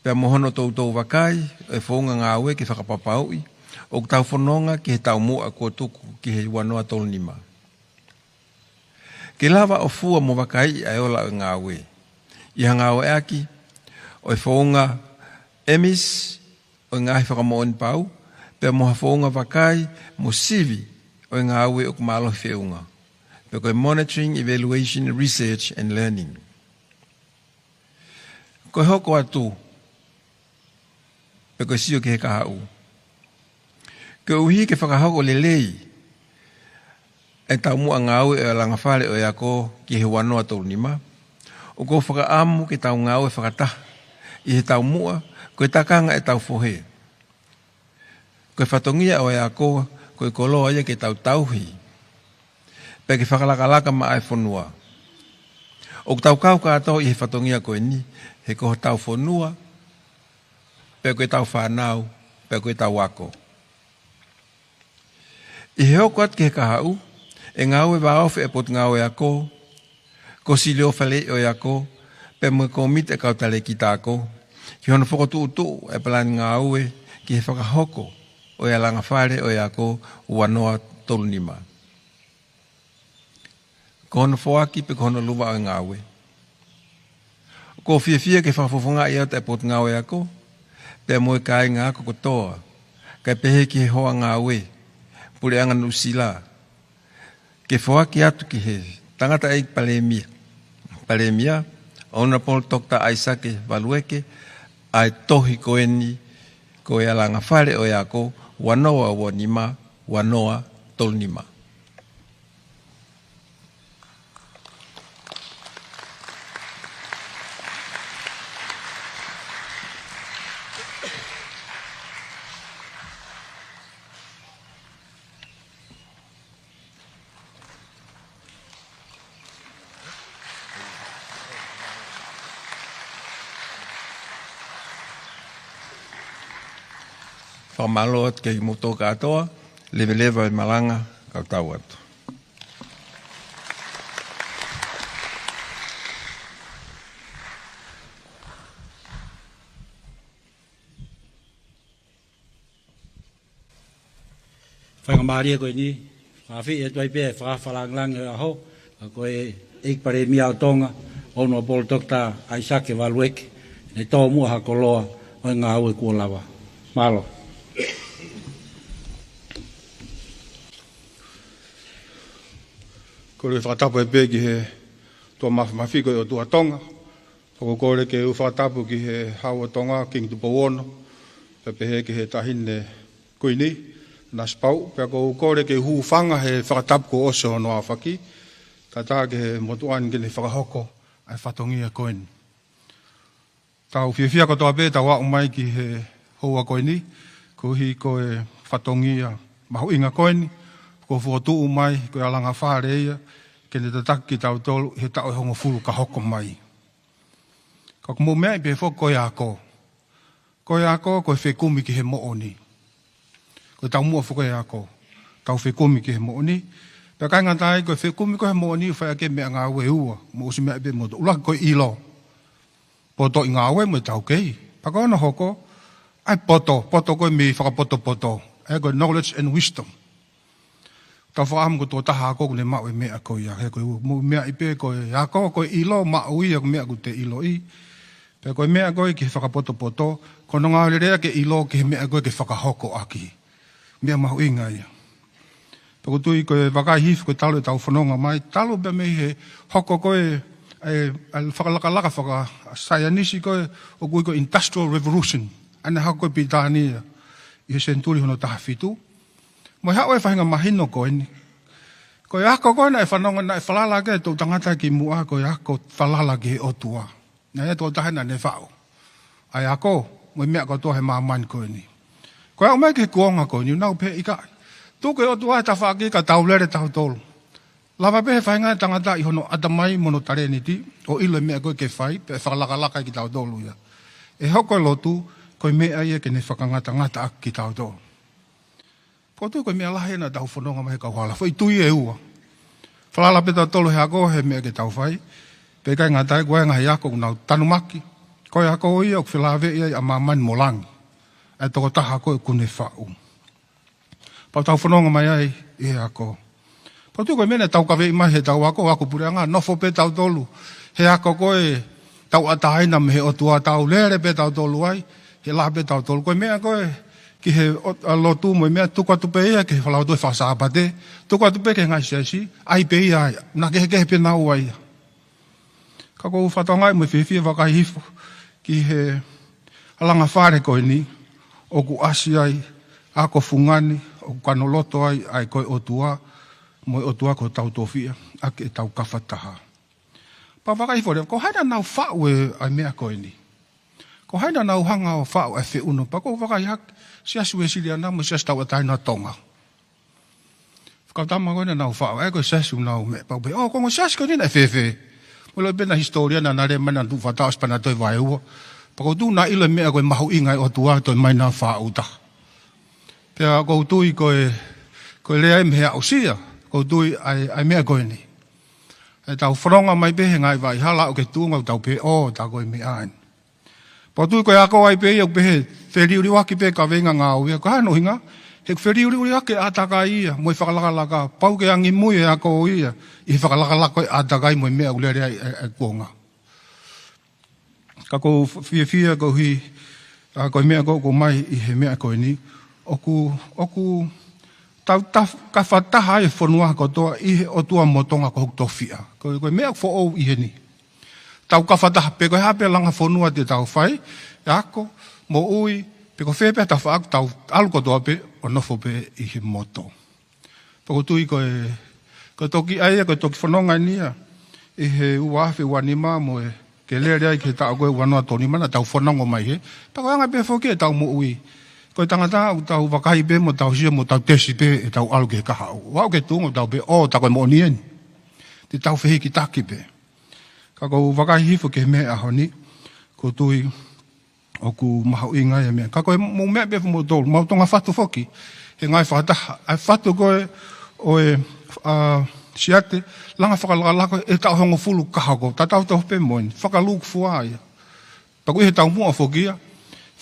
Pea mohono tautou wakai e whaunga ngā ue ki whakapapaui o tau whanonga ki he tau mua kua tuku ki he wanoa tolnima. Ki lava o fua mo wakai ai ola o ngā ue. I ha ngā ue aki o e whaunga emis o ngā he whakamoon pau, pea mo ha whaunga wakai mo sivi o ngā ue o kumalohi whiunga. pe koe monitoring, evaluation, research and learning. Koe hoko atu, pe koe sio ke he kahau. Ke uhi ke whakahoko lelei, e tau mua ngau e langa whare o eako ki he wanoa tau nima. O ko whakaamu ke tau ngau e whakatah, i he tau mua, koe takanga e tau fohe. Koe whatongia o eako, koe koloa ia ke tau tauhi. Pe ke whakalakalaka ma ai whanua. O tau kau kātou i he whatongia koe ni, he koho tau whanua, pe koe tau whanau, pe koe tau wako. I he hoko at ke he kahau, e ngau e waofe e pot ngau e ako, ko si leo whale o e ako, pe mwe komit e kautale ki tāko, ki hono whakotu utu e palani ngau e ki he whakahoko, o e langa whare o e ako wanoa tolunima. Ko hono whoaki pe ko hono luwa o ngau e. Ko fia ke whafofonga i ata e pot ngau e ako, pe mwe kai ngā kokotoa, kai pehe ki he hoa ngau e, pure anga nusila. Ke whoaki atu ki he tangata e palemia. Palemia, ona pol tokta aisake valueke, ai tohi koeni, ko e alanga whare o eako, wanoa wanima, wanoa tolnima. Whamalo at kei moto katoa, lewa e malanga kau tau atu. Whangamari e koe ni, whawhi e tuai pē, whawhalang e aho, a koe eik pare mia o tonga, ono pol tokta aisake walueke, ne tō mua hako loa, o ngā ue kua lawa. Malo. Ko re whakatapu e pē ki he tō mawhiko o tua tonga. Whako kore ke u whakatapu ki he haua tonga, King Tupawono. Pe pehe ki he tahine kuini, naspau. Pe ko kore ke hu whanga he whakatapu ko oso no a whaki. Ka tā ke he motuan ki ne whakahoko ai whatongia koeni. Tau whiawhia ko toa pē, tau au mai ki he hoa koeni. Ko hi koe whatongia mahu inga koeni. Ko whotu mai, ko alanga whare ia, ke ne tataki tau tolu, he tau e hongo fulu ka hoko mai. Ka kumo mea i pēwho koe ako. Koe ako, koe whekumi ki he mooni. Koe tau mua whukoe ako. Tau whekumi ki he mooni. Pea kai ngatai, koe whekumi ko he mooni, whai ake mea ngā ue ua. Mo usi mea i pē moto. Ulaki koe ilo. Poto i ngā ue, mo tau kei. Paka ona hoko, ai poto. Poto koe mi whakapoto poto. E koe knowledge and wisdom. Ka whaamu ko tō taha ako ne mau e mea ko ia. He koe mea i pē koe ako, koe ilo, mau ia ko mea ko te ilo i. Pea koe mea koe ki whakapoto poto, ko no ngā rea ke ilo ki mea koe ke whakahoko aki. Mea mau inga ia. Pea ko tui koe wakai hifu koe talo e tau whanonga mai, talo pia mei he hoko koe whakalaka whakasaianisi koe o koe koe Industrial Revolution. Ane hako koe pitania i he senturi hono taha fitu. Mo hao e whahinga mahino koe ni. Koe ako koe na e whanonga na e whalala ke tō tangata ki mua koe ako whalala ke o tua. Na e tō tahena ne whao. Ai ako, mo mea ko tō he māmani koe ni. Koe au mai ke kuonga koe ni, nau pe ika. Tō koe o tua e ta whaaki ka tau lere tau tolu. Lava pe he whahinga e tangata i hono atamai mono tareniti, o ilo e mea koe ke whai, pe whakalakalaka ki tau tolu ia. E hoko e lotu, koe mea ia ke ne whakangata ngata aki ki tau tolu. Ko tu ko mea lahe na tau whanonga mai kau hala. Whai tui e ua. Whalala peta tolu he ako he mea ke tau whai. Pekai ngā tai koe ngahi ako nau tanumaki. Koe ako ia o whilawe ia a mamani molangi. E toko taha koe kune whau. Pau tau whanonga mai ai e ako. Pau tu koe mea tau kawe mai he tau ako pure ngā nofo pe tau tolu. He ako koe tau atahaina me he otua tau lere pe tau tolu ai. He laha pe tau tolu. Koe mea koe ki he lotu mo mea tuku atu pe ia, ki he whalau toi whasāpate, tuku atu pe ke ngai siasi, ai pe ia, na ke he pe nau ai. Ka kou whatongai mo whiwhia wakai hifo, ki he alanga whare koe ni, o ku asi ai, ako fungani, o ku kanoloto ai, ai koe otua, mo otua ko tau tofia, ake e tau kawhataha. Pa wakai hifo, ko haina nau whau e ai mea koe ni. Ko haina nau hanga o whau e whi uno, pa ko wakai hak, siasu e siri ana, mo sias tau ataina tonga. Whakautama koe na nau whau, e koe siasu nau me, pa ube, o kongo siasu koe ni na whewhe. Mula pena historia na nare mana tu whatau spana toi vai ua. Pako tu na ila mea koe mahu ingai o tua toi mai na whauta. Pea kou tui koe lea mea o sia, kou tui ai mea koe ni. E tau wharonga mai pehe ngai vai hala o ke tuunga o tau pe o ta koe mea ain. Po tui koe ako ai pehe o pehe wheriuri waki pe ka venga ngā uia. Ko hano hinga, he wheriuri waki ataka ia, moi whakalakalaka, pau ke angi mui e ako ia, i whakalakalaka ataka i moi mea ulere ai kuonga. Ka kou fia kou hi, koe mea kou mai i he mea koe ni, oku tau ka whataha e whanua kotoa i he o tua motonga ko hukto fia. Koe mea fo ou i he ni. Tau ka whataha pe koe hape langa whanua te tau whai, e ako, mo ui, pe ko whepea tau whaak tau alu kotoa pe, o nofo pe i he moto. Pako tui koe toki aia, koe toki whanonga nia, i he uafe wanima mo e, ke lea rea i ke tau koe wanoa toni mana, tau whanongo mai he, pako anga pe whoke tau mo ui. Koe tangata au tau wakahi pe mo tau sia mo tau tesi pe e tau alu ke kaha au. Wau ke tungo tau pe o ta koe mo nien. Te tau whehi ki taki pe. Ka kou wakahi hifo ke mea ahoni. Ko tui o ku mahau i ngai mea. Ka koe mo mea pe mo tolu. Mau tonga whatu whoki. He ngai whataha. Ai whatu koe o e siate. Langa whakalaka e tau hongo fulu kaha ko. Ta tau tau pe moen. Whakaluk fuaia. Paku he tau mua whokia.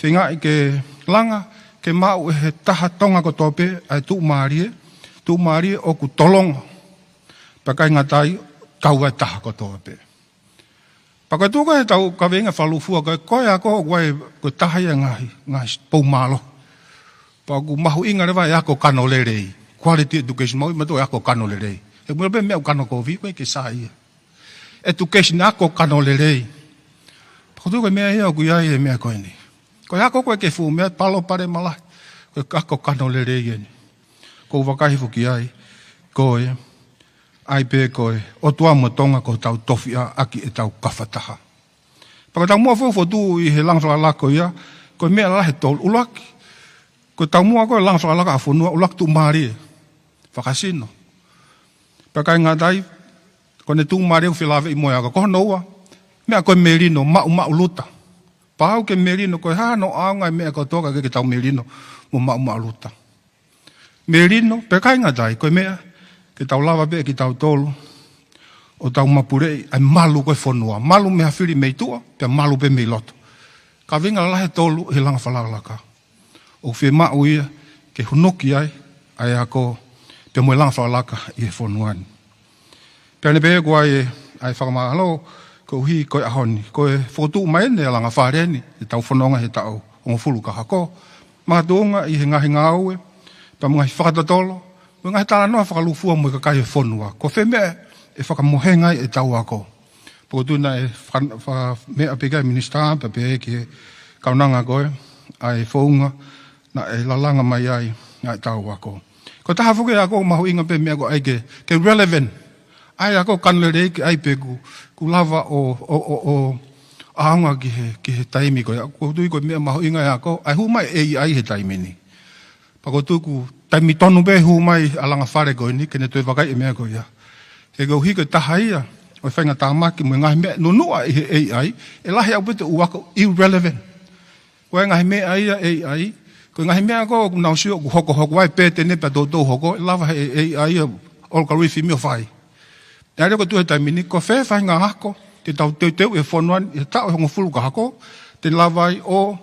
Whenga i ke langa. Ke mau e he taha tonga ko tope ai tu maarie o ku tolonga. Pakai ngatai kau ai taha ko tope. Pakai tuka he tau ka venga whalufua koe ako wai ko taha ia ngahi pou malo. Paku mahu inga rewa e ako kano lerei. Quality education mau mato e ako kano lerei. E mula pe mea kano ko vi koe ke sa ia. Education ako kano lerei. Paku tuka mea ia ku ia e mea koe ni. Koe ako koe ke fu mea palo pare malai. Koe kako kano le rei eni. Koe wakahi fuki ai. Koe. Ai pe koe. O tua motonga ko tau tofia aki e tau kawhataha. Paka tau mua fofo tu i he langwhaka lako ia. Koe mea lahe tol ulaki. Koe tau mua koe langwhaka laka a whanua ulaki tu maari e. Whakasino. Paka inga dai. Koe ne tu maari e uwhilawe i moe aka. Koho noua. Mea koe merino mau luta. Pahau ke merino, koe hano aungai mea ko toka ke tau merino, mo mau luta. Merino, pe kainga dai, koe mea, ke tau lava pe, ke tau tolu, o tau mapurei, ai malu koe whanua. Malu mea whiri mei tua, pe malu pe mei loto. Ka vinga lahe tolu, he langa whalalaka. O whi mau ia, ke hunoki ai ako, pe moe langa whalalaka, i he whanuani. Pe ane pe koe ai whakamahalo, ko hi koe ahoni, koe whotu maene alanga whareni, e tau whanonga he tau ongo fulu ka hako. Mga tuonga i he ngahi ngāue, pa mga hi whakatatolo, mga hi tala noa whakalufua mo i kakai he whanua. Ko whemea e whakamohengai e tau ako. Poko tuna e mea pekai minister, pa pe ki he kaunanga koe, ai whaunga, na e lalanga mai ai tau ako. Ko taha whuke ako mahu inga pe mea ko ai ke relevant. Ai ako kanlerei ki ai pe ku lava o aunga ki he taimi koe. Ko tui koe mea maho inga ako, ai humai ai he taimi ni. Pako tui ku taimi tonu pe humai alanga whare koe ni, kene tui wakai e mea koe ia. He kau hi koe taha ia, o whainga tāmaki mo ngahi mea nunua i he AI, e lahi au pete uwako irrelevant. Koe ngahi mea ia AI, koe ngahi mea ko nausio ku hoko wai pete nepa tōtou hoko, lava he AI olka rifi mio whai. Nā reo ko tuhe taimini, ko whewhai ngā hako, te tau teu e whanuan, e tau hongo fulu ka hako, te lawai o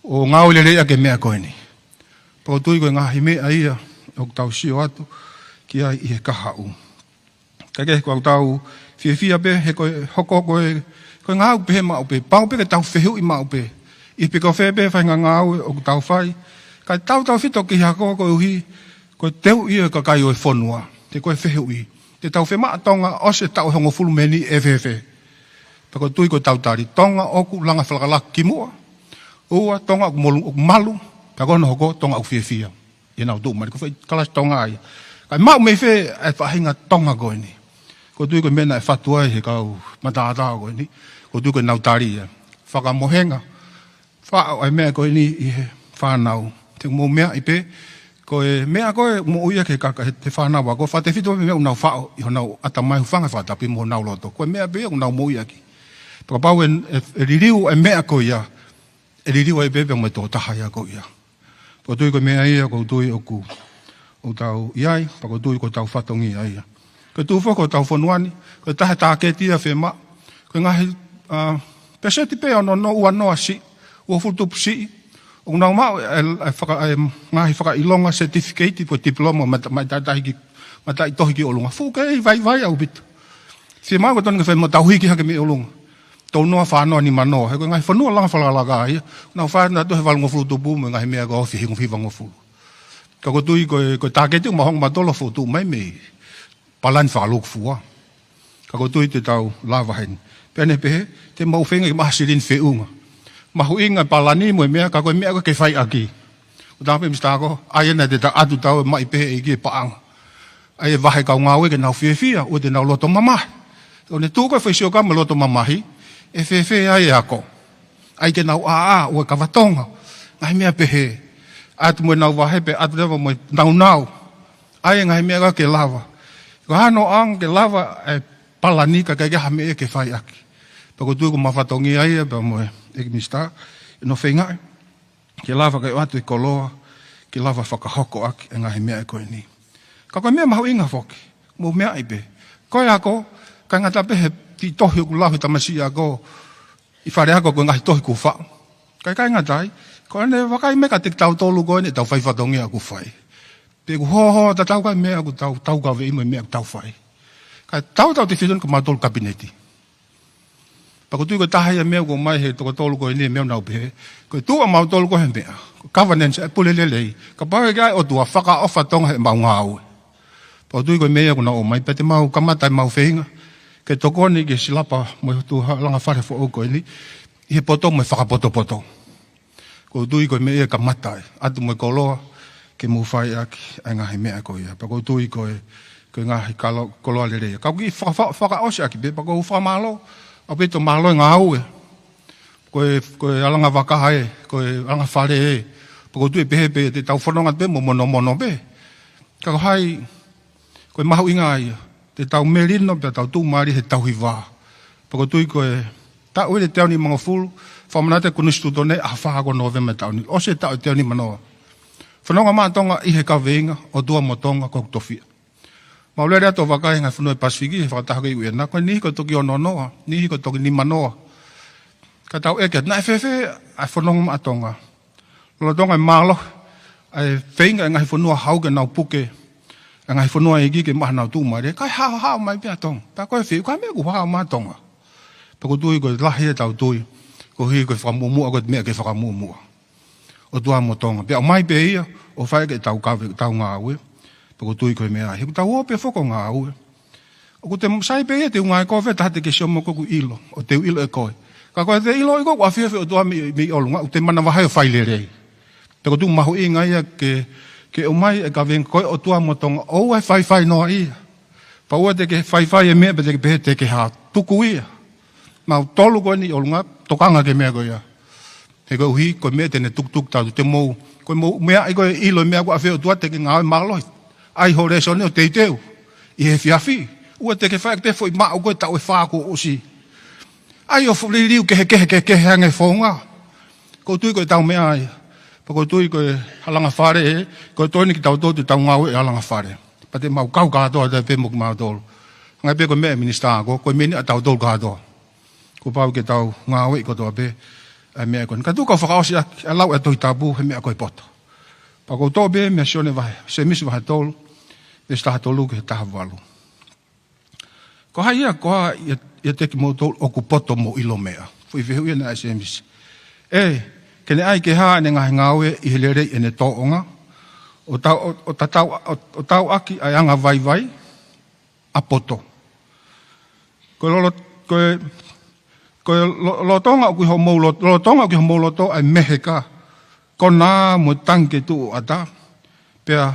ngā ole rea ke mea koe ni. Pako tui koe ngā hi mea ia, o tau sio atu, ki ai i he kaha u. Kake ko tau fia pe, he koe hoko koe ngā upe he maupe, pau pe ke tau whehu i maupe. I pe ko whepe whai ngā ue, o tau whai, Kai tau whito ki hako ko uhi, ko teu ia ka kai o whanua, te koe whehu i. Te tau whema tonga o se tau hongo fulu meni e whewe. Pako tui ko tau tari, tonga oku langa whalakala ki mua, ua tonga oku molu oku malu, pako no hoko tonga oku whiawhia. Ia nau tū mari, ko whai kalas tonga ai. Kai mau mei whe e whahinga tonga koe ni. Ko tui ko mena e whatua he kau mataata koe ni. Ko tui ko nau tari ia. Whakamohenga. Whao ai mea koe ni i he whanau. Te mo mea i pe, koe mea koe mo uia ke kaka he te whanau wako. Wha te whito mea unau whao i honau atamai whanga whatapi mo nau loto. Koe mea pe unau mo uia ki. Paka pau e ririu e mea koe ia. E ririu e pepe mo e tō taha ia koe ia. Ko tui ko mea ia ko tui oku. O tau iai, pako tui ko tau whatongi ia. Ko tui whako tau whanuani, ko tahe tāketia whema. Ko ngahi peseti pe ono no ua noa si, ua futupu si. O nau mau ngahi whaka ilonga certificate po diploma mai tai tohi ki olunga. Fuka ei vai au bitu. Whema ko tonu ka whema tau hiki hake me olunga. Tau noa whanoa ni manoa. Heko ngahi whanua langa whalalaga ia. Nau whana tohe walunga futupu me ngahi mea ka ofi hingu whiwango fulu. Kako tui ko tāketi ma hong matolo fotu mai me palan whakaluk fua. Kako tui te tau lava hen. Pene pehe, te mau whenga ki mahasirin whiunga. Mahu inga palani mo mea, kako mea ko ke whai aki. O tāpe mistako, aia te ta atu tau mai pehe e ki paanga. Aia wahe kau ngawe ke nau whiawhia, o te nau loto mamahi. O ne tūka whaisio ka ma loto mamahi, e whiawhia ai ako. Ai ke nau aa, o e kawatonga. Ngai mea pehe. Atu mo nau wahepe, atu lewa mo nau. Ai ngai mea ka ke lava. Ko hano ang ke lava e palani ka kai hame e ke whai aki. Pako tui ko mawhatongi ai e pa mo e ki mista. No whengai. Ke lava kai atu e koloa. Ke lava whakahoko aki e ngai mea e koe ni. Ka koe mea mahu inga whoki. Mo mea ipe. Koe ako, kai ngata pehe ti tohi ku lau tamasi ako. I whare ako koe ngai tohi ku whao. Kai ngatai. Ko ane wakai meka te tau tolu koe ne tau whai whatongi aku whai. Pe ku hoho ta tau kai mea aku tau ka wei mo mea aku tau whai. Kai tau te whitun ka mātolu kabineti. Pako tui ko tahaya mea ko mai he toko tolu koe ne mea nau pehe. Ko tua mātolu koe mea. Governance e pulelelei. Ka pare kai o tua whaka o whatonga he mau ngāue. Pako tui ko mea ko na o mai pete mau kamatai mau whenga. Ke toko ni ke silapa mo tu langa whare fo o koe ni. I he poto mo whakapoto. Ko tui koe mea ka matai, atu mo koloa, ke mu whai aki, ai ngahi mea koe ia. Pako tui koe ngahi koloa lere ia. Kau ki whaka osi aki, pe pako whamalo, au peto malo ngā aue. Koe alanga wakaha e, koe alanga whare e, pako tui pehe te tau whanonga pe, mo mono pe. Kako hai, koe mahu inga ia, te tau merino, pe tau tūmari he tau hiwa. Pako tui koe, ta uere teo ni mga fulu, whamanate kunistu tone a whahako novema tauni. O se tau teo ni manoa. Whanonga maa tonga i he ka veinga o tua mo tonga kok tofia. Maulere ato wakai ngai whanoi Pasifiki he whakatahaka i uena. Koe nihi ko toki o nonoa, nihi ko toki ni manoa. Ka tau eke, na e whewhe ai whanonga maa tonga. Lola tonga e malo, ai whenga e ngai whanua hauke nau puke, e ngai whanua e gike maha nau tūmare. Kai hao mai pia tonga. Pa koe whi, kai mea ku hao maa tonga. Pa ko tui koe lahi e tau tui. Ko hi koe whakamumua, koe mea ke whakamumua. O tua mo tonga. Pea o mai pe ia, o whae ke tau ngā aue. Pako tui koe mea. Hiku tau ope whoko ngā aue. O ko te sai pe ia te unga e koe, tahate ke siomo koku ilo. O te ilo e koe. Ka koe te ilo e koe, a whiawhi o tua mi olunga. O te mana wahai o whaile rei. Pako tu mahu inga ia ke o mai e ka venga koe o tua mo tonga. O e whai noa ia. Pa ua te ke whai e mea, pe te ke pehe te ke hā tuku ia. Mau tolu koe ni olunga, tokanga ke mea koe ia. He koe uhi, koe mea tene tuk tau, te mou. Koe mou mea, koe ilo mea koe a whio tua te ke ngāwe māloi. Ai ho reso neo teiteu. I he whiawhi. Ua te ke whaek te fwoi mao koe tau e whāko osi. Ai o fwli riu kehe hange whonga. Ko tui koe tau mea ai. Pa ko tui koe halanga whare e. Koe toini ki tau tōtu tau ngāwe e halanga whare. Pa te mau kau kātoa te pēmuk mao tōlu. Ngai pe koe mea minister ko, koe meni a tau tōlu kātoa. Ko pau ke tau ngāwe i kotoa pe. Mea koe. Ka tu kau whakaosi a lau e toi tabu he mea koe poto. Pa ko tō be mea sione vahe. Se misi vahe tōlu. Ves taha tōlu ke he taha walu. Ko hai ia koha ia teki mo tōlu oku poto mo ilo mea. Fui whihu ia na se misi. Kene ai ke haa ne ngahi ngawe I he lerei e ne toonga. O tau aki ai anga vai vai, a poto. Koe lotonga o kui ho mauloto ai meheka, kona mo tanke tu o ata, pea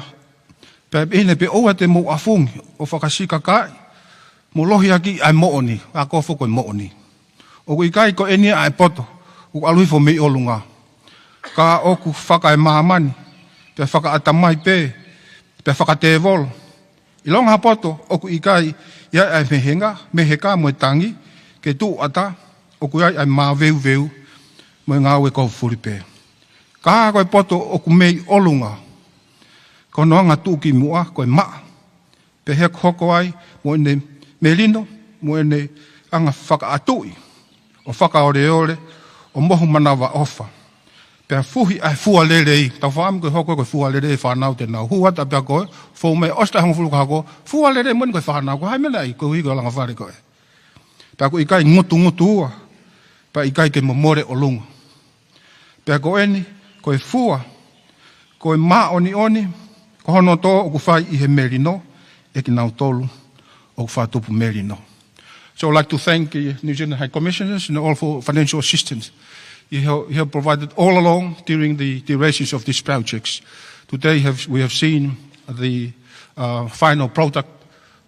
ine pe oa te mo afungi, o whakasika kai, mo lohi aki ai mooni, a kofo koe mooni. O kui kai ko enia ai poto, u alui fo mei olunga. Ka oku whaka e mahamani, pe whaka atamai pe whaka volo. I longa poto, oku i kai, ia ai meheka mo tangi, ke tu ata, oku ai maa veu, mo ngā ue kou furi pe. Ka koe poto, oku mei olunga, ko noanga tu ki mua, koe maa, pe hek hoko ai, mo ene melino, mo ene anga whaka atui, o whaka ore, o mohu manawa ofa. Pea fuhi ai fua lerei, tau whaam koe hoko koe fua lerei whanau te nau. Huata pea koe, fau mei osta hangu fuluka hako, fua lerei moni koe whanau, koe hai mena i koe hiko langa whare koe. Pea koe ikai ngutu ua, pea ikai ke momore o lunga. Pea koe eni, koe fua, koe maa oni, ko hono tō o ku whai I he merino, e ki nau tolu, o ku whatupu merino. So I'd like to thank the New Zealand High Commissioners and all for financial assistance. You have provided all along during the durations of these projects. Today we have seen the final product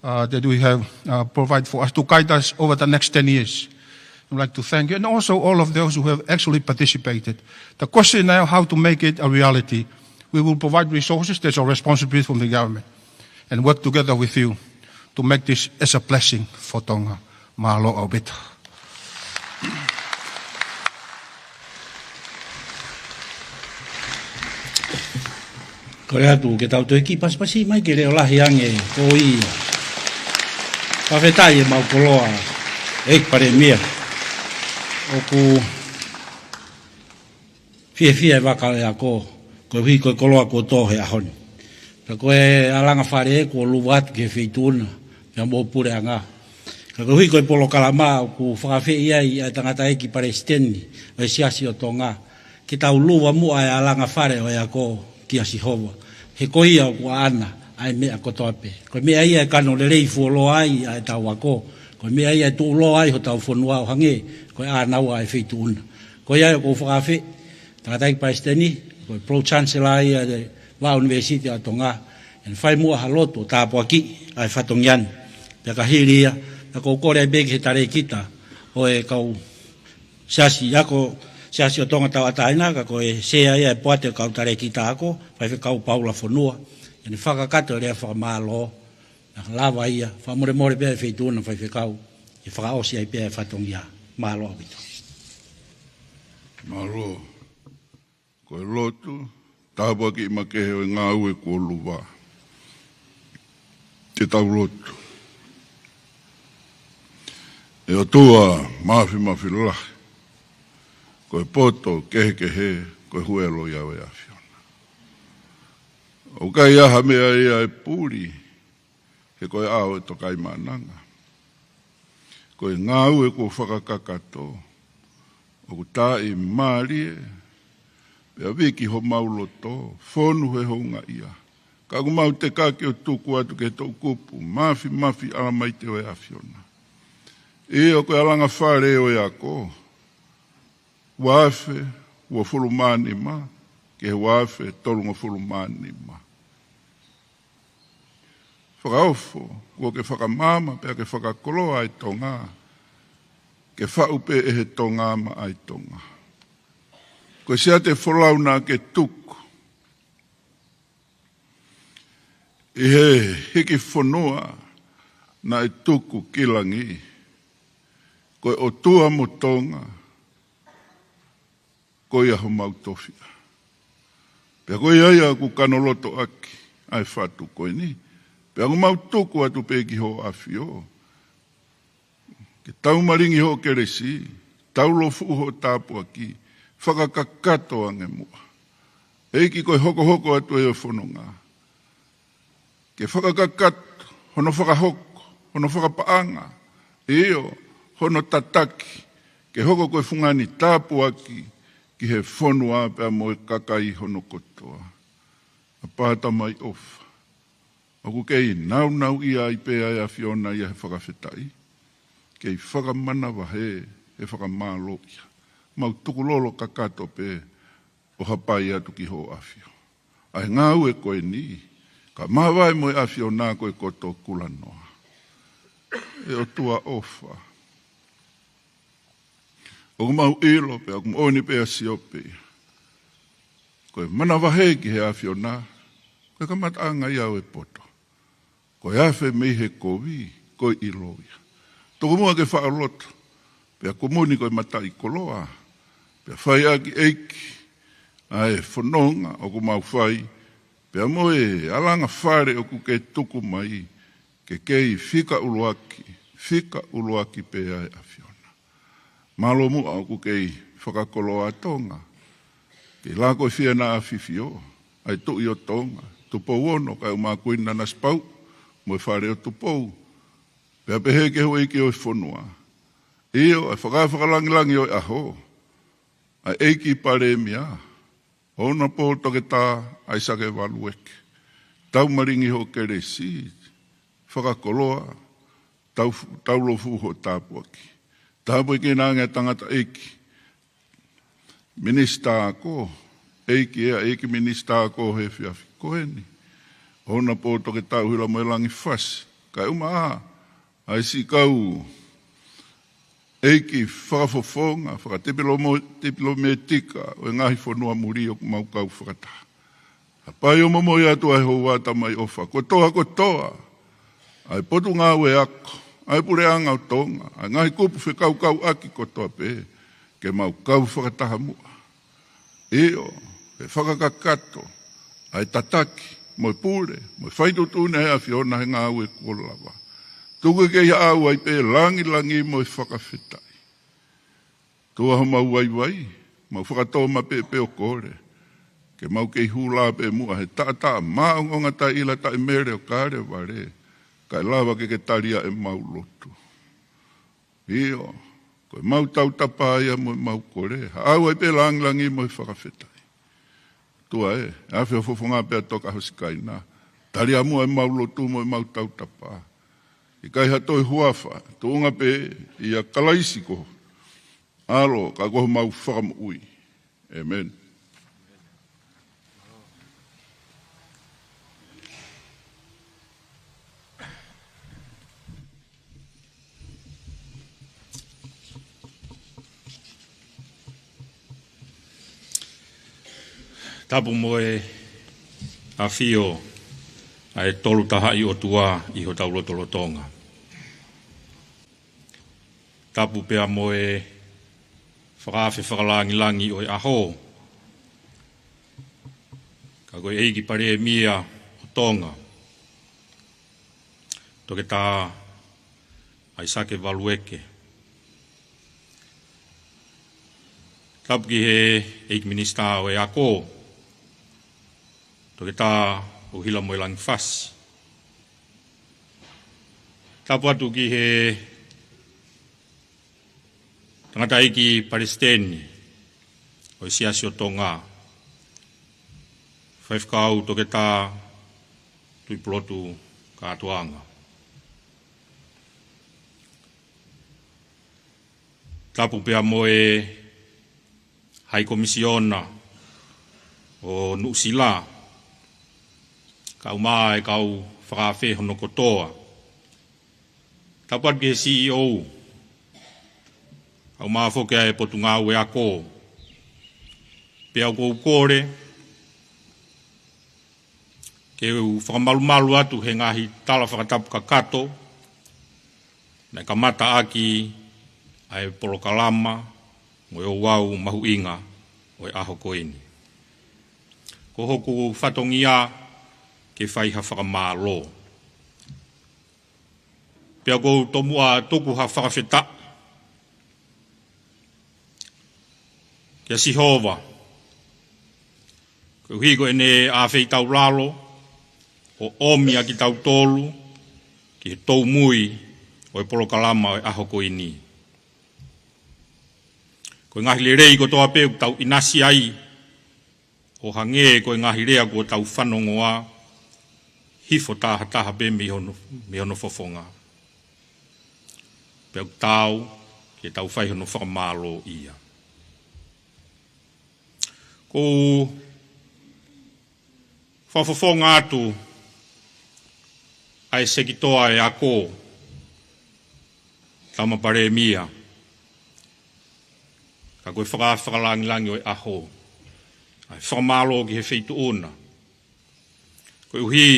that we have provided for us to guide us over the next 10 years. I'd like to thank you and also all of those who have actually participated. The question now how to make it a reality. We will provide resources, that's our responsibility from the government, and work together with you to make this as a blessing for Tonga. Mahalo au beta. Kore atu ke tau toeki paspasi mai ke reo lahi ange ko I whawhetai e mau koloa eik pare mea o ku fie wakale a ko hui koe koloa ko tohe a honi ka koe alanga whare e ko luwat ke whituna pia mō pure anga ka hui koe polo kalama o ku whakawhi iai a tangata eki pare steni o siasi o tonga ki tau luwa mua e alanga whare o ea ko kia si hova he koia o kua ana ai mea kotoape. Koe mea ia e kano le rei fuolo ai ai tau ako. Koe mea ia e tu ulo ai ho tau whanua o hange. Koe ānaua ai whitu una. Koe ia e kou whakawhi. Takatai Palestini. Koe pro-chancellor ai a wa university a Tonga. En whai mua haloto tāpua ki ai whatongian. Pea ka hiri ia. Na kou kore ai beki he tare kita. O e kau siasi ako siasi o Tonga tau ataina, ka koe sea ia e poate o kau tare kita ako, whai kau paula whanua, ene whakakato rea whakamalo, na lava ia, whamore pia e whituna whai kau, e whakaosi ai pia e whatongia, malo abito. Malo, koe lotu, tāpua ki makehe o ngā ue kua luwa. Te tau lotu. E o tua, mawhi lahi. Koe poto, kehe, koe huelo iawe a whiona. O kai aha mea ia e pūri, he koe ao e tokai mananga. Koe ngāu e ko whakakakato, o ku tā I mārie, pia wiki ho mauloto, whonu he honga ia. Ka ku mau te kake o tuku atu ke tau kupu, mawhi ala mai te oe a whiona. E o koe alanga whare o ia ko, wafe ua fulumani ma, ke wafe tolunga fulumani ma. Whakaofo, kua ke whakamama, pia ke whakakoloa ai Tonga, ke whaupe e he Tonga ma ai Tonga. Koe sea te wholauna ke tuku, I he hiki whanua na e tuku kilangi, koe o tua mo Tonga, koe aho mautofia. Pea koe aia ku kanoloto aki, ai whatu koe ni. Pea ku mautuku atu peki ho awhio. Ke tau maringi ho keresi, tau lofu ho tāpu aki, whakakakato ange mua. Eiki koe hoko atu e o whanonga. Ke whakakakato, hono whakahoko, hono whakapaanga, eo, hono tataki, ke hoko koe fungani tāpu aki, ki he whonua pia moe kakai hono kotoa. A pāta mai ofa. Aku kei nau ia i pēa ia Fiona ia he whakawhetai. Kei whakamana wahe he whakamālo ia. Mau tukulolo kakato pē o hapai atu ki ho awhio. Ai ngau e koe ni, ka mawai moe awhio nā koe koto kulanoa. E o tua ofa. O mau ilo pe, o oni pe a siope. Koe mana wahe ki he awhio nā, koe ka mataanga iau e poto. Koe awhe mei he kovi, koe ilo ia. Toko mua ke whaaloto, pe a komuni koe matai koloa, pe a whai aki eiki, ai whanonga o ku mau whai, pe a moe alanga whare o ku ke tuku mai, ke kei whika uluaki pe ai a Fiona. Malo mua o ku kei whakakoloa tonga, ke lako i whiana a whiwhio, ai tu i o tonga, tupo wono kai uma kuina na spau, mo whare o tupou, pe a pehe ke hoi ki o i whonua. Io, ai whakalangilangi o i aho, ai eiki pare mia, ona po toke tā ai sake walueke. Tau maringi ho kere si, whakakoloa, tau lofu ho tāpuaki. Tāpui ki nāngia tangata eiki. Minista ako, eiki minista ako he whiawhi koeni. Ona po toke tau hila mo langi whasi. Kai uma ai si kau eiki whakafofonga, whakatepilo me tika, o ngahi whanua muri o mau kau whakataha. Hapai o momo i atu ai hoa tamai ofa, kotoa. Ai potu ngā ue ako, ai pure anga o tonga, ai ngahi kupu whekau aki kotoa pe, ke mau kau whakataha mua. Eo, he whakakakato, ai tataki, moi pure, moi whaitutune hea Fiona he ngā ue kolawa. Tuku kei au ai pe langi mo i whakawhetai. Tua ho mau wai, mau whakatoa ma pe o kore. Ke mau kei hula pe mua he tata maongonga ta ila ta mere o kare ware. Kai lawa ke taria e mau lotu. Io, koe mau tau tapaia mo i mau kore. Au ai pe langi mo i whakawhetai. Tua e, awhi o fofonga pe a toka hosikai nā. Taria mua e mau lotu mo i mau tau tapaa. I kai hatoi huafa, tōnga pe i a kalaisi ko. Alo, ka koho mau whakamu ui. Amen. Tapu moe a whio ai tolu taha i o tua i ho taulo tonga. Tapu pea moe whakawhi whakalangi o i aho. Ka koe eiki pare e mia o tonga. Toke tā ai sake walueke. Tapu ki he eiki minista o e ako. Toke tā o hila moe langi whasi. Tapu atu ki he tangata iki Palestini o siasi o tonga. Whaifkau toke tā tui plotu ka atuanga. Tapu pea moe hai komisiona o Nusila. Kau mai kau whakawhi hono kotoa. Tapuat ke CEO. Kau maa whoke e potu ngā ue ako. Pea kou kore. Ke whakamalu atu he ngahi tala whakatapu ka kato. Nei ka mata aki ai polokalama. Ngoe o wau mahu inga o e aho koeni. Ko hoku whatongia ke whai ha whakamālo. Pea kou tomua toku ha whakawheta. Kia Sihova. Ko hiko ene a whei tau lalo, o omi a ki tau tolu, ki he tau mui o e polokalama o e aho koini. Ko ngahi le rei ko toa peu tau inasi ai. O hange ko ngahi rea ko tau whanongoa. Hifo taha be me hono fofonga. Peu tau ke tau whai hono whakamalo ia. Ko whafofonga atu ai sekitoa e ako tama pare mia. Ka koe whakalangi o e aho. Ai whakamalo ki he wheitu ona. Koe uhi,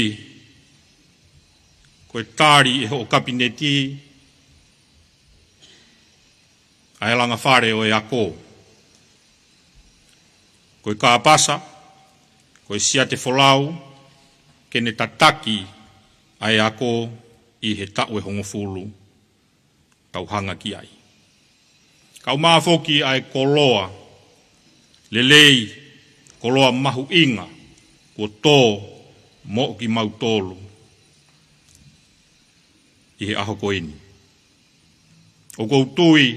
koe tāri e ho kabineti, ai langa whare o e ako. Koe kāpasa, koe sia te wholau, kene tataki ai ako i he tau e hongofulu, tau hanga ki ai. Kau maafoki ai koloa, lelei, koloa mahu inga, ko tō, mo ki mautolu, i he aho koini. O kou tui,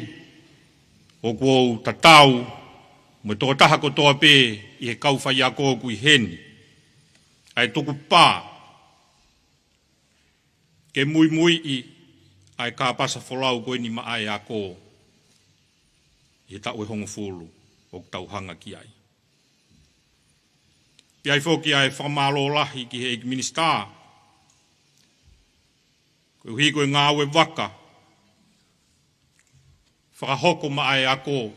o kou tatau, mo tō taha ko toa pē, i he kauwhai a kō kui heni. Ai tuku pā, ke mui i, ai ka pasa wholau koini ma ai a kō, i he tau e hongo fulu, o tau hanga ki ai. Pi ai whoki ai whamalo lahi ki he minister. Koe uhi koe ngāwe waka. Whakahoko ma ai ako.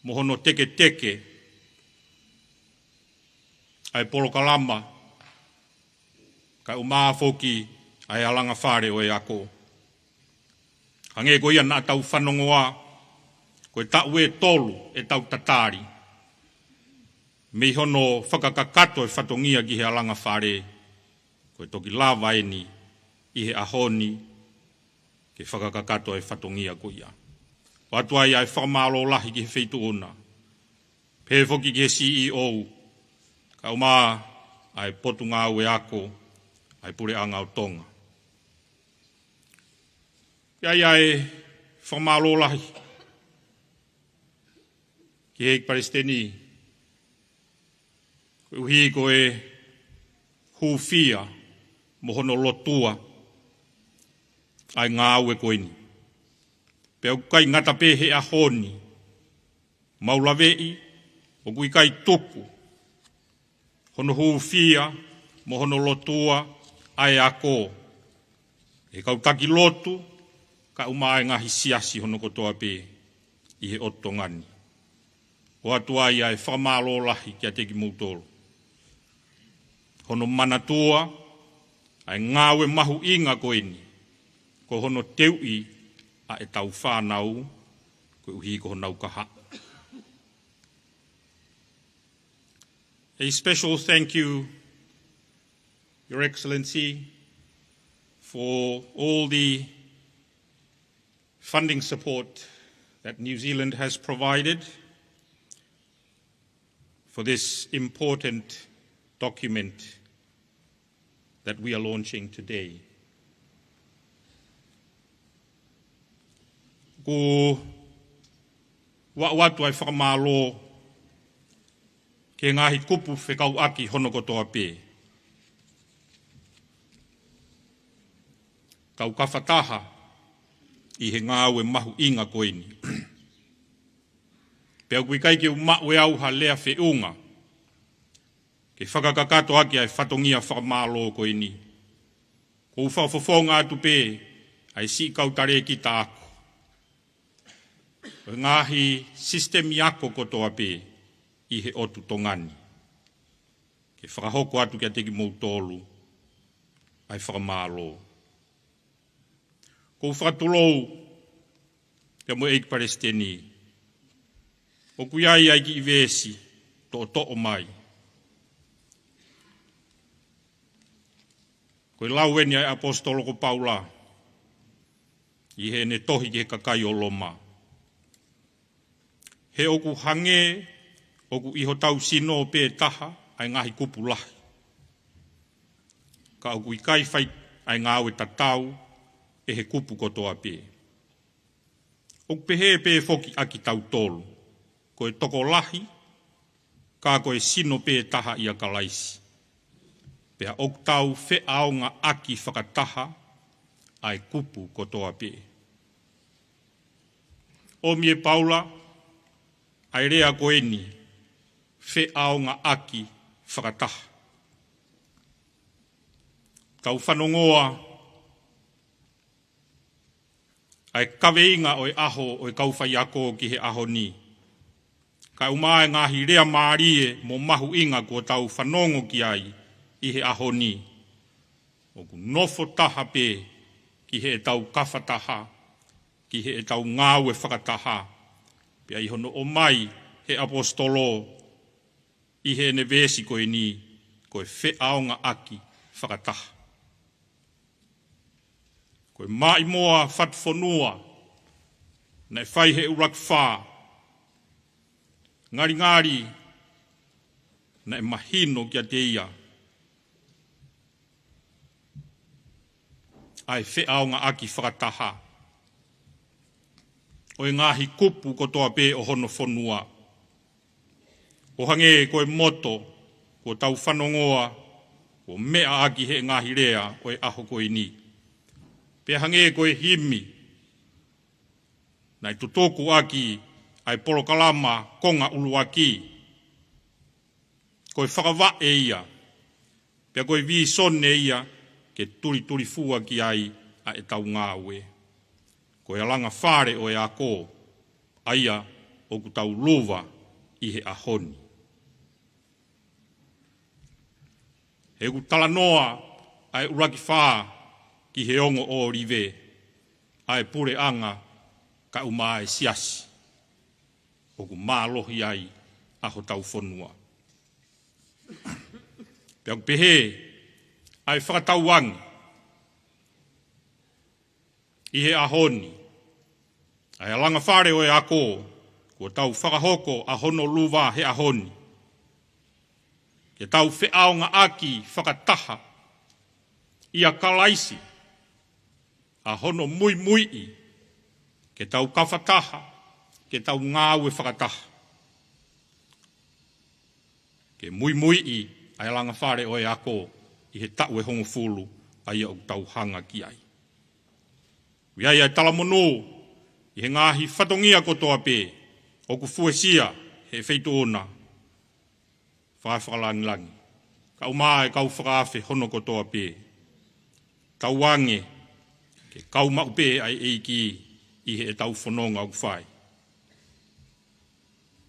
Mohono teke teke. Ai polo kalama. Kai umaa whoki ai alanga whare o e ako. Hange koe ia na tau whanongoa. Koe tau e tolu e tau tatari. Me hono whakakakato e whatongia ki he alanga whare. Koe toki lava eni i he ahoni ke whakakakato e whatongia ko ia. Watua ia e whamalo lahi ki he wheitu ona. Pēwhoki ki he CEO. Ka uma ai potunga au e ako. Ai pure anga o tonga. Ia e whamalo lahi. Ki he Palestini, koe uhi koe hūwhia mohono lotua ai ngā ue koini. Pea kai ngata pē he ahoni, maulawei, o kui kai tuku, hono hūwhia mohono lotua ai ako. E kautaki lotu, ka umai ngahi siasi hono kotoa pē i he otongani. O atua ia e whamalo lahi kia teki mūtoro. Hono manatua, ai ngāwe mahu inga koini, ko hono teui a e tau whānau, ko uhi ko honau kaha. A special thank you, Your Excellency, for all the funding support that New Zealand has provided for this important document that we are launching today. Ko watu ai whakamalo ke ngahi kupu whekau aki hono kotoa pē. Kau kawhataha i he ngāwe mahu inga koini. Pea kui kai ke umaue au ha lea whiunga. Ke whakakakato aki ai whatongia whakamalo koini. Ko whawhawhonga atu pē ai si kautare ki ta ako. O ngāhi sistemi ako kotoa pē i he otu tongani. Ke whakahoko atu kia teki mautolu ai whakamalo. Ko whakatulou kia mo eik Palestini. O kuiai ai ki i vesi, to o mai. Koe laueni ai apostolo ko Paula, i he ne tohi ki he kakai o loma. He oku hange, oku iho tau sino pē taha, ai ngahi kupu lahi. Ka oku i kai whai ai ngāwe tatau, e he kupu kotoa pē. O pehe pe foki aki tau tolu. Ko e toko lahi, ka ko e sino pe taha ia kalaisi. Pea ok tau fe aonga aki whakataha, ai kupu kotoa pe. O mie Paula, ai rea koeni, fe aonga aki whakataha. Tau whanongoa, ai kaweinga o e aho o e kauwhai ako ki he aho ni. Ka umae ngahi rea maarie mo mahu inga ko tau whanongo ki ai i he aho ni. O ku nofo taha pe ki he tau kawhataha, ki he tau ngāwe whakataha. Pea i hono o mai he apostolo i he ne vesi koe ni, koe whe aonga aki whakataha. Koe mai moa whatwhanua, nei whai he urak whā. Ngari ngari, nei mahino kia te ia. Ai whe aonga aki whakataha. O e ngahi kupu kotoa pe o hono whanua. O hange koe moto, ko tau whanongoa, ko mea aki he ngahi rea o e aho koe ni. Pe hange koe himi, nai tutoku aki, ai polokalama konga ulu aki. Koe whakawa e ia, pe koe vi sonne ia, ke turi fua ki ai a e tau ngāwe. Koe alanga whare o e ako, aia o ku tau luva i he ahoni. He ku tala noa ai uraki whaa ki he ongo o rive, ai pure anga ka umae siasi. O ku mālohi ai aho tau whanua. Pea ku pehe, ai whakatau wangi. I he ahoni. Ai alanga whare o e ako, kua tau whakahoko a hono luwa he ahoni. Ke tau whiaonga aki whakataha, ia kalaisi, a hono mui i, ke tau kawhataha, ke tau ngāwe whakataha. Ke mui i, ai alanga whare o e ako, i he tau e hongo fulu, ai au tau hanga ki ai. Wiai ai talamono, i he ngāhi whatongia kotoa pe, o ku fuesia he wheitu ona, whakalangilangi. Kau mai kau whakawhi hono kotoa pe. Tau wange, ke kau mau pe ai eiki i he tau whanonga au whai.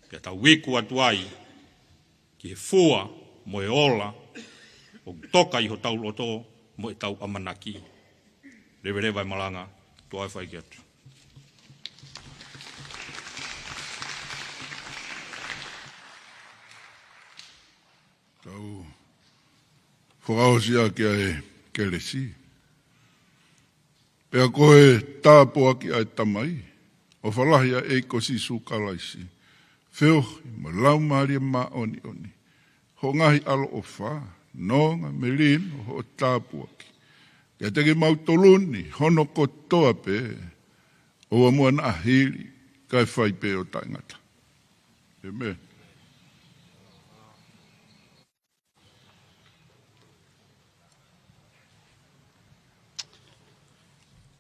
Ke tau weku atu ai, ki he fua mo e ola, o toka i ho tau loto mo e tau amanaki. Rewe vai malanga, toa whai ki atu. Tau whakaosia kia e kelesi. Pea koe tāpoa ki ai tamai, o whalahia e kosi sukalaisi. Whiohi, ma lau maria ma oni. Ho ngahi alo o whā, nonga, melino, ho tāpoa ki. Kia teke mautoluni, hono kotoa pe, o amua na ahiri, kai whai pe o taingata. Amen.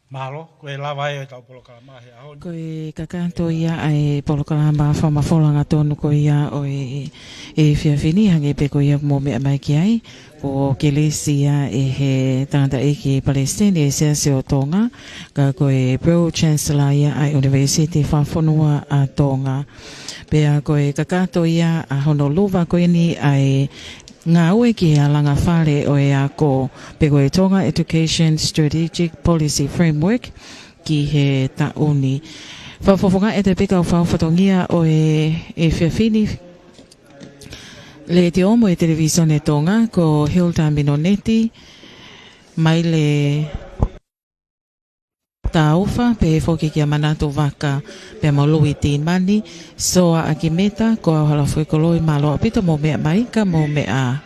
Mahalo, koe lawa e tau polokalama he ahoni. Koe kakato ia ai polokalama whamafolanga tonu ko ia o e whiawhini hange pe ko ia mo mea mai ki ai. Ko Kelesia e he tangata e ki Palestine e sea se o Tonga. Ka koe Pro Chancellor ia ai University whawhanua a Tonga. Pea koe kakato ia a Honolulu koe ni ai ngā ue ki a langa whare o e a ko pe koe Tonga Education Strategic Policy Framework ki he tauni. Whawhawhunga e te peka o whawhatongia o e whiawhini le te omo e televisione Tonga ko Hilda Minoneti mai le taufa pe foki ki a manato waka pe maului tin mani soa a ki meta ko a hala fwe koloi malo apito mo mea mai ka mo mea